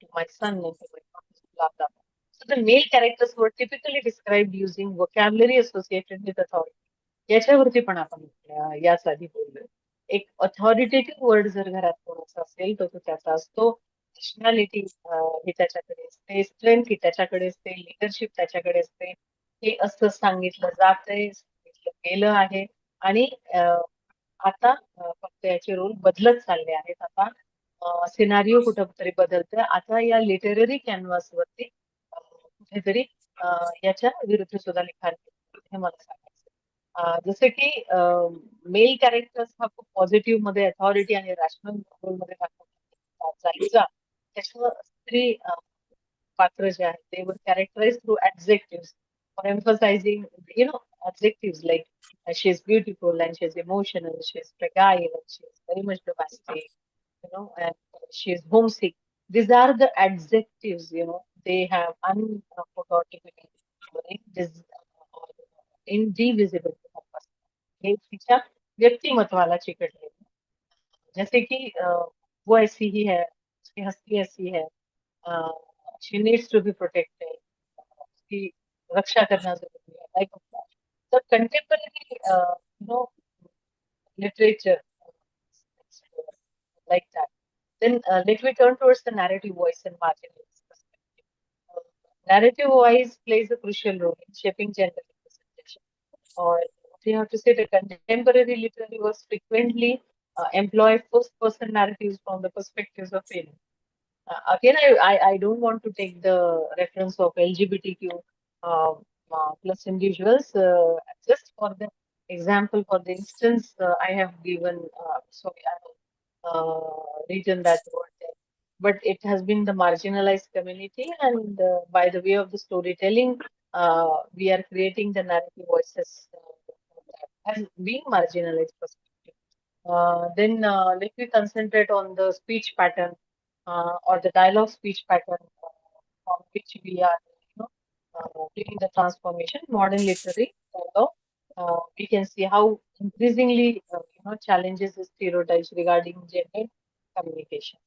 to my son and to my daughter, blah blah. So the male characters were typically described using vocabulary associated with authority. याच्यावरती पण आपण याच आधी बोललोय एक अथॉरिटेटिव्ह word जर घरात कोणाचा असेल तर तो त्याचा असतो पर्सनॅलिटी ही त्याच्याकडे असते स्ट्रेंथ ही त्याच्याकडे असते लिडरशिप त्याच्याकडे असते हे असं सांगितलं जातंय सांगितलं गेलं आहे आणि आता फक्त याचे रोल बदलत चालले आहेत आता सिनारिओ कुठंतरी बदलतोय आता या लिटररी कॅनव्हासवरती कुठेतरी याच्या विरुद्ध सुद्धा लिखाण हे मला सांगायचं जसं की मेल कॅरेक्टर्स हा खूप पॉझिटिव्ह मध्ये अथॉरिटी आणि रॅशनल रोल मध्ये दाखवला जायचा त्याच्यावर स्त्री पात्र जे आहेत they were characterized through adjectives or emphasizing adjectives like she is beautiful and she is emotional she is fragile and she is very much domestic and she is homesick these are the adjectives they have unforgettable indivisible हे तिच्या व्यक्तिमत्वाला चिकटले जैसे कि वो ऐसी ही है उसकी हस्ती ऐसी है she needs to be protected उसकी रक्षा करना जरूरी है like the contemporary literature like that then let me turn towards the narrative voice and marginalized perspective narrative voice plays a crucial role in shaping gender representation or we have to say the contemporary literary works frequently employ first person narratives from the perspectives of women. Again, I don't want to take the reference of LGBTQ plus individuals. Just for the example, for the instance, I have given, sorry, I have written that word there. But it has been the marginalized community, and by the way of the storytelling, we are creating the narrative voices as being marginalized perspective. Then let me concentrate on the speech pattern or the dialogue speech pattern from which we are, doing the transformation. Modern literary dialogue. We can see how increasingly, challenges the stereotypes regarding gender communication.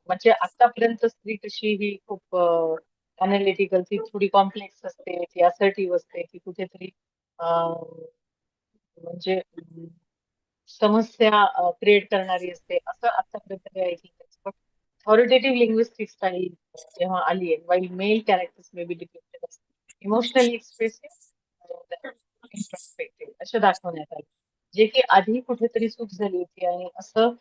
म्हणजे आतापर्यंत स्त्री कशी ही खूप analytical, ती थोडी complex असते, ती assertive असते, ती कुठेतरी म्हणजे समस्या क्रिएट करणारी असते, असं आतापर्यंत मी ऐकलं. बट ऑथॉरिटेटिव्ह लिंग्विस्टिक स्टाईल जेव्हा आली आहे, while male characters may be depicted असते, इमोशनली एक्सप्रेसिव्ह, इंट्रोस्पेक्टिव्ह असं दाखवण्यात आलं, जे की आधी कुठेतरी चूक झाली होती. आणि असं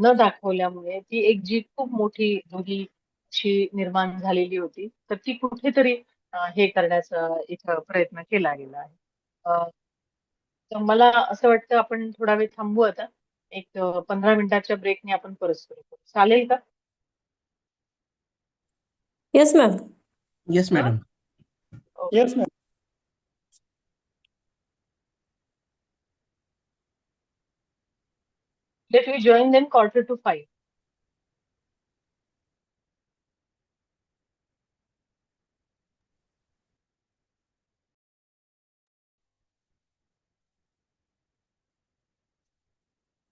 न दाखवल्यामुळे ती एक जी खूप मोठी दुरी अशी निर्माण झालेली होती, तर ती कुठेतरी हे करण्याचा इथं प्रयत्न केला गेला आहे. तर मला असं वाटतं आपण थोडा वेळ थांबू आता. एक 15 मिनिटाच्या ब्रेकने आपण परत सुरू करू. चालेल का? Yes, ma'am. Yes, madam. Okay. Yes, ma'am. Let we join them 4:45.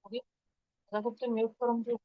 Okay. आता फक्त म्यूट करून ठेव.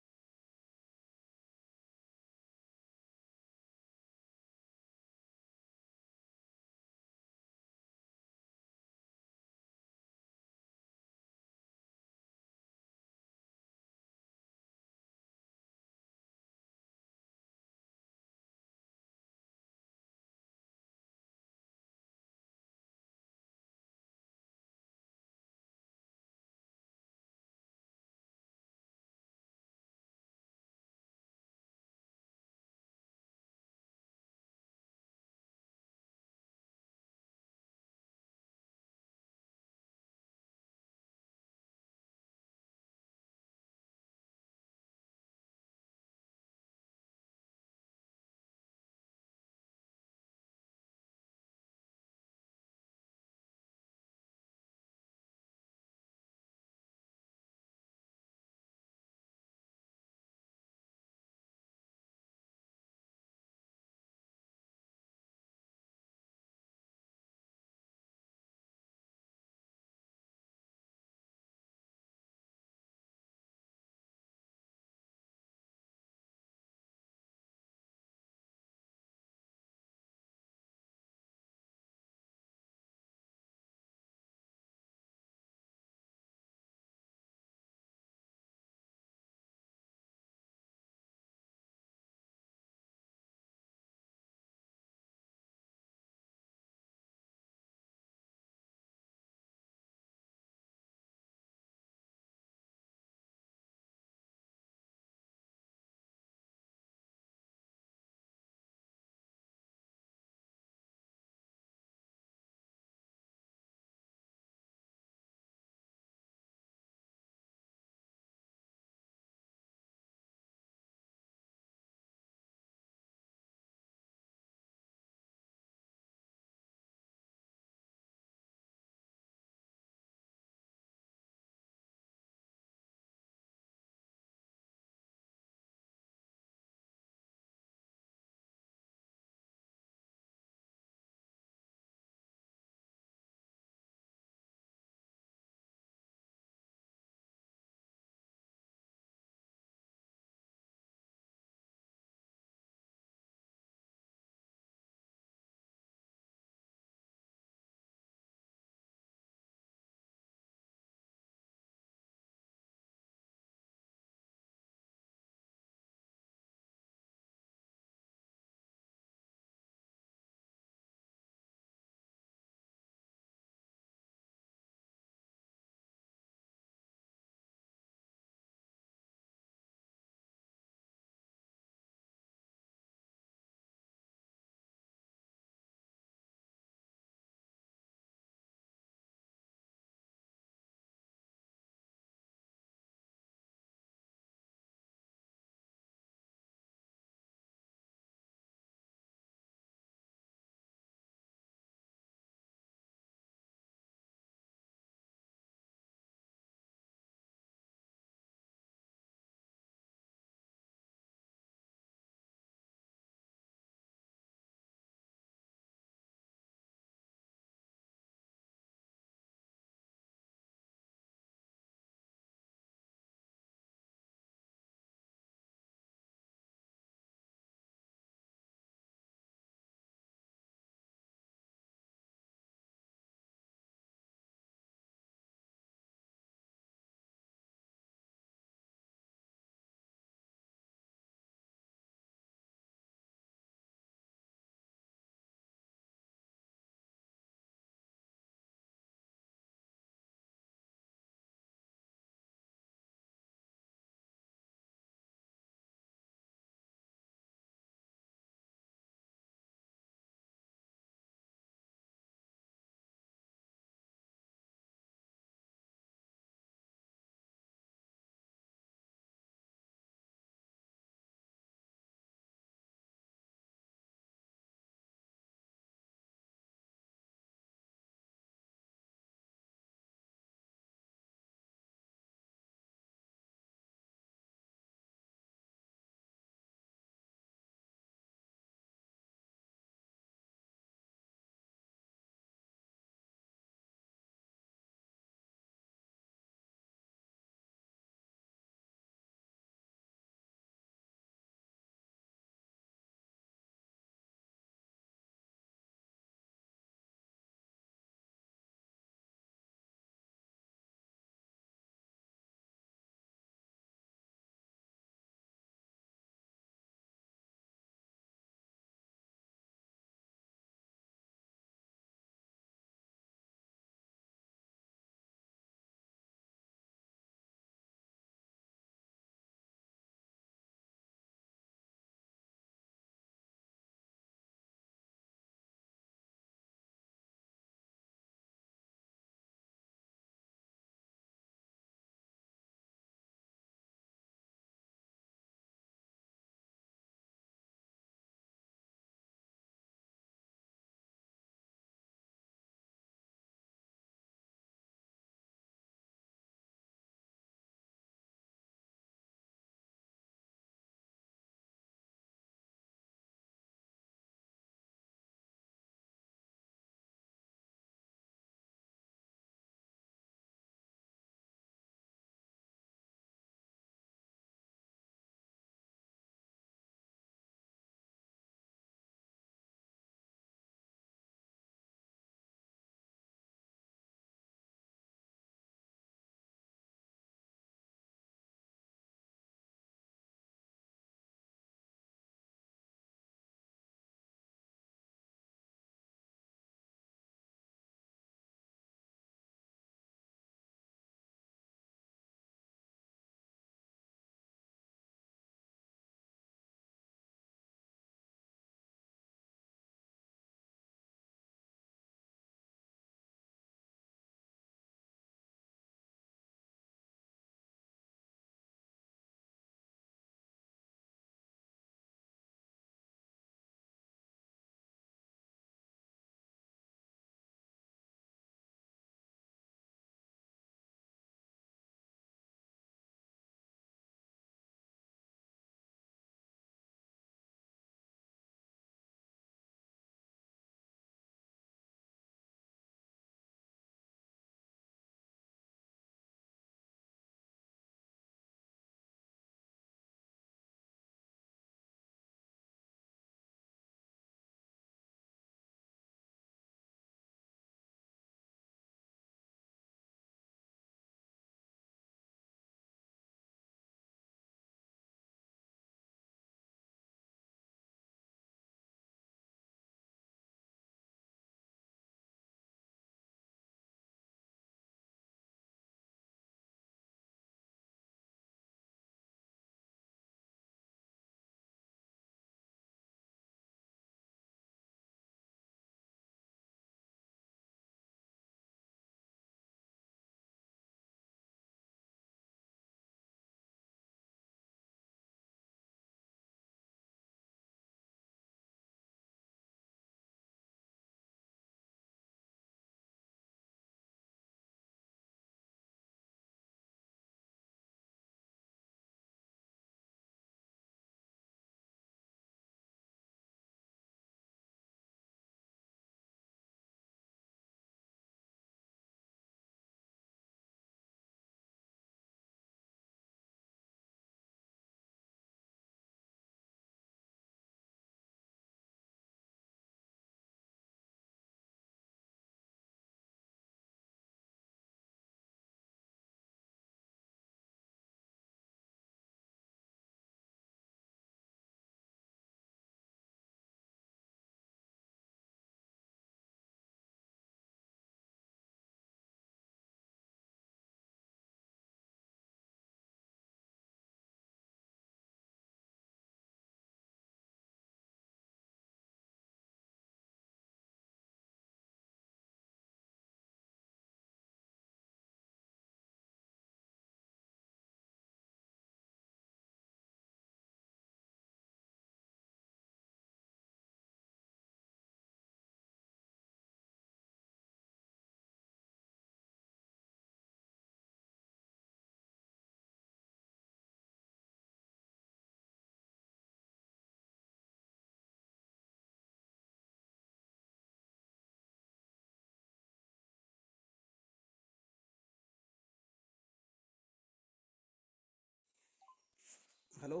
Hello.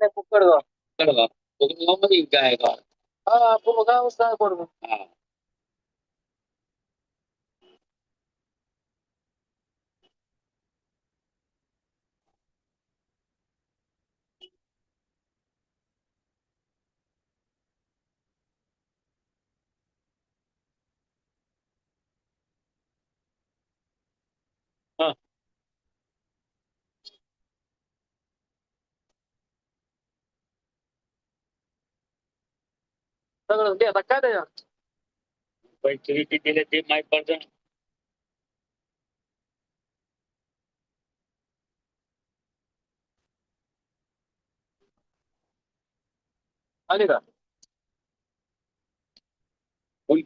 कुकडगाव कुकडगाव कुकडगाव मध्ये काय गाव हा गाव बरोबर हा हा सगळं ते आता काय त्याच्यात पैसे किती दिले ते माहित पडतं आले का फोन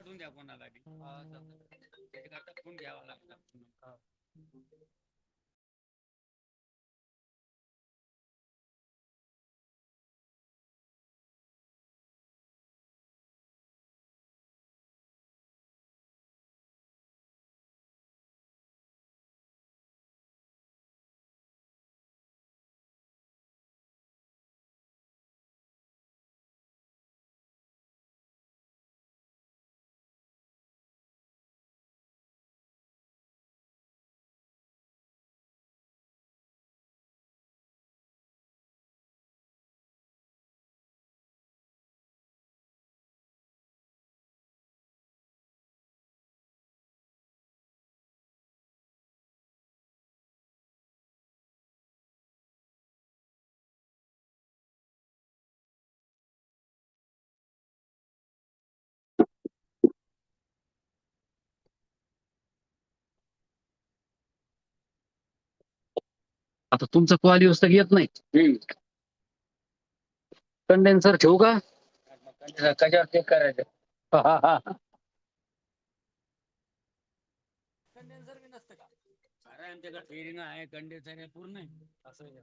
करून द्या कोणाला बी. हा, चालतंय. त्याच्याकरता फोन घ्यावा लागला आता तुमचं कॉल येऊस तर येत नाही. कंडेन्सर ठेवू का? कशावर चेक करायचं? कंडेन्सर बी नसतं का? अरे आमच्याकडे फेरिंग आहे, कंडेन्सर आहे, पूर्ण आहे. असं आहे.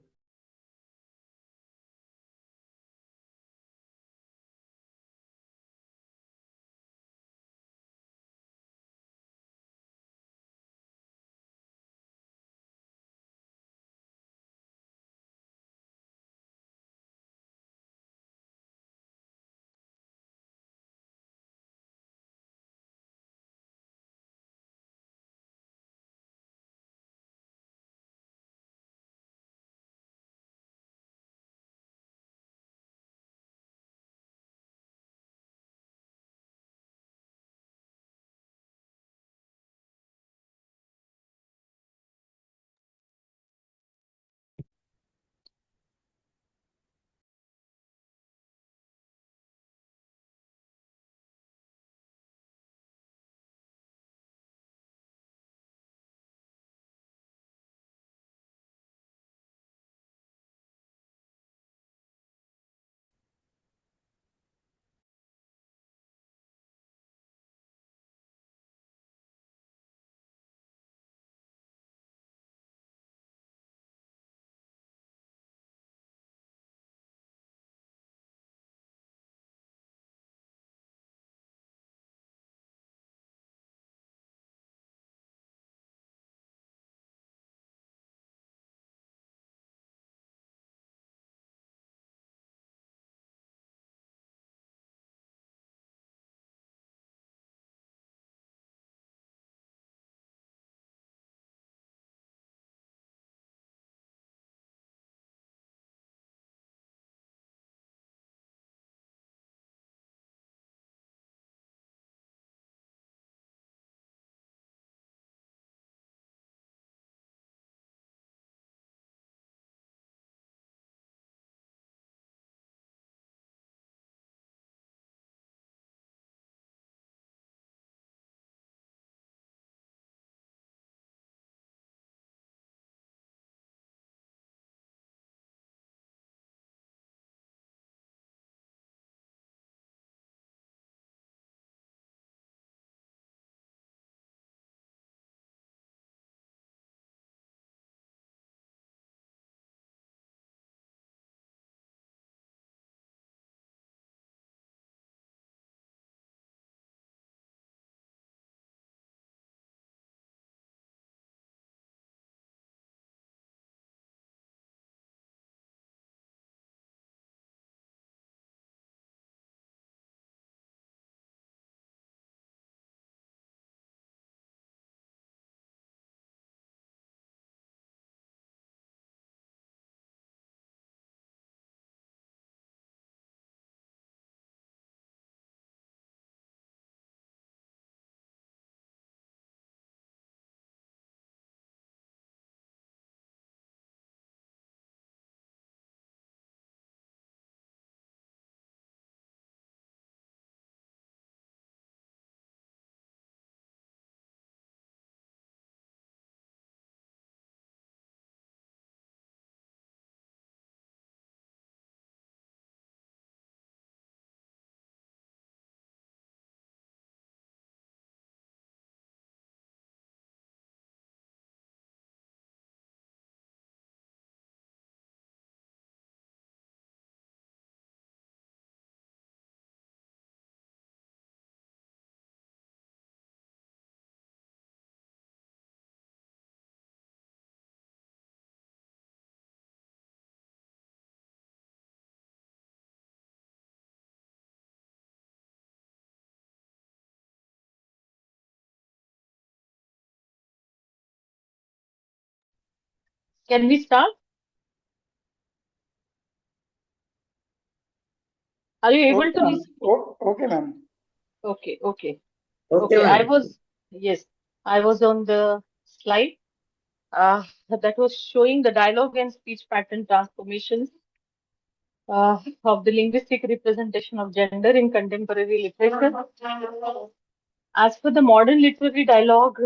Can we start? Are you able to Okay, ma'am. listen? Okay, ma'am. Okay, okay, Okay, okay. ma'am. Yes, I was on the slide that was showing the dialogue and speech pattern transformations of the linguistic representation of gender in contemporary literature. As per the modern literary dialogue,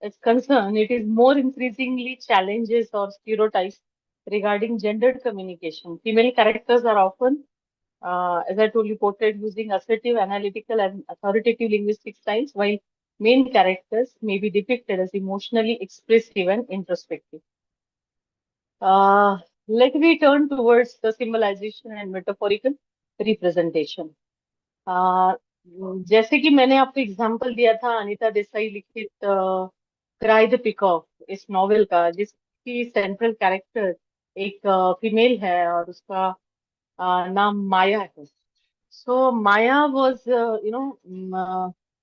is concerned, it is more increasingly challenges or stereotypes regarding gendered communication. Female characters are often, as I told you, portrayed using assertive, analytical, and authoritative linguistic styles, while main characters may be depicted as emotionally expressive and introspective. Uh, Let me turn towards the symbolization and metaphorical representation. Uh, जैसे कि मैंने आपको example दिया था अनीता देसाई लिखित cry the peacock, इस novel का, जिसकी सेंट्रल कैरेक्टर एक फीमेल है और उसका नाम माया है. So Maya was,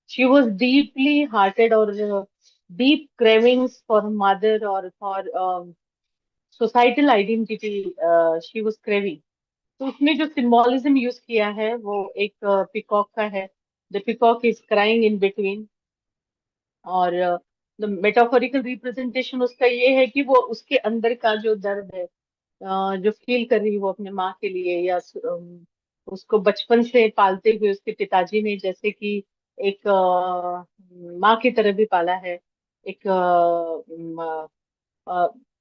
she was deeply hearted or deep cravings for mother or for societal identity. She was craving. तो उसमें जो सिंबोलिज्म यूज किया है वो एक पिकॉक का है. The peacock is crying in between. और द मेटाफोरिकल रिप्रेजेंटेशन उसका ये है कि वो उसके अंदर का जो दर्द है, जो फील कर रही है वो अपने माँ के लिए, या उसको बचपन से पालते हुए उसके पिताजी ने जैसे कि एक माँ की तरह भी पाला है. एक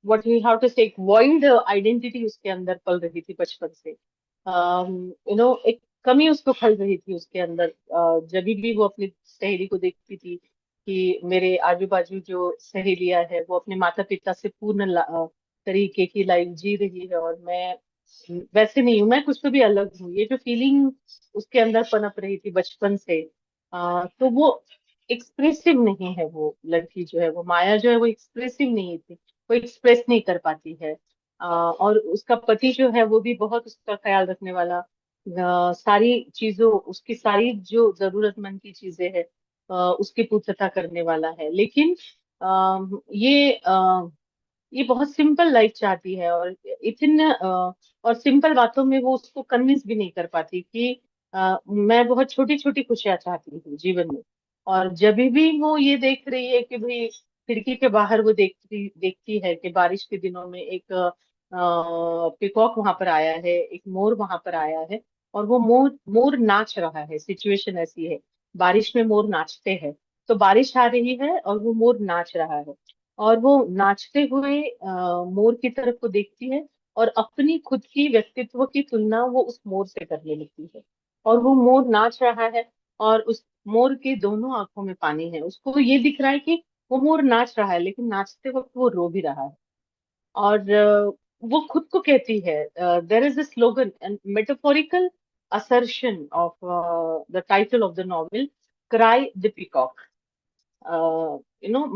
व्हाट वी हैव टू से, एक वॉइड आइडेंटिटी उसके अंदर पल रही थी बचपन से. एक कमी उसको खल रही थी उसके अंदर. जब भी वो अपनी सहेली को देखती थी कि मेरे आजू बाजू जो सहेलियां है वो अपने माता पिता से पूर्ण तरीके की लाइफ जी रही है और मैं वैसे नहीं हूँ, मैं कुछ तो भी अलग हूँ, ये जो फीलिंग उसके अंदर पनप रही थी बचपन से. तो वो एक्सप्रेसिव नहीं है. वो लड़की जो है, वो माया जो है, वो एक्सप्रेसिव नहीं थी, वो एक्सप्रेस नहीं कर पाती है. और उसका पति जो है वो भी बहुत उसका ख्याल रखने वाला, सारी चीजों, उसकी सारी जो जरूरतमंद की चीजें हैं उसकी पूर्तता करने वाला है. लेकिन ये बहुत सिंपल लाइफ चाहती है और इतने और सिंपल बातों में वो उसको कन्विंस भी नहीं कर पाती कि मैं बहुत छोटी छोटी खुशियां चाहती हूँ जीवन में. और जब भी वो ये देख रही है कि भाई खिड़की के बाहर वो देखती देखती है कि बारिश के दिनों में एक पिकॉक वहां पर आया है, एक मोर वहां पर आया है, और वो मोर मोर नाच रहा है. सिचुएशन ऐसी है, बारिश में मोर नाचते हैं. तो बारिश आ रही है और वो मोर नाच रहा है और वो नाचते हुए मोर की तरफ को देखती है और अपनी खुद की व्यक्तित्व की तुलना वो उस मोर से करने लगती है. और वो मोर नाच रहा है और उस मोर की दोनों आंखों में पानी है. उसको ये दिख रहा है कि वो मोर नाच रहा है, लेकिन नाचते वक्त वो रो भी रहा है. और वो खुद को कहती है, there is a slogan and metaphorical assertion of the title of the novel, Cry the Peacock.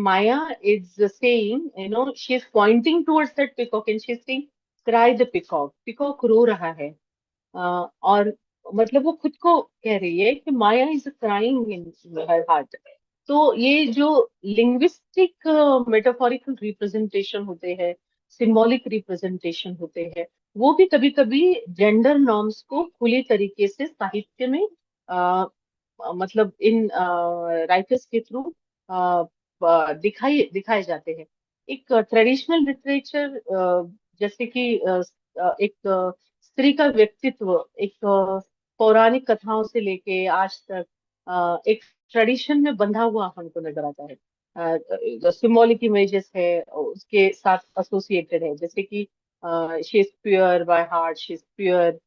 Maya is saying, she's pointing towards that peacock and she's saying, cry the peacock. Peacock रो रहा है. और मतलब वो खुद को कह रही है कि Maya is crying in her heart. तो ये जो लिंग्विस्टिक मेटाफोरिकल रिप्रेजेंटेशन होते हैं, सिंबॉलिक रिप्रेजेंटेशन होते हैं, वो भी कभी कभी जेंडर नॉर्म्स को खुली तरीके से साहित्य में मतलब इन राइटर्स के थ्रू दिखाए जाते हैं. एक ट्रेडिशनल लिटरेचर, जैसे कि एक स्त्री का व्यक्तित्व एक पौराणिक कथाओं से लेके आज तक एक ट्रेडिशन में बंधा हुआ हमको नजर आता है. जो सिंबॉलिक इमेजेस है उसके साथ एसोसिएटेड है, जैसे कि she is pure by heart, she is pure,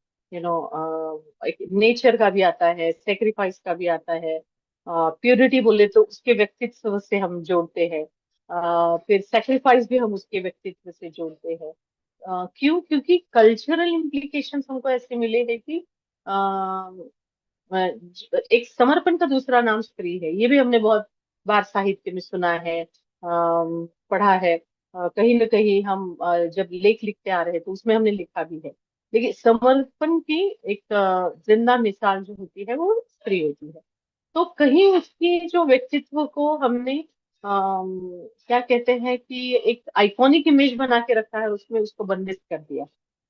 nature का भी आता है, सेक्रीफाइस का भी आता है. प्योरिटी बोले तो उसके व्यक्तित्व से हम जोड़ते हैं. फिर सेक्रीफाइस भी हम उसके व्यक्तित्व से जोड़ते हैं. क्यों? क्योंकि कल्चरल इम्प्लीकेशंस हमको ऐसे मिले हैं कि एक समर्पण का दूसरा नाम स्त्री है. ये भी हमने बहुत बार साहित्य में सुना है, पढ़ा है. कहीं ना कहीं हम जब लेख लिखते आ रहे तो उसमें हमने लिखा भी है. लेकिन समर्पण की एक जिंदा मिसाल जो होती है वो स्त्री होती है. तो कहीं उसकी जो व्यक्तित्व को हमने क्या कहते हैं कि एक आइकॉनिक इमेज बना के रखा है, उसमें उसको बंदिश कर दिया,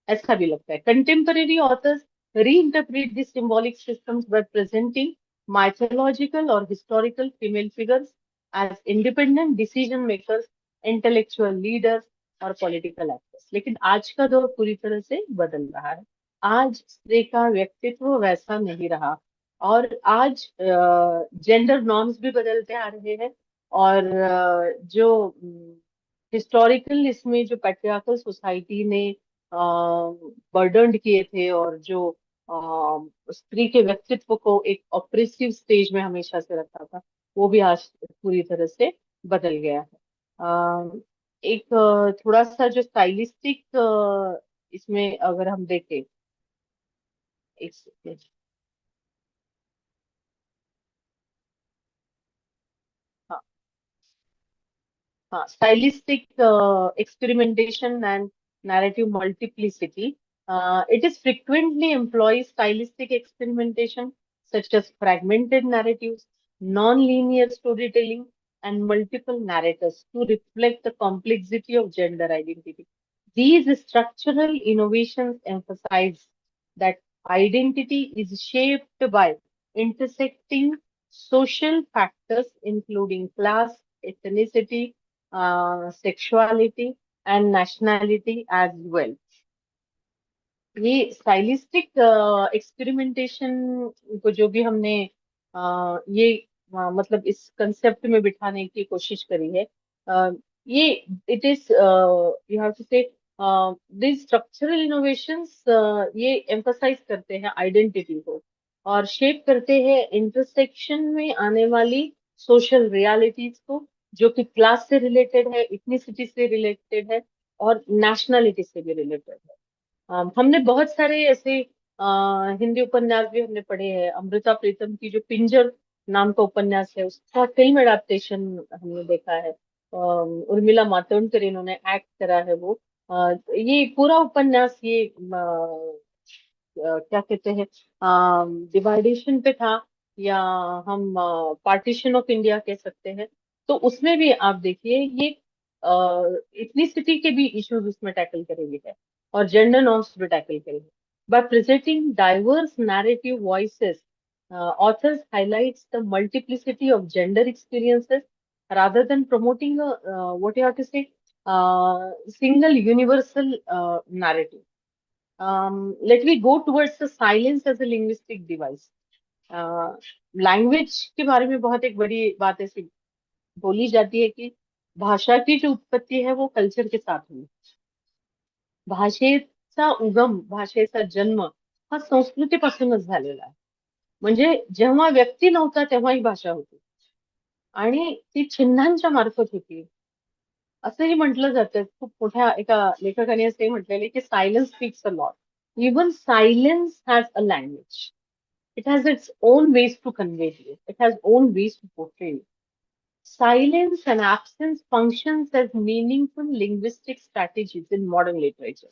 ऐसा भी लगता है. Contemporary authors reinterpret these symbolic systems by presenting mythological or historical female figures as independent decision makers, intellectual leaders और political actors. लेकिन आज का दौर पूरी तरह से बदल रहा है. आज स्त्री का व्यक्तित्व वैसा नहीं रहा और आज जेंडर नॉर्म्स भी बदलते आ रहे हैं और जो हिस्टोरिकल इसमें जो पैट्रियार्कल सोसाइटी ने बर्डन्ड किए थे और जो स्त्री के व्यक्तित्व को एक ऑप्रेसिव स्टेज में हमेशा से रखा था, वो भी आज पूरी तरह से बदल गया है। एक थोड़ा सा जो स्टाइलिस्टिक इसमें अगर हम देखें, एक सेकेंड। हाँ, stylistic experimentation and narrative multiplicity. It is frequently employs stylistic experimentation such as fragmented narratives, non-linear storytelling, and multiple narrators to reflect the complexity of gender identity. These structural innovations emphasize that identity is shaped by intersecting social factors including class, ethnicity, sexuality and nationality as well. ये stylistic experimentation को जो भी हमने ये मतलब इस concept में बिठाने की कोशिश करी है, ये it is you have to say this structural innovations ये एम्फसाइज करते हैं आइडेंटिटी को और शेप करते हैं इंटरसेक्शन में आने वाली सोशल रियलिटीज को, जो कि क्लास से रिलेटेड है, इथनिसिटी से रिलेटेड है और नेशनलिटी से भी रिलेटेड है। हमने बहुत सारे ऐसे हिंदी उपन्यास भी हमने पढ़े हैं। अमृता प्रीतम की जो पिंजर नाम का उपन्यास है, उसका फिल्म एडाप्टेशन हमने देखा है। उर्मिला मातोंडकर इन्होंने एक्ट करा है वो। ये पूरा उपन्यास ये क्या कहते हैं डिवाइडेशन पे था, या हम पार्टीशन ऑफ इंडिया कह सकते हैं। तो उसमें भी आप देखिए ये इथनिसिटी के भी इश्यूज उसमें टैकल करेंगे है और जेंडर नॉर्म्स भी टैकल करेंगे। Bye presenting diverse narrative voices, authors highlights the multiplicity of gender experiences rather than promoting a what you have to say single universal narrative. Let me go towards the silence as a linguistic device. Language के बारे में बहुत एक बड़ी बात ऐसी बोली जाती है कि भाषा की जो उत्पत्ति है वो कल्चर के साथ हुई। भाषेचा उगम, भाषेचा जन्म हा संस्कृतीपासूनच झालेला आहे। म्हणजे जेव्हा व्यक्ती नव्हता तेव्हा ही भाषा होती आणि ती चिन्हांच्या मार्फत होती, असंही म्हटलं जातं। खूप मोठ्या एका लेखकाने असे म्हटलेले की silence speaks a lot. Even silence has a language. It has its own ways to convey it. It has own ways to portray it. Silence and absence functions as meaningful linguistic strategies in modern literature.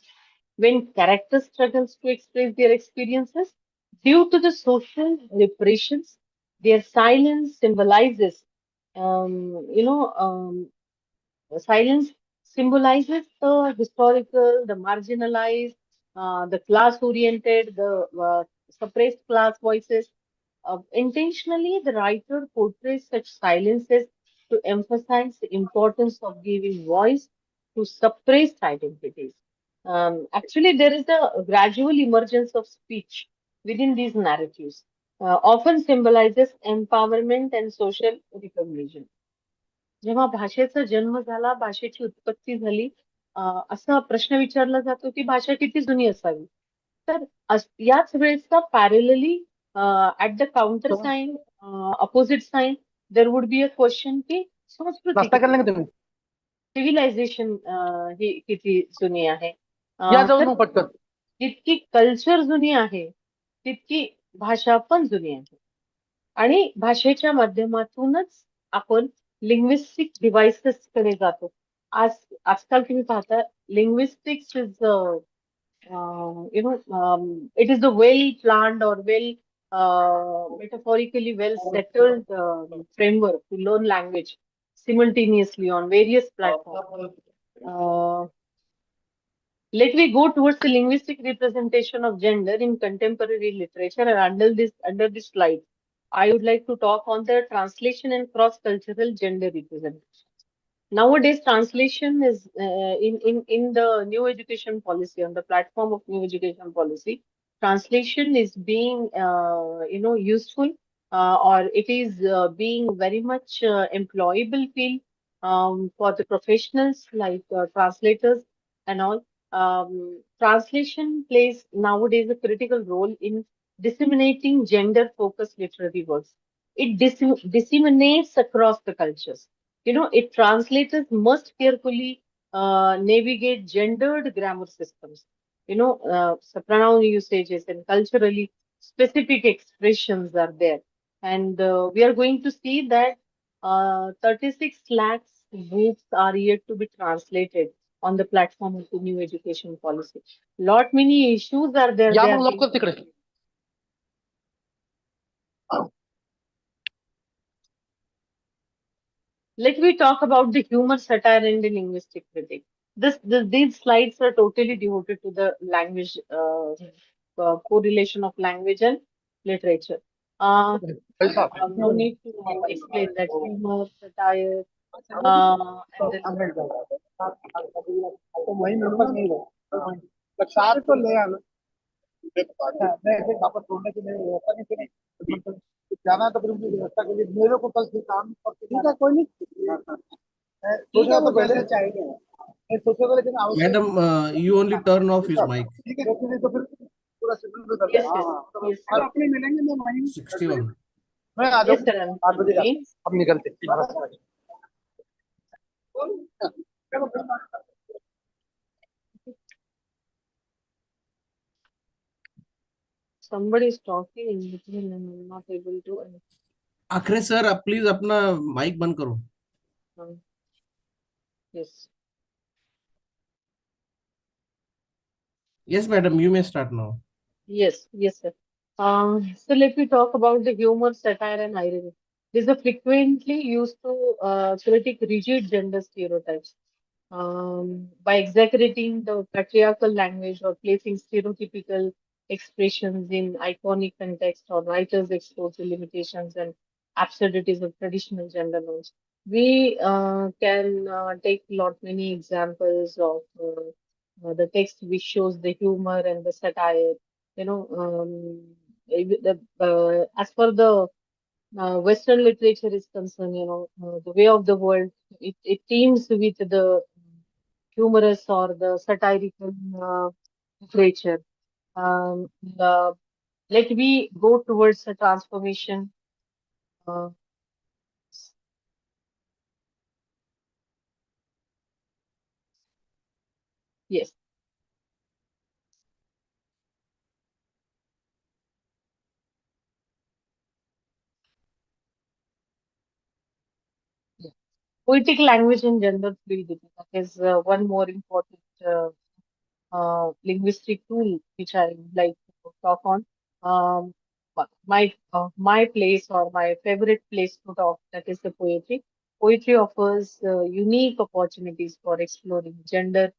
When characters struggles to express their experiences due to the social repressions, their silence symbolizes, um, you know, silence symbolizes the historical, the marginalized, the class-oriented, the suppressed class voices. Intentionally, the writer portrays such silences to emphasize the importance of giving voice to suppressed identities. Actually, there is a gradual emergence of speech within these narratives, often symbolizes empowerment and social recognition. जेव्हा भाषेचा जन्म झाला, भाषेची उत्पत्ती झाली, असा प्रश्न विचारला जातो की भाषा किती जुनी असावी? तर याच वेळेचा parallelly at the counter sign, opposite sign, there would be a question की संस्कृती, सिव्हिलायझेशन ही किती जुनी आहे? जितकी कल्चर जुनी आहे तितकी भाषा पण जुनी आहे आणि भाषेच्या माध्यमातूनच आपण लिंग्विस्टिक डिव्हाइसेस कडे जातो। आजकाल तुम्ही पाहता linguistics is it is the well planned or well metaphorically well settled framework to learn language simultaneously on various platforms. Let me go towards the linguistic representation of gender in contemporary literature, and under this slide, I would like to talk on the translation and cross-cultural gender representation. Nowadays, translation is in the new education policy, on the platform of new education policy. Translation is being useful or it is being very much employable field for the professionals like translators and all. Translation plays nowadays a critical role in disseminating gender-focused literary works. It disseminates across the cultures. It translators must carefully navigate gendered grammar systems. So pronoun usages and culturally specific expressions are there. And we are going to see that 36 lakhs books are yet to be translated on the platform of the new education policy. Lot many issues are there. या They mug are being लवकर तिकडे Let me talk about the humor, satire, and the linguistic critique. These slides are totally devoted to the language correlation of language and literature. Uh, पैसा no need to explain that humor, satire, and then तो वही number नहीं रहे सारे तो ले आना मैं ऐसे वापस छोड़ने के लिए व्यवस्था नहीं करी जाना है तो फिर उनकी व्यवस्था के लिए मेरे को कल से काम करके ठीक है कोई नहीं मैं सोचा तो पहले चाहिए मैं सोचा था लेकिन आवश्यक Madam, you only turn off his mic. ठीक है तो फिर पूरा शेड्यूल में कर yes, हाँ yes, हाँ yes, तो अपने मिलेंगे मैं वहीं 61. मैं आ yes, जाऊँ sir. I'm 8 बजे continuing. अब निकलते Somebody is talking in between and I'm not able to. Akhare sir, आप प्लीज अपना माइक बंद करो. Yes. Yes, madam, you may start now. Yes, yes, sir. So let me talk about the humor, satire, and irony. These are frequently used to critique rigid gender stereotypes. By exaggerating the patriarchal language or placing stereotypical expressions in iconic context, or writers expose the limitations and absurdities of traditional gender norms. We can take lot many examples of the text which shows the humor and the satire. As for the Western literature is concerned, the way of the world, it teams with the humorous or the satirical literature. Um, uh, Let me go towards a transformation. Uh, yes, yeah. Poetic language and gender fluidity. That is one more important linguistic tool which I would like to talk on. Um, my place or my favorite place to talk, that is the poetry. Poetry offers unique opportunities for exploring gender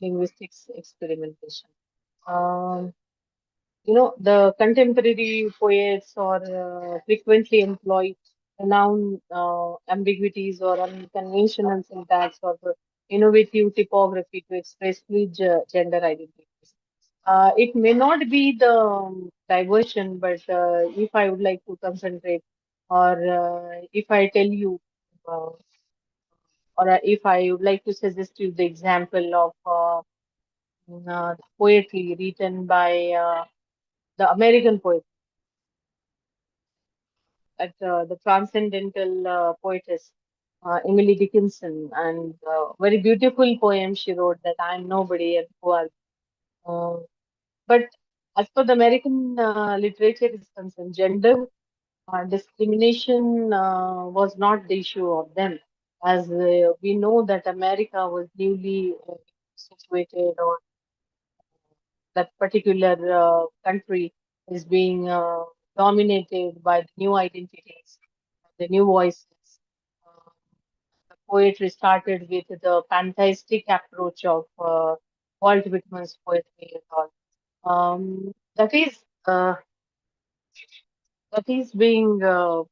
linguistics experimentation. Um, the contemporary poets or frequently employ noun ambiguities or unconventional syntax or the innovative typography to express fluid gender identities. It may not be the diversion, but if I would like to concentrate, or if I tell you, uh, or if I would like to suggest you the example of poetry written by the American poet, the transcendental poetess Emily Dickinson, and very beautiful poem she wrote that I am nobody and who are. Uh, but as for the American literature is concerned, gender discrimination was not the issue of them, as we know that America was newly situated, or that particular country is being dominated by the new identities, the new voices. Uh, the poetry started with the pantheistic approach of Walt Whitman's poetry and all. That is being uh,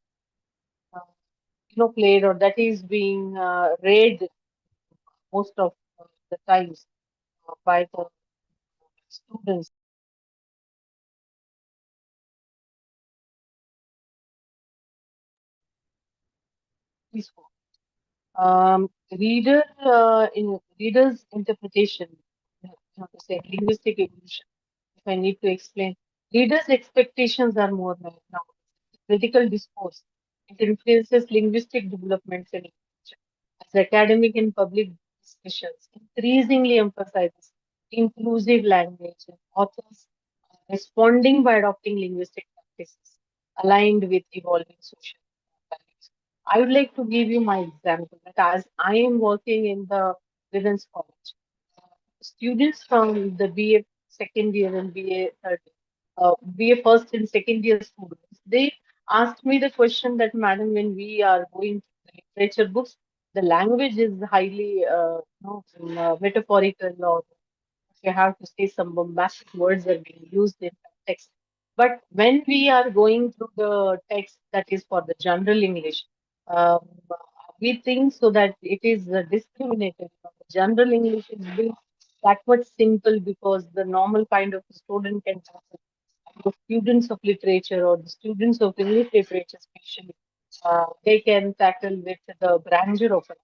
played, or that is being read most of the times by the students. Peaceful. Reader's interpretation, to say linguistic evolution. If I need to explain, readers' expectations are more now. Critical discourse. It influences linguistic developments in literature. As academic and public discussions increasingly emphasizes inclusive language and authors responding by adopting linguistic practices aligned with evolving social values. I would like to give you my example that as I am working in the women's college, students from the BA second year and BA third, BA first and second year students, they asked me the question that, Madam, when we are going through the literature books, the language is highly metaphorical, or you have to say some bombastic words are being used in the text. But when we are going through the text that is for the general English, um, we think so that it is discriminated. The general English is being that much simple because the normal kind of student can tackle. The students of literature or the students of English literature, especially, they can tackle with the grandeur of a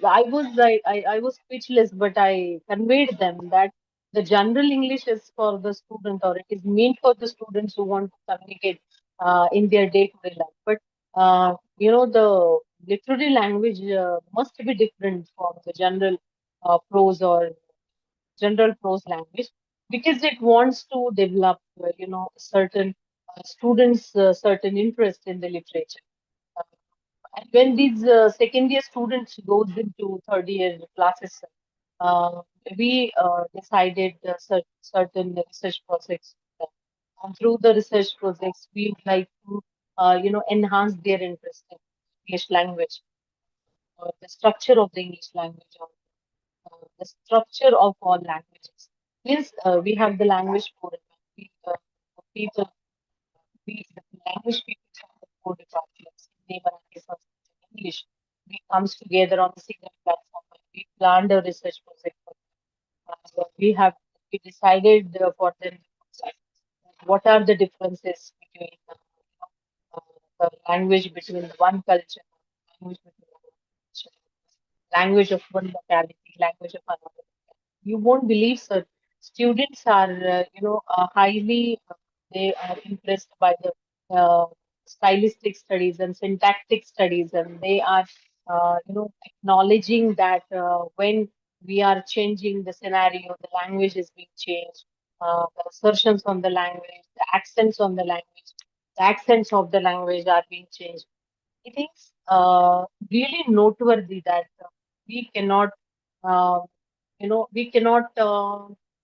language. I was speechless, but I conveyed them that the general English is for the student, or it is meant for the students who want to communicate in their day-to-day life. But the literary language must be different from the prose or general prose language because it wants to develop, certain students' certain interest in the literature. And when these second year students goes into third year classes, uh, we decided certain research projects. And through the research projects, we would like to, enhance their interest in English language, or the structure of the English language, or the structure of all languages. Means we have the language for we, people the language people from the four departments, Hindi, Marathi, Sanskrit, and English, we comes together on a single platform and we planned a research project for them. We decided for them what are the differences between the language between one culture, language between another culture, language of one locality, language of another. You won't believe, sir. Students are, highly, they are impressed by the stylistic studies and syntactic studies, and they are, acknowledging that when we are changing the scenario, the language is being changed, the assertions on the language, the accents on the accents of the language are being changed. It is really noteworthy that we cannot, uh, we cannot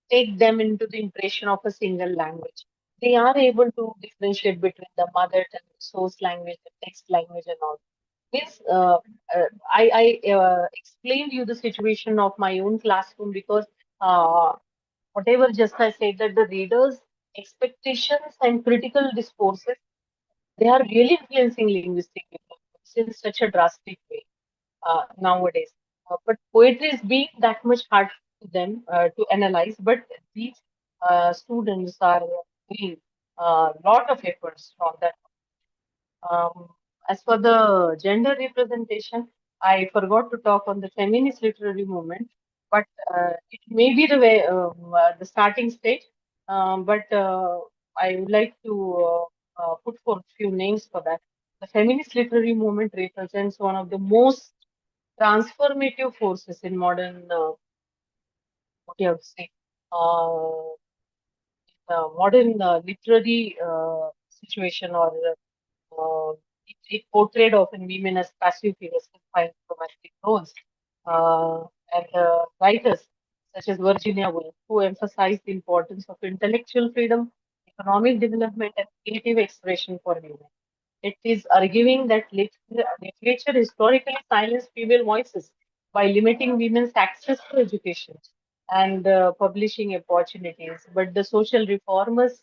take them into the impression of a single language. They are able to differentiate between the mother tongue, source language, the text language, and all. Means I explained you the situation of my own classroom because whatever just I said that the readers' expectations and critical discourses, they are really influencing linguistic developments in such a drastic way nowadays. But poetry is being that much hard to them to analyze, but these students are doing a lot of efforts from that. Um, as for the gender representation, I forgot to talk on the feminist literary movement, but it may be the starting stage. But I would like to put forth few names for that. The feminist literary movement represents one of the most transformative forces in modern, what you have to say, uh, modern literary situation, or it portrayed often women as passive figures confined to domestic roles. Uh, and writers such as Virginia Woolf, who emphasized the importance of intellectual freedom, economic development, and creative expression for women. It is arguing that literature historically silenced female voices by limiting women's access to education and publishing opportunities. But the social reformers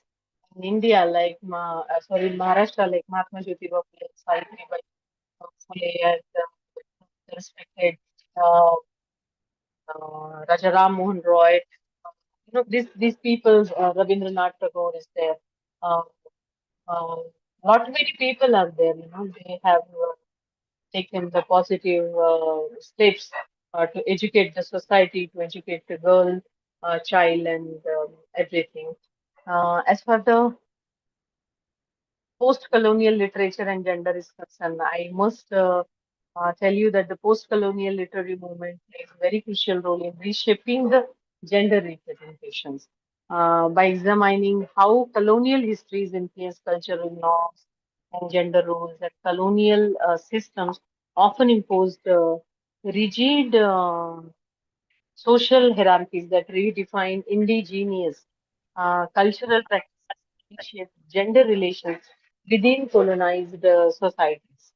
in India, like in Maharashtra, like Mahatma Jyotiba Phule, Savitribai Phule, and the respected uh, Raja Ram Mohan Roy. These people, Rabindranath Tagore is there. Uh, uh, Not many people are there, they have taken the positive steps to educate the society, to educate the girl, child, and everything. As for the post-colonial literature and gender is concerned, I must tell you that the post-colonial literary movement plays a very crucial role in reshaping the gender representations by examining how colonial histories influence cultural norms and gender roles, and colonial systems often imposed rigid social hierarchies that redefine indigenous cultural practices and shape gender relations within colonized societies.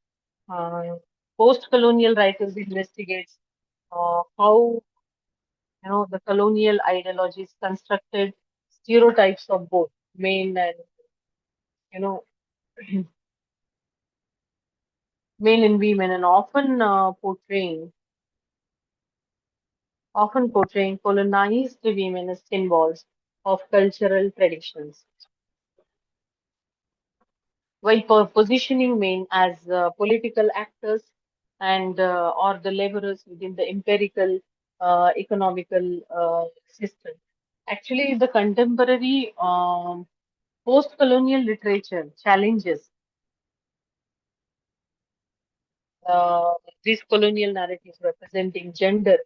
Uh, Post-colonial writers investigate how the colonial ideologies constructed stereotypes of both men and you know men and women, and often portraying colonized women as symbols of cultural traditions, while positioning men as political actors and or the laborers within the empirical economical system. Actually, the contemporary post-colonial literature challenges uh, these colonial narratives representing gender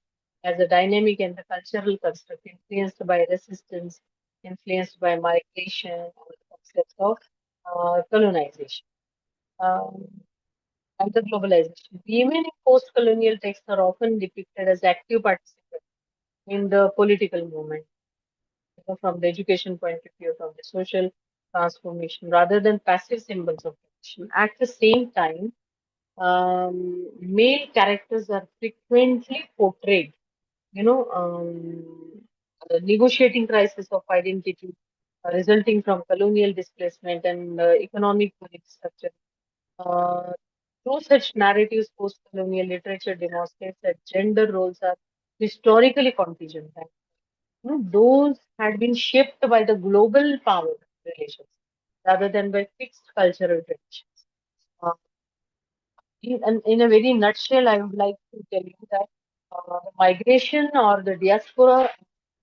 as a dynamic and the cultural construct influenced by resistance, influenced by migration, or the concepts of colonization. Um, and the globalization. Women in post-colonial texts are often depicted as active participants in the political movement, from the education point of view, from the social transformation, rather than passive symbols of tradition. At the same time, male characters are frequently portrayed, negotiating crisis of identity resulting from colonial displacement and economic structure. Uh, Through such narratives, post-colonial literature demonstrates that gender roles are historically contingent, and those had been shaped by the global power relations rather than by fixed cultural traditions. Uh, in a very nutshell, I would like to tell you that the migration or the diaspora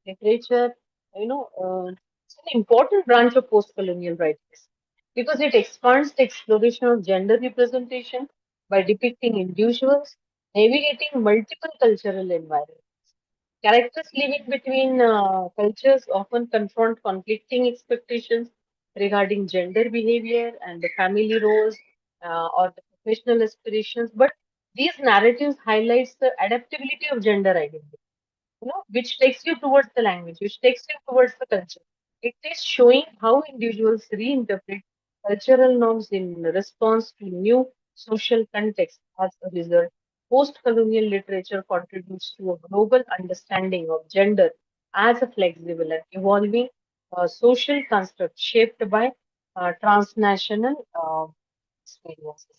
literature, it's an important branch of post-colonial writings because it expands the exploration of gender representation by depicting individuals navigating multiple cultural environments. Characters living between cultures often confront conflicting expectations regarding gender behavior and the family roles or the professional aspirations. But these narratives highlights the adaptability of gender identity, which takes you towards the language, which takes you towards the culture. It is showing how individuals reinterpret cultural norms in response to new social context. As a result, post-colonial literature contributes to a global understanding of gender as a flexible and evolving social construct shaped by transnational experiences.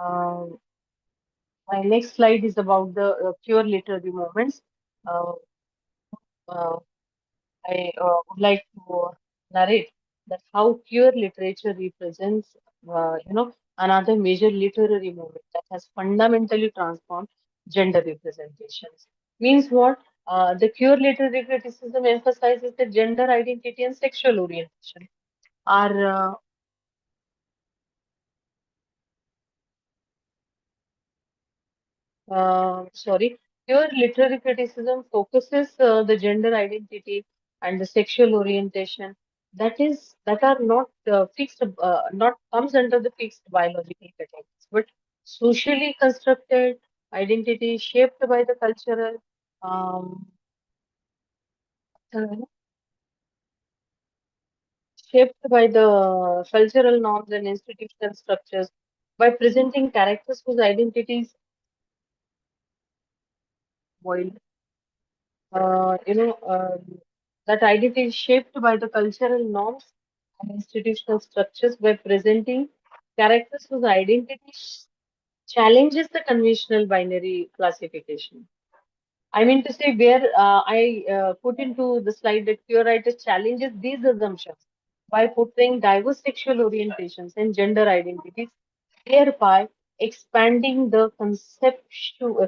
Um, my next slide is about the pure literary movements. Uh, uh, I would like to narrate that how queer literature represents, another major literary movement that has fundamentally transformed gender representations. Means what? The queer literary criticism emphasizes that gender identity and sexual orientation are sorry, pure literary criticism focuses the gender identity and the sexual orientation that are not fixed, not comes under the fixed biological categories, but socially constructed identity shaped by the um, uh, cultural norms and institutional structures by presenting characters whose identities while that identity is shaped by the cultural norms and institutional structures by presenting characters whose identity challenges the conventional binary classification. I mean to say, where I put into the slide that queer writers challenges these assumptions by portraying diverse sexual orientations and gender identities, thereby expanding the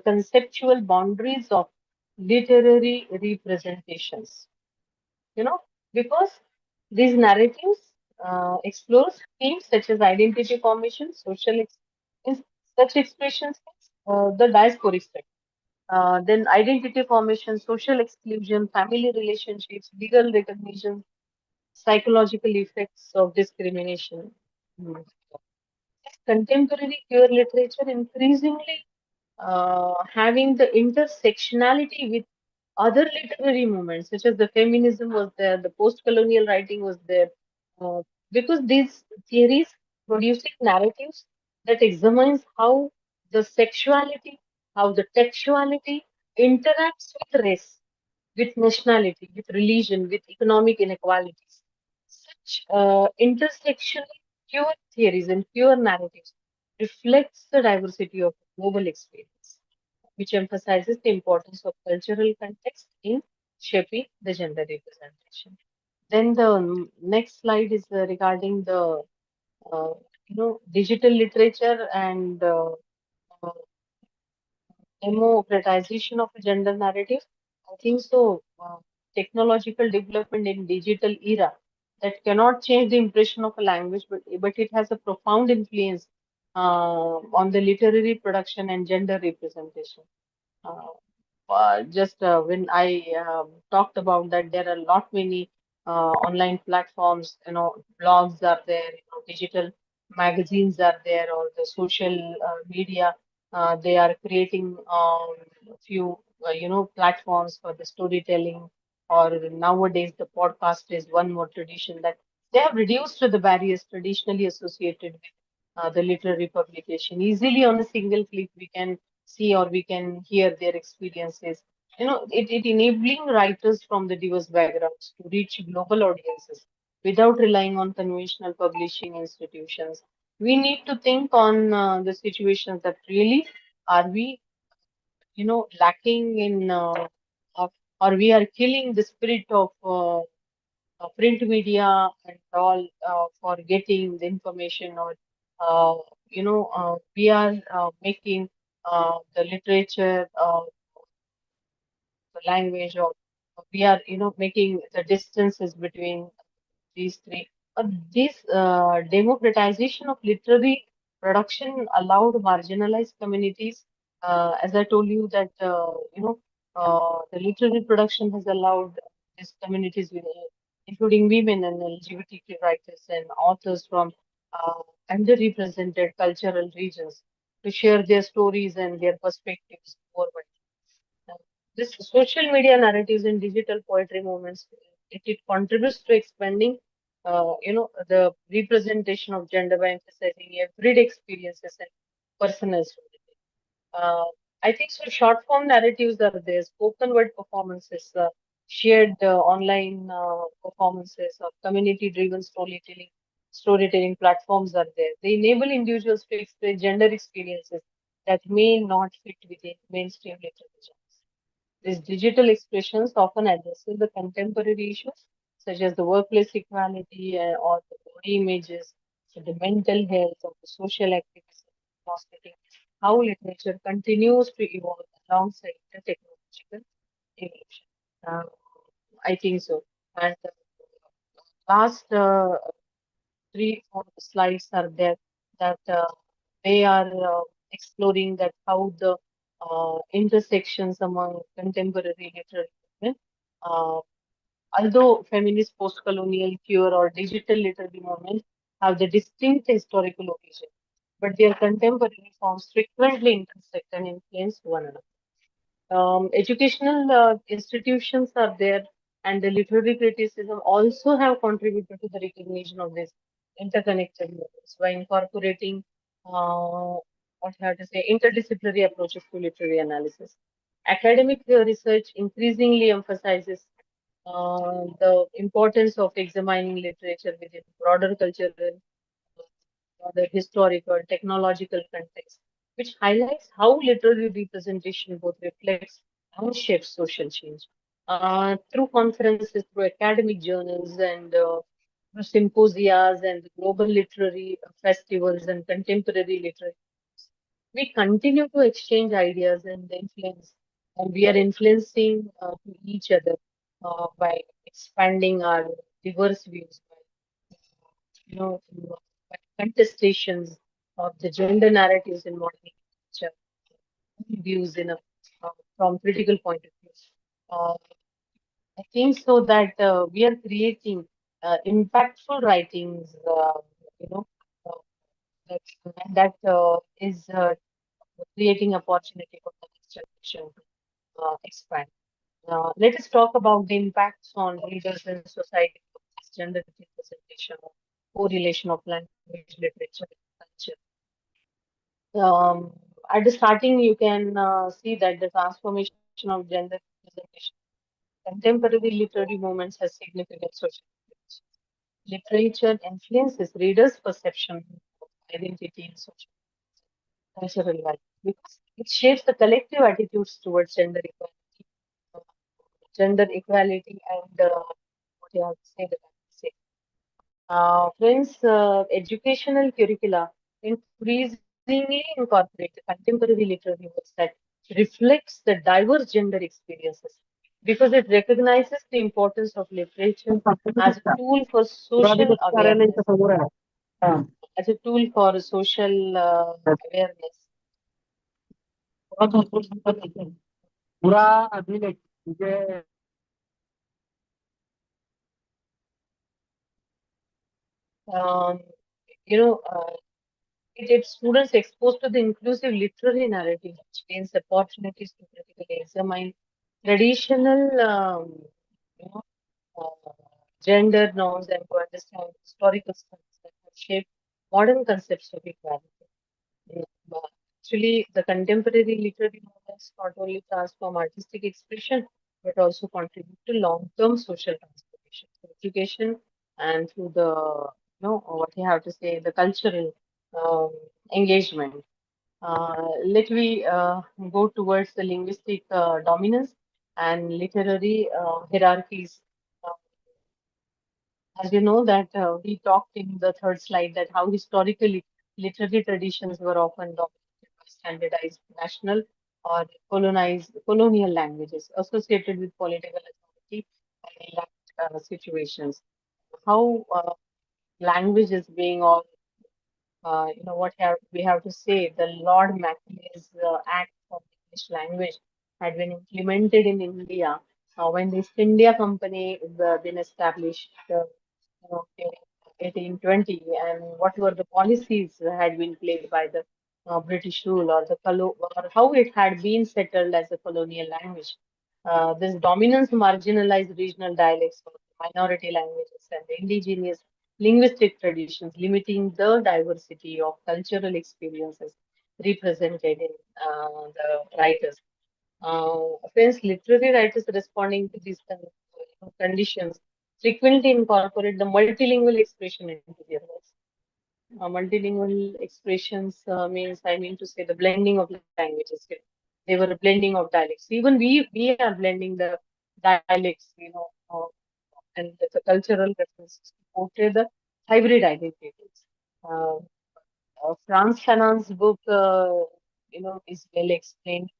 conceptual boundaries of literary representations. You know, because these narratives explores themes such as identity formation, in such expressions, the diasporic set. Then identity formation, social exclusion, family relationships, legal recognition, psychological effects of discrimination. Hmm. Contemporary queer literature increasingly having the intersectionality with other literary movements, such as the feminism was there, the post-colonial writing was there, uh, because these theories producing narratives that examines how the sexuality, how the textuality interacts with race, with nationality, with religion, with economic inequalities. Such intersectional pure theories and pure narratives reflects the diversity of global experience, which emphasizes the importance of cultural context in shaping the gender representation. Then the next slide is regarding the uh, digital literature and uh, democratization of a gender narrative. I think so. Technological development in digital era that cannot change the impression of a language, but it has a profound influence on the literary production and gender representation. Uh, just when I talked about that, there are a lot many online platforms, blogs are there, digital magazines are there, or the social media. They are creating few, platforms for the storytelling. Or nowadays, the podcast is one more tradition that they have reduced the barriers traditionally associated with the literary publication. Easily on a single click, we can see or we can hear their experiences. It enabling writers from the diverse backgrounds to reach global audiences without relying on conventional publishing institutions. We need to think on the situations that really are we, lacking in, of, or we are killing the spirit of print media and all for getting the information, or we are making the literature the language, or we are making the distances between these three. This democratization of literary production allowed marginalized communities. As I told you that the literary production has allowed these communities, including women and LGBTQ writers and authors from underrepresented cultural regions, to share their stories and their perspectives worldwide. Uh, This social media narratives and digital poetry movements, it contributes to expanding, the representation of gender by emphasizing everyday experiences and personal stories. Uh, I think so. Short form narratives are there, spoken word performances, shared online performances, or community driven storytelling platforms are there. They enable individuals to express gender experiences that may not fit within mainstream literature. These digital expressions often addresses the contemporary issues such as the workplace equality or the body images, so the mental health or the social activism, illustrating how literature continues to evolve alongside the technological evolution. Uh, I think so. And last 3, 4 slides are there that they are exploring that how the intersections among contemporary literary movement, uh, although feminist, post-colonial, queer, or digital literary movements have the distinct historical origin, but their contemporary forms frequently intersect and influence one another. Educational institutions are there, and the literary criticism also have contributed to the recognition of these interconnected movements by incorporating what I have to say interdisciplinary approaches to literary analysis. Academic research increasingly emphasizes the importance of examining literature within broader cultural, the historical, technological context, which highlights how literary representation both reflects and shapes social change. Through conferences, through academic journals, and symposias and global literary festivals and contemporary literature. We continue to exchange ideas and influence, and we are influencing to each other by expanding our diverse views, by contestations of the gender narratives in modern literature, views in a from critical point of view. Uh, I think so that we are creating impactful writings, you know, uh, that, and that is creating opportunity for the next generation to expand. Let us talk about the impacts on readers and society of this gender representation or correlation of language, literature, and culture. Um, at the starting, you can see that the transformation of gender representation contemporary literary movements has significant social implications. Literature influences readers' perception of identity and social cultural values because it shapes the collective attitudes towards uh, gender equality, and what you have to say that I have to say. Friends, educational curricula increasingly incorporate the contemporary literary works that reflects the diverse gender experiences because it recognizes the importance of literature as a tool for social awareness, as a tool for social awareness. पूरा अभिलेख म्हणजे Um, you know, it gets students exposed to the inclusive literary narrative, which gains opportunities to critically examine traditional, you know, uh, gender norms and to understand historical studies that have shaped modern concepts of equality. Mm, uh, Actually, the contemporary literary movements not only transform artistic expression but also contribute to long-term social transformation through education and through the, what you have to say, the cultural um, engagement. Let me go towards the linguistic dominance and literary hierarchies. Uh, as you know that we talked in the third slide that how historically literary traditions were often dominated by standardized national or colonial languages associated with political authority and elite situations. How language is being all what we have to say, the Lord Macaulay's Act for the English language had been implemented in India when the East India Company been established in 1820, and what were the policies had been played by the British rule or or how it had been settled as a colonial language. This dominance marginalized regional dialects of minority languages and the indigenous linguistic traditions, limiting the diversity of cultural experiences represented in the writers. Hence, literary writers responding to these conditions frequently incorporate the multilingual expression into their works. Multilingual expressions means, I mean to say, the blending of languages. They were a blending of dialects. Even we are blending the dialects, and the cultural references to portray the hybrid identities. Uh, Franz Fanon's book, is well explained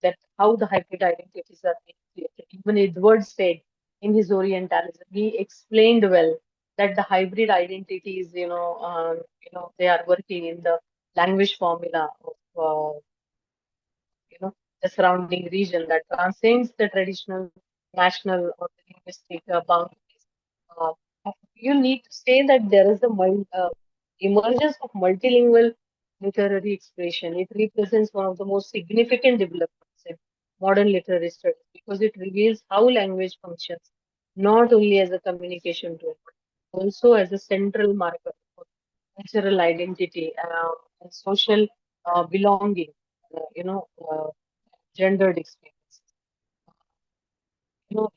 that how the hybrid identities are being created. Even Edward said in his Orientalism, he explained well that the hybrid identities, they are working in the language formula of, the surrounding region that transcends the traditional, national, or the linguistic boundaries. Uh, you need to say that there is a emergence of multilingual literary expression. It represents one of the most significant developments in modern literary studies because it reveals how language functions not only as a communication tool, but also as a central marker for cultural identity and social belonging, gendered experiences.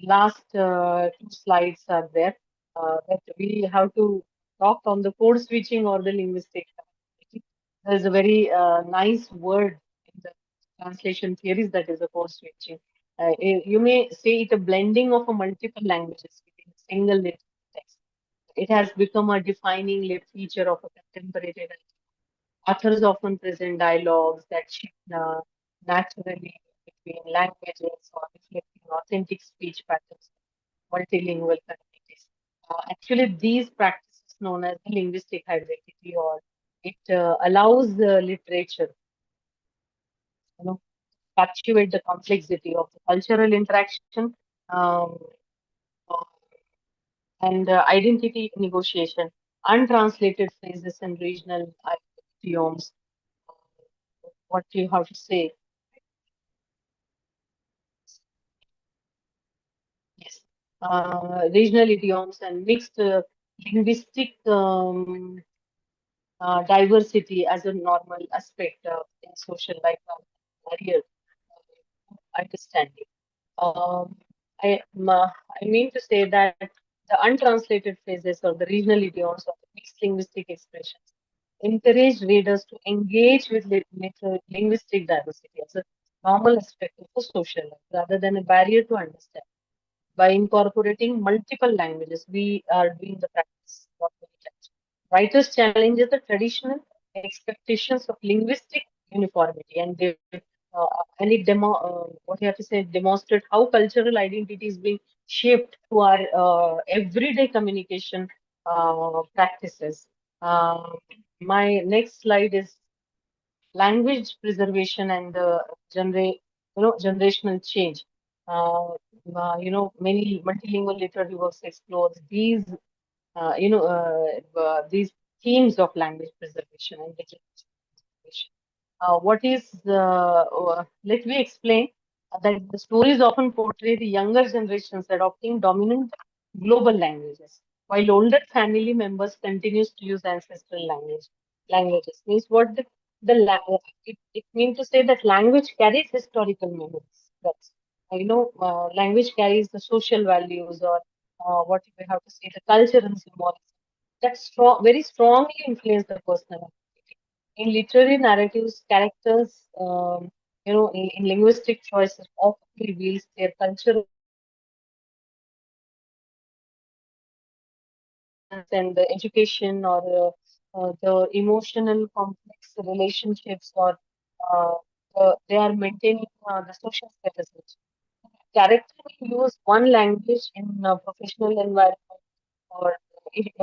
Last two slides are there that we have to talk on the code switching or the linguistic diversity. There's a very nice word in the translation theories that is a code switching. You may say it a blending of a multiple languages within a single literal text. it has become a defining feature of a contemporary writing. Authors often present dialogues that shift naturally between languages or reflecting authentic speech patterns, multilingual communities. Actually, these practices known as linguistic hybridity, or it allows the literature, fluctuate the complexity of the cultural interaction um, uh, and identity negotiation, untranslated phrases and regional idioms. What do you have to say? Yes. Regional idioms and mixed linguistic diversity as a normal aspect in social life barrier understanding. Um, I mean to say that the untranslated phrases or the regional idioms or the mixed linguistic expressions encourage readers to engage with linguistic diversity as a normal aspect of a social life rather than a barrier to understand. By incorporating multiple languages, we are doing the practice, not the touch. Writers challenges the traditional expectations of linguistic uniformity, and they and it what you have to say demonstrate how cultural identity is being shaped through our everyday communication practices. Uh, my next slide is language preservation and generational change. Uh, many multilingual literary works explore these themes of language preservation and preservation. Let me explain that the stories often portray the younger generations adopting dominant global languages, while older family members continues to use ancestral languages. Means what it means to say that language carries historical memories. That's language carries the social values or what we have to say, the culture and symbolism that very strongly influence the personal identity. In literary narratives, characters, in linguistic choices often reveals their cultural and the education or the emotional complex relationships or uh, they are maintaining the social status. Character will use one language in a professional environment, or he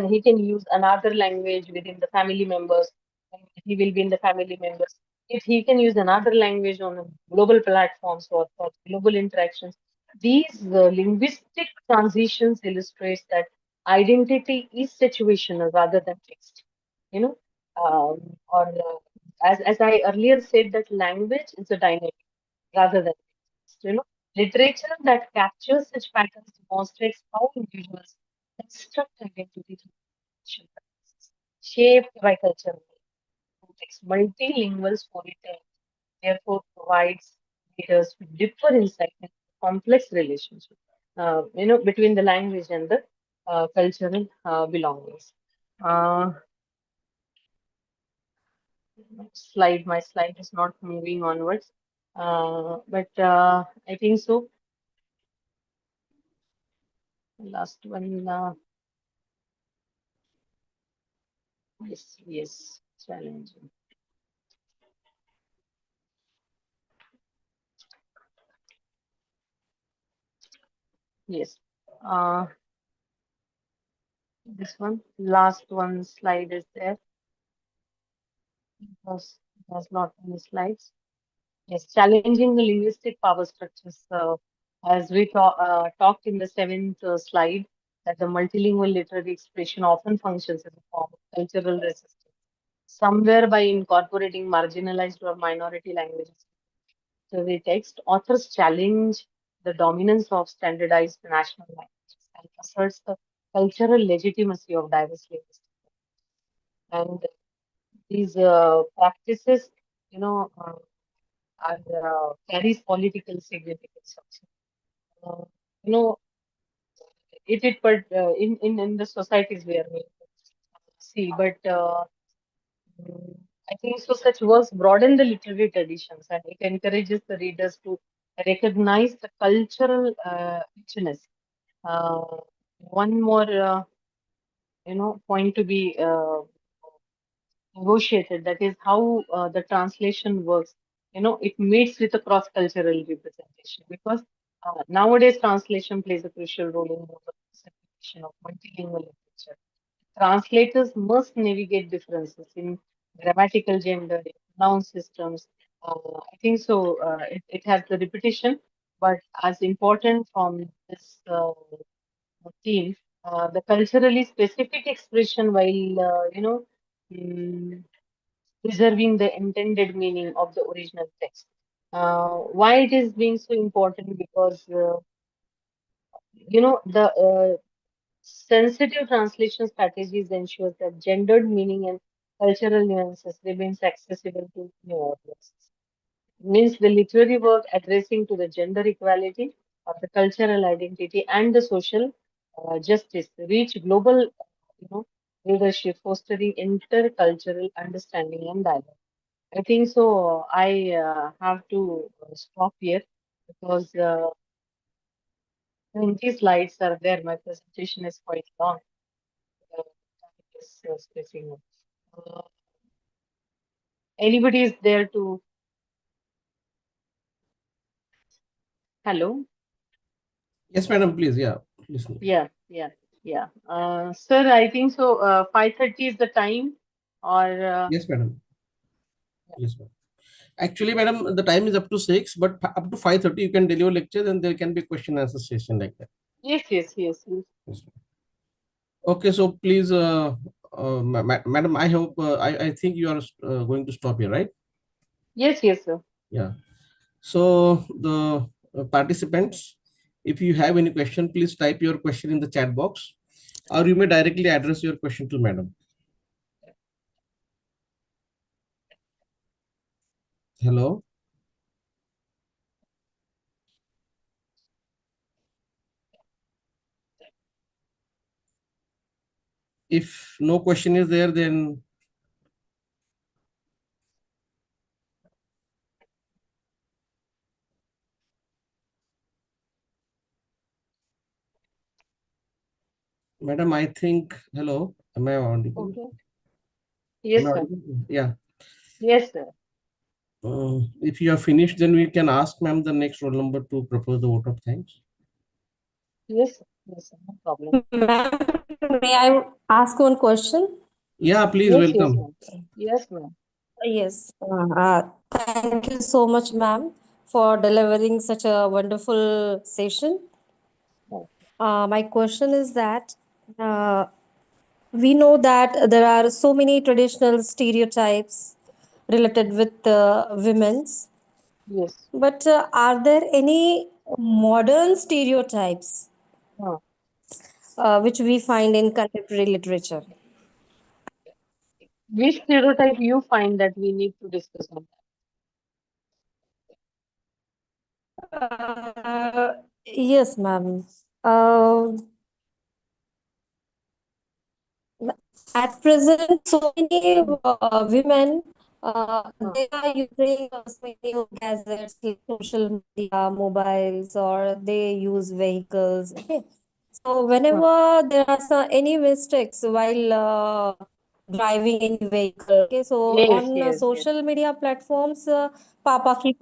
he can use another language within the family members, and he will be in the family members. If he can use another language on global platforms or for global interactions, these linguistic transitions illustrates that identity is situational rather than fixed. You know, or as I earlier said, that language is a dynamic rather than fixed. Literature that captures such patterns demonstrates how individuals construct identity through social practices, shaped by cultural context. Multilingual storytelling therefore provides readers with deeper insight into complex relationships, between the language and the cultural belongings. Uh, my slide is not moving onwards, but I think so. Last one, yes, challenging. Yes. This one, last one slide is there because there's not many slides. Yes, challenging the linguistic power structures. As we talked in the seventh slide, that the multilingual literary expression often functions as a form of cultural resistance, somewhere by incorporating marginalized or minority languages to the text. Authors challenge the dominance of standardized national languages and asserts the cultural legitimacy of diverse linguistics. And these practices, you know, are carries political significance also. Uh, you know, but in the societies where we see, but mm, I think so. Such works broaden the literary traditions and it encourages the readers to recognize the cultural richness uh, one more, point to be negotiated. That is how the translation works. It meets with a cross-cultural representation because nowadays translation plays a crucial role in the simplification of multilingual literature. Translators must navigate differences in grammatical gender, in noun systems. I think so. It has the repetition, but as important from this theme, the culturally specific expression, while mm, preserving the intended meaning of the original text. Why it is being so important? Because the sensitive translation strategies ensures that gendered meaning and cultural nuances remains accessible to new audiences. Means the literary work addressing to the gender equality of the cultural identity and the social justice reach global, leadership, fostering intercultural understanding and dialogue. I think so. I have to stop here because 20 slides are there. My presentation is quite long. Is stressing. Uh, Anybody is there to hello? Yes, madam, please. Yeah, listen. Yeah, yeah, yeah. Sir, I think so. 5:30 is the time, or Yes, madam. Yes, madam. Actually, madam, the time is up to 6, but up to 5:30 you can deliver lectures and there can be question answer session like that. yes, yes, yes, yes, Yes, ma'am. Okay, so please, madam, I hope I think you are going to stop here, right? yes, yes, sir. Yeah. So the participants, if you have any question, please type your question in the chat box, or you may directly address your question to madam. Hello. If no question is there, then madam, I think, hello, am I audible? Okay. Am I Yes, sir. audible? Yeah. Yes, sir. If you are finished, then we can ask ma'am the next roll number to propose the vote of thanks. Yes, sir. Yes, sir. No problem. Ma'am, may I ask one question? Yeah, please Yes, yes, welcome. ma'am. Yes, ma'am. Yes. Thank you so much, ma'am, for delivering such a wonderful session. Oh, My question is that uh, we know that there are so many traditional stereotypes related with women's, yes. but are there any modern stereotypes Huh. which we find in contemporary literature? Which stereotype you find that we need to discuss on Yes, ma'am. Uh, At present, so many women that? they are using so many of gadgets like social media, mobiles, or they use vehicles. Okay, so Huh. whenever there are any mistakes while driving any vehicle, okay, so Yes, on yes, yes. social media platforms, Papa ki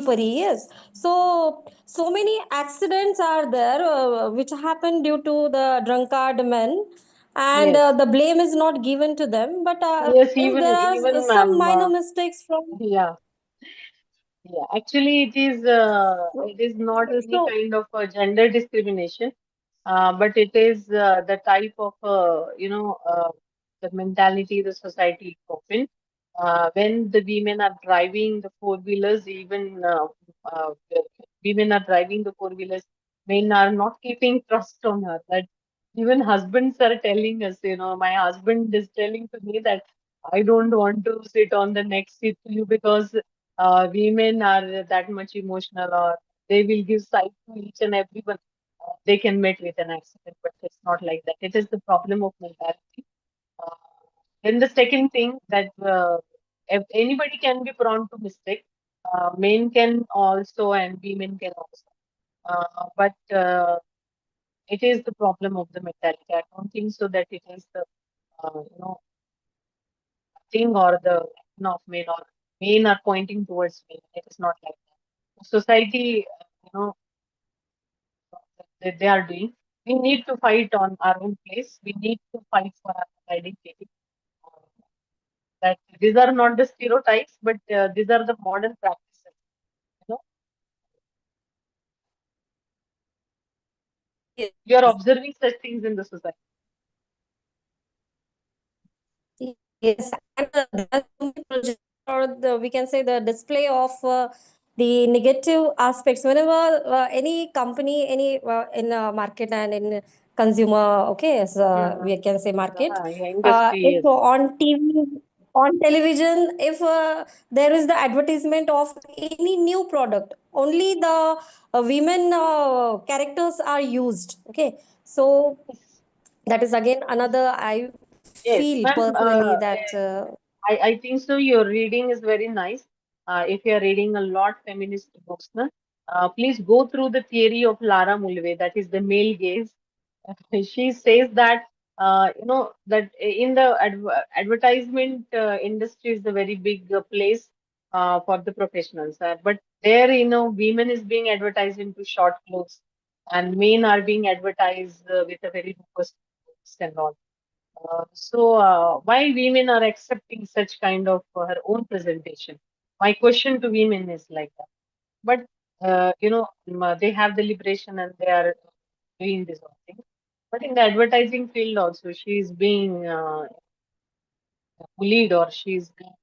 pari, yes. So many accidents are there which happen due to the drunkard men, and Yes. the blame is not given to them, but Yes, if there are even some ma'am. minor mistakes from Yeah. Yeah, actually, so, it is not any so kind of gender discrimination, but it is the type of the mentality the society is often. When the women are driving the four wheelers, even the women are driving the four wheelers, men are not keeping trust on her. That even husbands are telling us, my husband is telling to me that I don't want to sit on the next seat to you because women are that much emotional, or they will give side to each and everyone. They can meet with an accident, but it's not like that. It is the problem of mentality. Uh, then the second thing that if anybody can be prone to mistake, men can also and women can also. But it is the problem of the mentality. I don't think so that it is the you know thing or the of men or men are pointing towards men. It is not like that. Society, they are doing. We need to fight on our own place. We need to fight for our identity. That these are not the stereotypes, but these are the modern practices. You know, you are observing such things in the society. Yes, and there are so many projects, or we can say the display of the negative aspects. Whenever any company, any in market and in consumer, okay, so we can say market, Yeah, industry if is. on TV, on television, if there is the advertisement of any new product, only the women characters are used. Okay, so that is again another I Yes, feel ma'am. personally that I think so. Your reading is very nice. If you are reading a lot feminist books, na, please go through the theory of Lara Mulvey, that is the male gaze. She says that that in the advertisement industry is a very big place for the professionals. But there, women is being advertised into short clothes, and men are being advertised with a very robust looks and all. Why women are accepting such kind of her own presentation? My question to women is like that. But they have the liberation and they are doing this whole thing. But in the advertising field also, she is being bullied, or she is being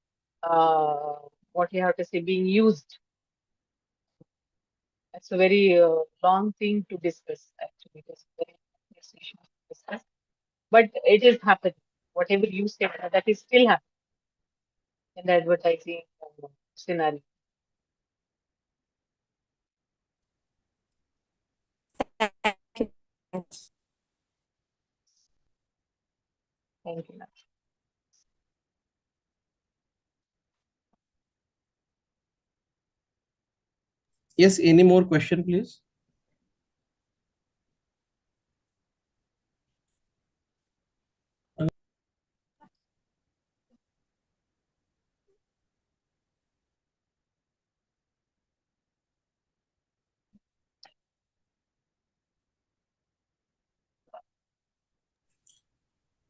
what you have to say, being used. It's a very long thing to discuss. Actually, it is a very serious issue to discuss. But it is happening. Whatever you said, that is still happening in the advertising scenario. Thank you, ma'am. Yes, any more question, please?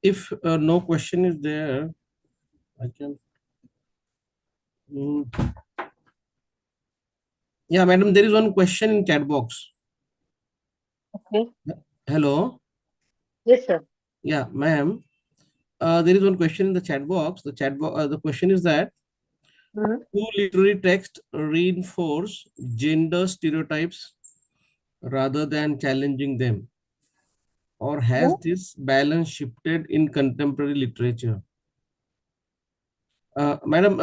If no question is there, I can. Mm. Yeah, madam, there is one question in chat box. Okay. Hello. Yes, sir. Yeah, ma'am. There is one question in the chat box. The question is that Mhm. do literary text reinforce gender stereotypes rather than challenging them, or has No? this balance shifted in contemporary literature? Madam,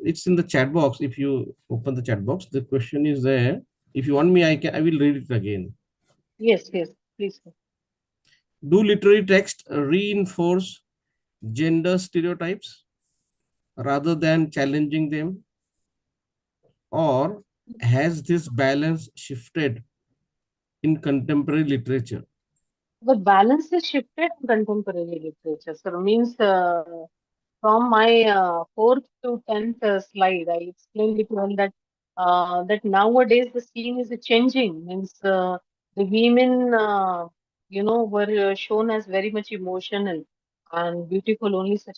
it's in the chat box. If you open the chat box, the question is there. If you want me, I will read it again. Yes, yes, please, sir. Do literary text reinforce gender stereotypes rather than challenging them, or has this balance shifted in contemporary literature? The balance is shifted in contemporary literature. So means from my fourth to tenth slide, I explained it well that that nowadays the scene is changing. Means the women, were shown as very much emotional and beautiful. Only such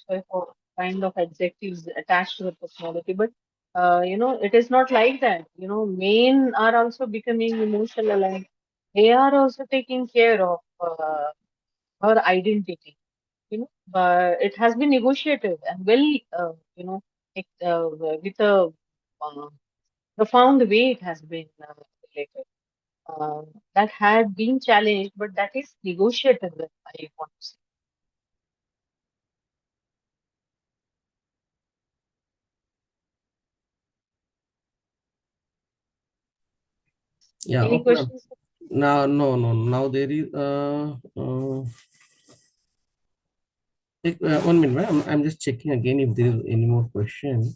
kind of adjectives attached to the personality. But it is not like that. Men are also becoming emotional, and they are also taking care of her identity. But it has been negotiated and well, with a uh, profound way it has been related. That had been challenged, but that is negotiated with, I want to say. Yeah, Any okay, ma'am. questions? Now, no. Now there is 1 minute, ma'am. I'm just checking again if there is any more question.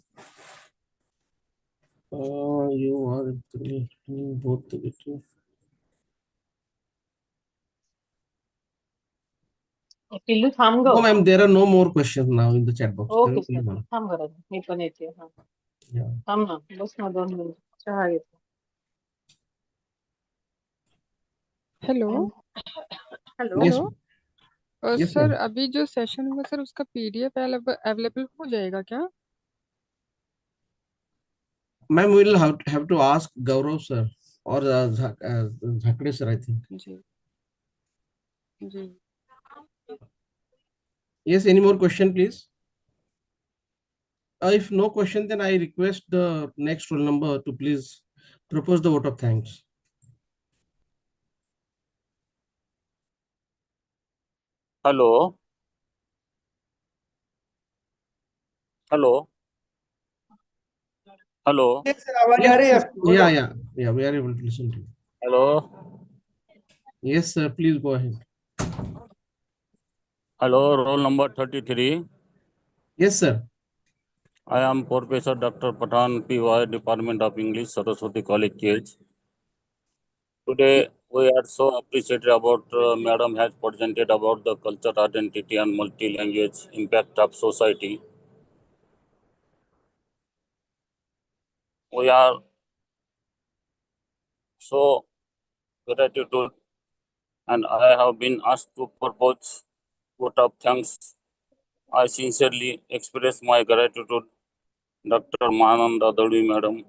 You are both the पिल्लू थांब ग. No, ma'am, there are no more questions now in the chat box. There okay are only sir, one. थांब बरं, मी पण येते. हा, Yeah. थांब ना, बस ना 2 मिनिट, चहा घेते. Hello hello. Yes, hello yes, sir, ma'am. अभी जो सेशन हुआ सर उसका पीडीएफ अवेलेबल हो जाएगा क्या? Ma'am, we will have to ask Gaurav sir or Zakde sir, I think. जी जी. Yes, any more question, please? If no question, then I request the next roll number to please propose the vote of thanks. Hello hello hello sir आवाज आ Yes, रही है yes. आपकी? बोलो. Yeah, we are able to listen to you. Hello Yes, sir, please go ahead. Hello roll number 33. Yes, sir. I am Professor Dr. Pathan PY, Department of English, Saraswati College, Cage. Today we are so appreciated about Madam has presented about the culture, identity, and multi-language impact of society. We are so gratitude, and I have been asked to propose vote of thanks. I sincerely express my gratitude, Dr. Mahananda Dalvi Madam,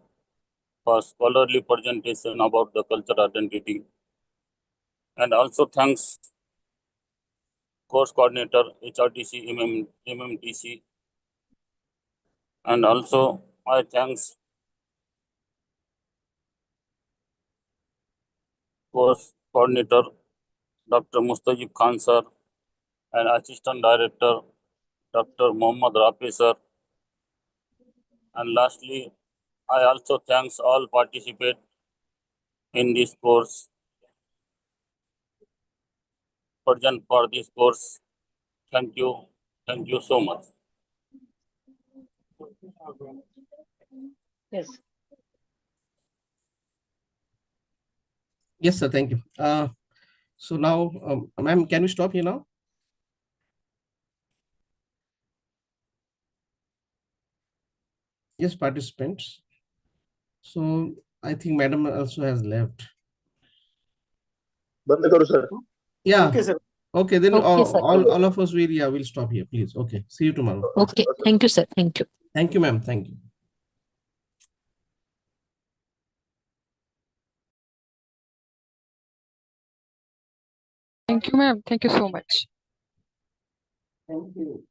for scholarly presentation about the cultural identity, and also thanks course coordinator HRTC MMTC, and also I thanks course coordinator Dr. Mustajib Khan sir and assistant director Dr. Mohammad Rafi sir, and lastly I also thanks all participate in this course present for this course. Thank you so much. Yes. Yes, sir, thank you. So now, ma'am, can we stop here now? Yes, participants. So I think madam also has left. बंद करो sir. Yeah. Okay, sir. Okay, then Okay, sir. all of us will stop here, please. Okay, see you tomorrow. Okay. Thank you, sir. Thank you. Thank you, ma'am. Thank you. Thank you, ma'am. Thank you so much. Thank you.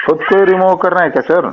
खुद को remove करना है क्या sir?